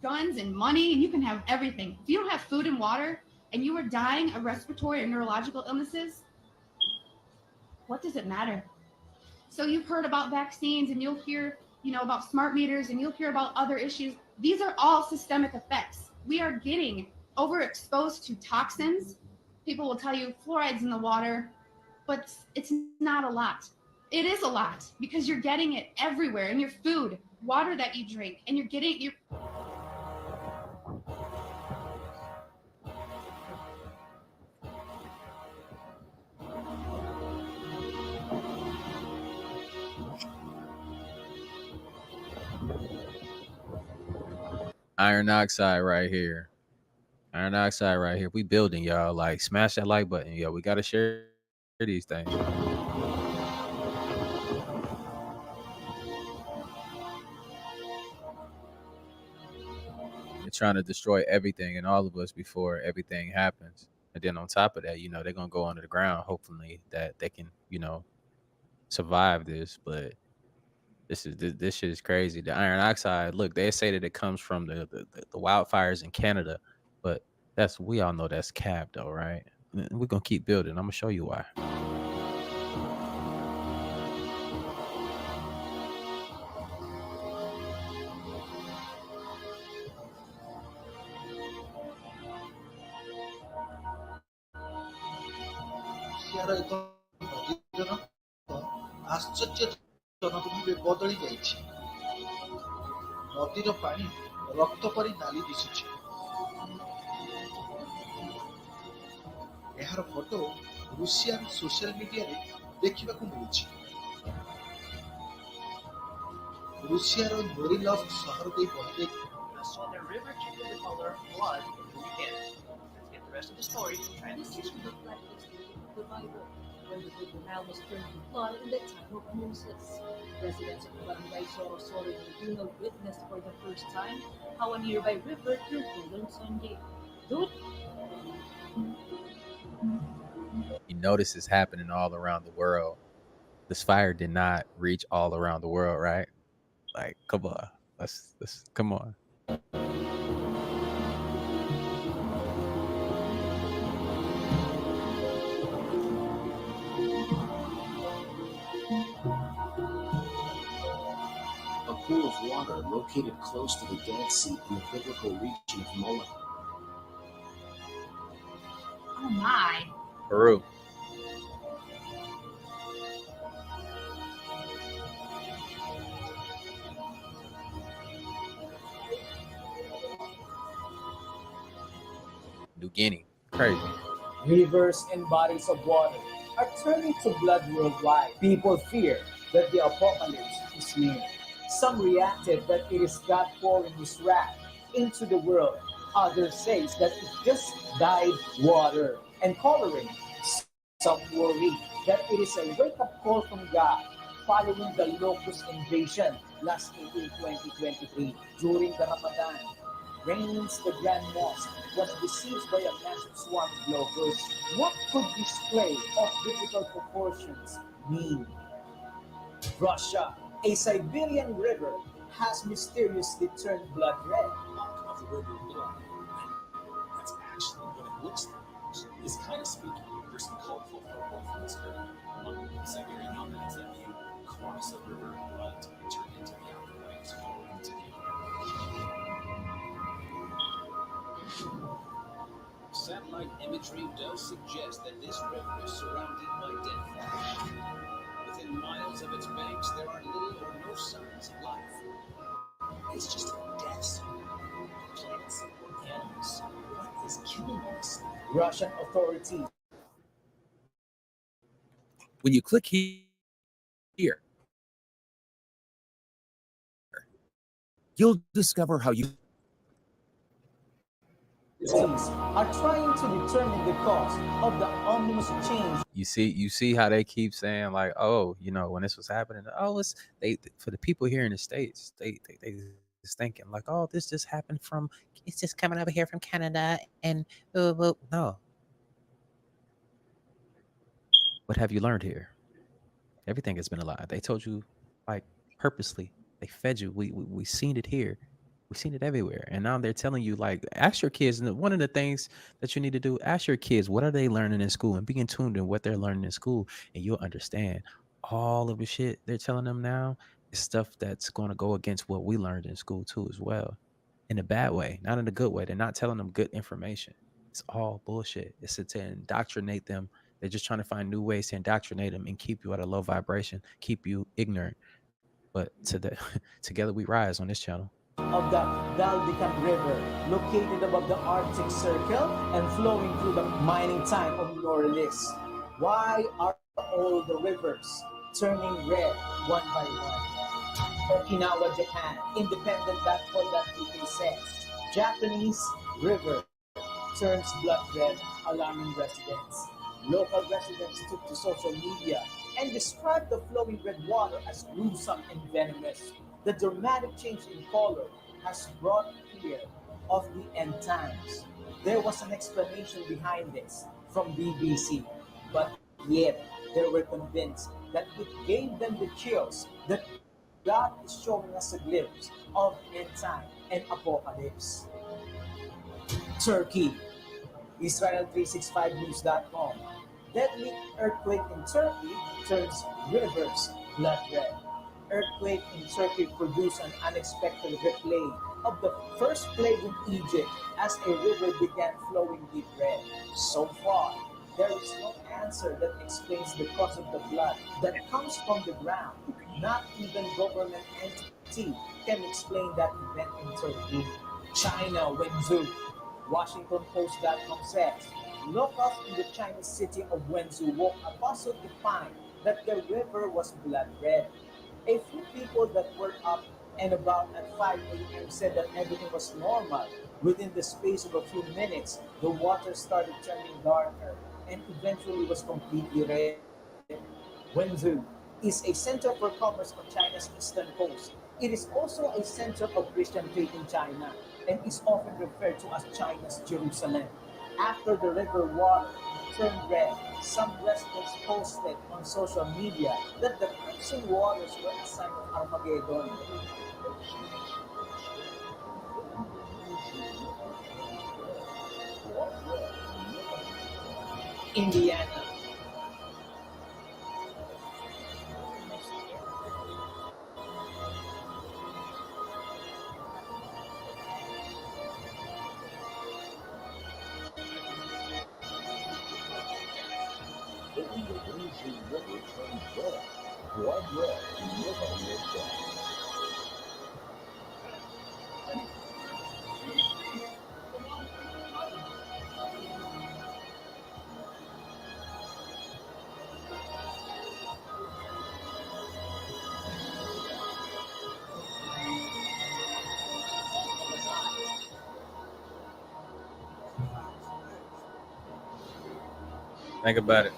guns and money and you can have everything. If you don't have food and water and you are dying of respiratory or neurological illnesses, what does it matter? So you've heard about vaccines and you'll hear, about smart meters and you'll hear about other issues. These are all systemic effects. We are getting overexposed to toxins. People will tell you fluoride's in the water, but it's not a lot. It is a lot because you're getting it everywhere in your food, water that you drink, and you're getting your Iron oxide right here. Iron oxide right here. We building, y'all. Like, smash that like button. Yo, we gotta share these things. They're trying to destroy everything and all of us before everything happens. And then on top of that, they're gonna go under the ground, hopefully that they can, survive this. But this shit is crazy. The iron oxide, look, they say that it comes from the wildfires in Canada, but we all know that's cap though, right? We're gonna keep building. I'm gonna show you why. ଆଶ୍ଚର୍ଯ୍ୟଜନକ ଭାବେ ବଦଳି ଯାଇଛି। ନଦୀର ପାଣି ରକ୍ତ ପରି ନାଲି ଦିଶୁଛି। ଏହାର ଫଟୋ ରୁଷିଆନ ସୋସିଆଲ ମିଡିଆରେ ଦେଖିବାକୁ ମିଳୁଛି। ରୁଷିଆର ନୋରିଲଭ୍ ସହର ଦେଇ ବହିଯାଇ when the Big Canal was turned to flood in the time of Moses. Residents of Barangay Sorosoro Laguna witnessed for the first time how a nearby river turned blue on Sunday. You notice it's happening all around the world. This fire did not reach all around the world, right? Like, come on. Let's come on. Pool of water located close to the Dead Sea in the biblical region of Moloch. Oh my. Peru. New Guinea. Crazy. Rivers and bodies of water are turning to blood worldwide. People fear that the apocalypse is near. Some reacted that it is God pouring his wrath into the world. Others say that it just died water and coloring. Some worry that it is a wake-up call from God following the locust invasion last April 2023 during the Ramadan. Rains, the Grand Mosque, was besieged by a massive swarm of locusts. What could this display of biblical proportions mean? Russia, a Siberian river, has mysteriously turned blood red. Of the river blood. That's actually what it looks like. It's kind of spooky. There's some colorful photos from this area among Siberian nomads that you cross the river blood to enter into the afterlife, to go into the satellite imagery does suggest that this river is surrounded by dead flesh. Within miles of its banks, there are little or no signs of life. It's just a death zone. Plants or animals. What is killing us? Russian authorities. When you click here, you'll discover how you are trying to determine the cause of the ominous change. you see how they keep saying like, oh, you know, when this was happening, oh, it's they for the people here in the States, they just thinking like, oh, this just happened from, it's just coming over here from Canada and no. What have you learned here? Everything has been a lie. They told you like purposely. They fed you. We seen it here. We've seen it everywhere. And now they're telling you, like, ask your kids. And one of the things that you need to do, ask your kids, what are they learning in school? And be in tune to what they're learning in school. And you'll understand all of the shit they're telling them now is stuff that's going to go against what we learned in school too as well. In a bad way, not in a good way. They're not telling them good information. It's all bullshit. It's to indoctrinate them. They're just trying to find new ways to indoctrinate them and keep you at a low vibration, keep you ignorant. But together we rise on this channel. Of the Daldican River, located above the Arctic Circle and flowing through the mining town of Norilsk. Why are all the rivers turning red one by one? Okinawa, Japan, independent.co.uk says, Japanese river turns blood red, alarming residents. Local residents took to social media and described the flowing red water as gruesome and venomous. The dramatic change in color has brought fear of the end times. There was an explanation behind this from BBC, but yet they were convinced that it gave them the chills that God is showing us a glimpse of end time and apocalypse. Turkey, Israel365news.com. Deadly earthquake in Turkey turns rivers blood red. Earthquake in Turkey produced an unexpected replay of the first plague in Egypt as a river began flowing deep red. So far, there is no answer that explains the cause of the blood that comes from the ground. Not even government entity can explain that event in Turkey. China, Wenzhou. WashingtonPost.com says, locals in the Chinese city of Wenzhou woke up also to find that the river was blood red. A few people that were up and about at 5 a.m. said that everything was normal. Within the space of a few minutes, the water started turning darker and eventually was completely red. Wenzhou is a center for commerce on China's eastern coast. It is also a center of Christian faith in China and is often referred to as China's Jerusalem. After the river water turned red, some residents posted on social media that the crimson waters were a sign of Armageddon. Indiana. Think about it.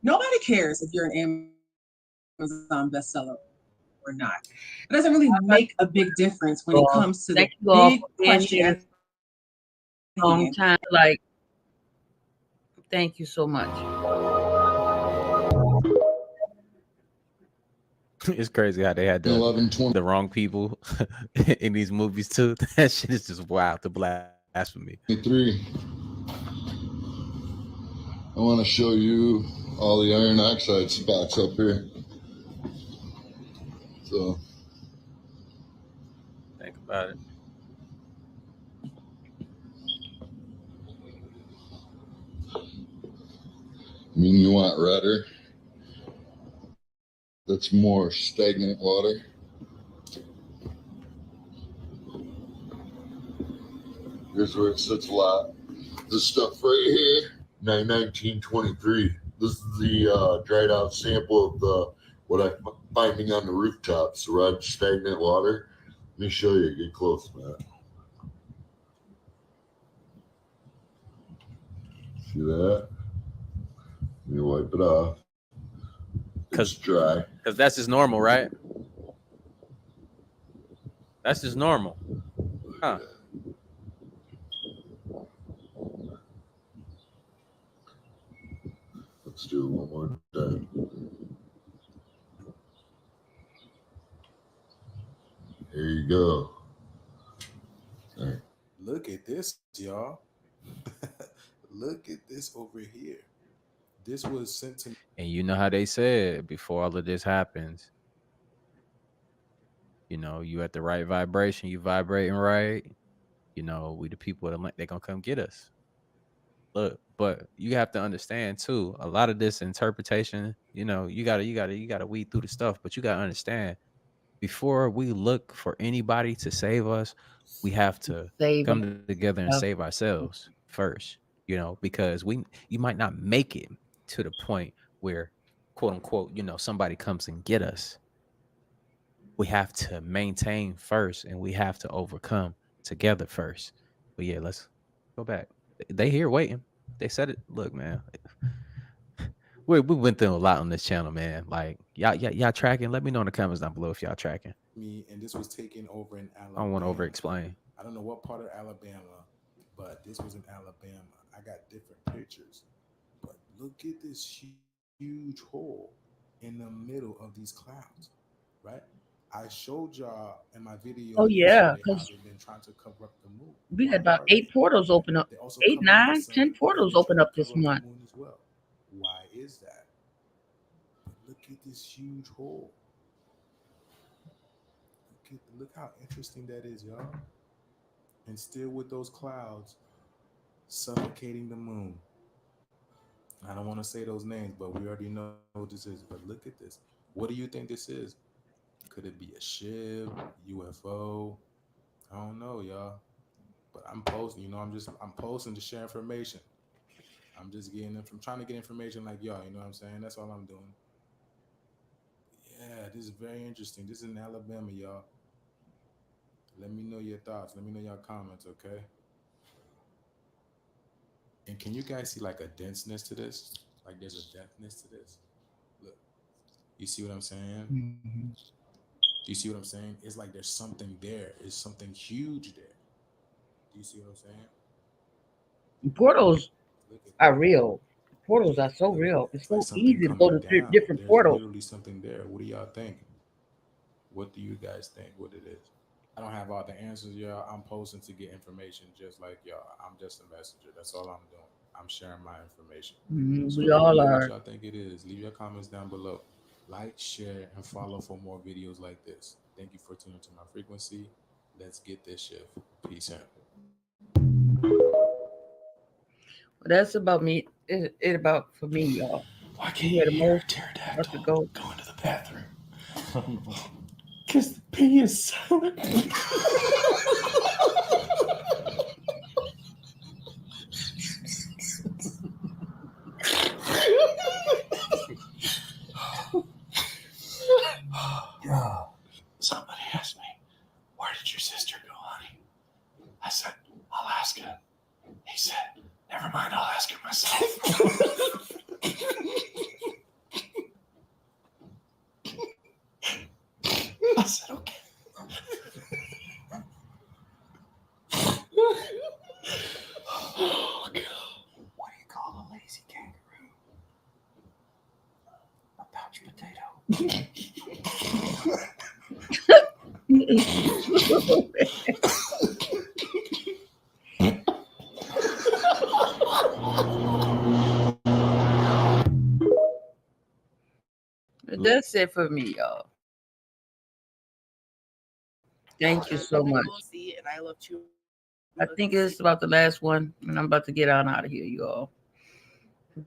Nobody cares if you're an Amazon bestseller or not. It doesn't really make a big difference when it comes to the Thank you all big for being here. questions. Long time, like, thank you so much. It's crazy how they had the wrong people in these movies too. That shit is just wild to blasphemy. 3. I want to show you all the iron oxide spots up here. So think about it. I mean, you want redder. That's more stagnant water. Here's where it sits a lot. This stuff right here, 1923. This is the dried out sample of the what I'm finding on the rooftops, the red stagnant water. Let me show you. Get close, Matt. See that? You wipe it off. It's dry. Because that's just normal, right? That's just normal. Huh. Let's do it one more time. There you go. Sorry. Look at this, y'all. Look at this over here. This was sent to me. And you know how they said before all of this happens, you know, you at the right vibration, you vibrating right. You know, we the people that they're gonna come get us. Look, but you have to understand too, a lot of this interpretation, you know, you gotta weed through the stuff, but you gotta understand before we look for anybody to save us, we have to come together and save ourselves first, you know, because you might not make it to the point where, quote unquote, you know, somebody comes and get us. We have to maintain first and we have to overcome together first. But yeah, let's go back. They here waiting. They said it. Look, man. We went through a lot on this channel, man. Like y'all tracking. Let me know in the comments down below if y'all tracking. Me, and this was taken over in Alabama. I don't want to over explain. I don't know what part of Alabama, but this was in Alabama. I got different pictures, but look at this huge hole in the middle of these clouds, right? I showed y'all in my video. Oh yeah, because they've been trying to cover up the moon. We had about 8 portals open up. 8, 9, 10 portals open up this month. As well. Why is that? But look at this huge hole. Look how interesting that is, y'all. And still with those clouds suffocating the moon. I don't want to say those names, but we already know what this is. But look at this. What do you think this is? Could it be a ship, UFO? I don't know, y'all. But I'm posting, you know, I'm posting to share information. I'm just I'm trying to get information like y'all, you know what I'm saying? That's all I'm doing. Yeah, this is very interesting. This is in Alabama, y'all. Let me know your thoughts. Let me know your comments, okay? And can you guys see like a denseness to this? Like there's a depthness to this. Look, you see what I'm saying? Mm-hmm. Do you see what I'm saying? It's like there's something there. There's something huge there. Do you see what I'm saying? Portals are real. Portals are so real. It's so easy to go to different portals. Literally something there. What do y'all think? What do you guys think? What it is? I don't have all the answers, y'all. I'm posting to get information, just like y'all. I'm just a messenger. That's all I'm doing. I'm sharing my information. So We all are. what y'all think it is? Leave your comments down below. Like, share, and follow for more videos like this. Thank you for tuning to my frequency. Let's get this shift. Peace out. But that's about me. It about for me, y'all. Why can't You you had the hear a most pterodactyl go. go into the bathroom? Because the pee is silent. Somebody asked me, where did your sister go, honey? I said, Alaska. He said, never mind, I'll ask her myself. I said, okay. Oh, God. What do you call a lazy kangaroo? A pouch potato. That's it for me, y'all. Thank you so much. See, and I love you. I think it's about the last one, and I'm about to get on out of here, you all.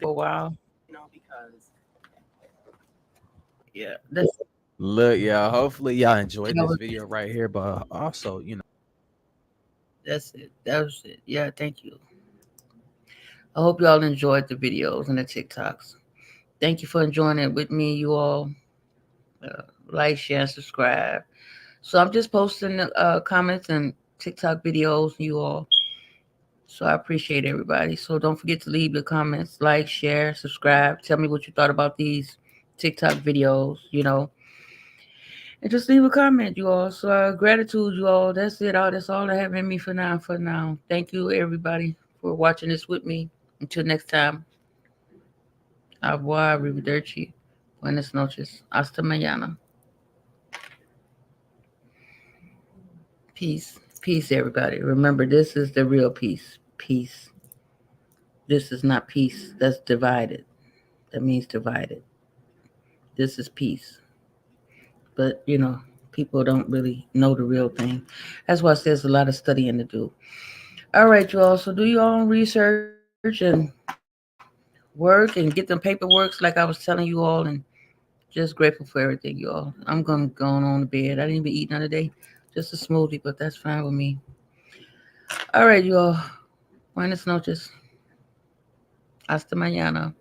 For a while. You know, because Yeah. That's Look, y'all. Hopefully, y'all enjoyed That this was- video right here, but also, That's it. That was it. Yeah, thank you. I hope y'all enjoyed the videos and the TikToks. Thank you for enjoying it with me, you all. Like, share, and subscribe. So I'm just posting comments and TikTok videos, you all. So I appreciate everybody. So don't forget to leave your comments, like, share, subscribe. Tell me what you thought about these TikTok videos, you know. And just leave a comment, you all. So gratitude, you all. That's it. That's all I have in me for now. Thank you, everybody, for watching this with me. Until next time. Au revoir, arrivederci. Buenas noches. Hasta mañana. Peace. Peace, everybody. Remember, this is the real peace. Peace. This is not peace. That's divided. That means divided. This is peace. But, you know, people don't really know the real thing. That's why there's a lot of studying to do. All right, you all. So do your own research and work and get them paperworks like I was telling you all, and just grateful for everything, you all. I'm going on to bed. I didn't even eat none today. Just a smoothie, but that's fine with me. All right, you all. Buenas noches. Hasta mañana.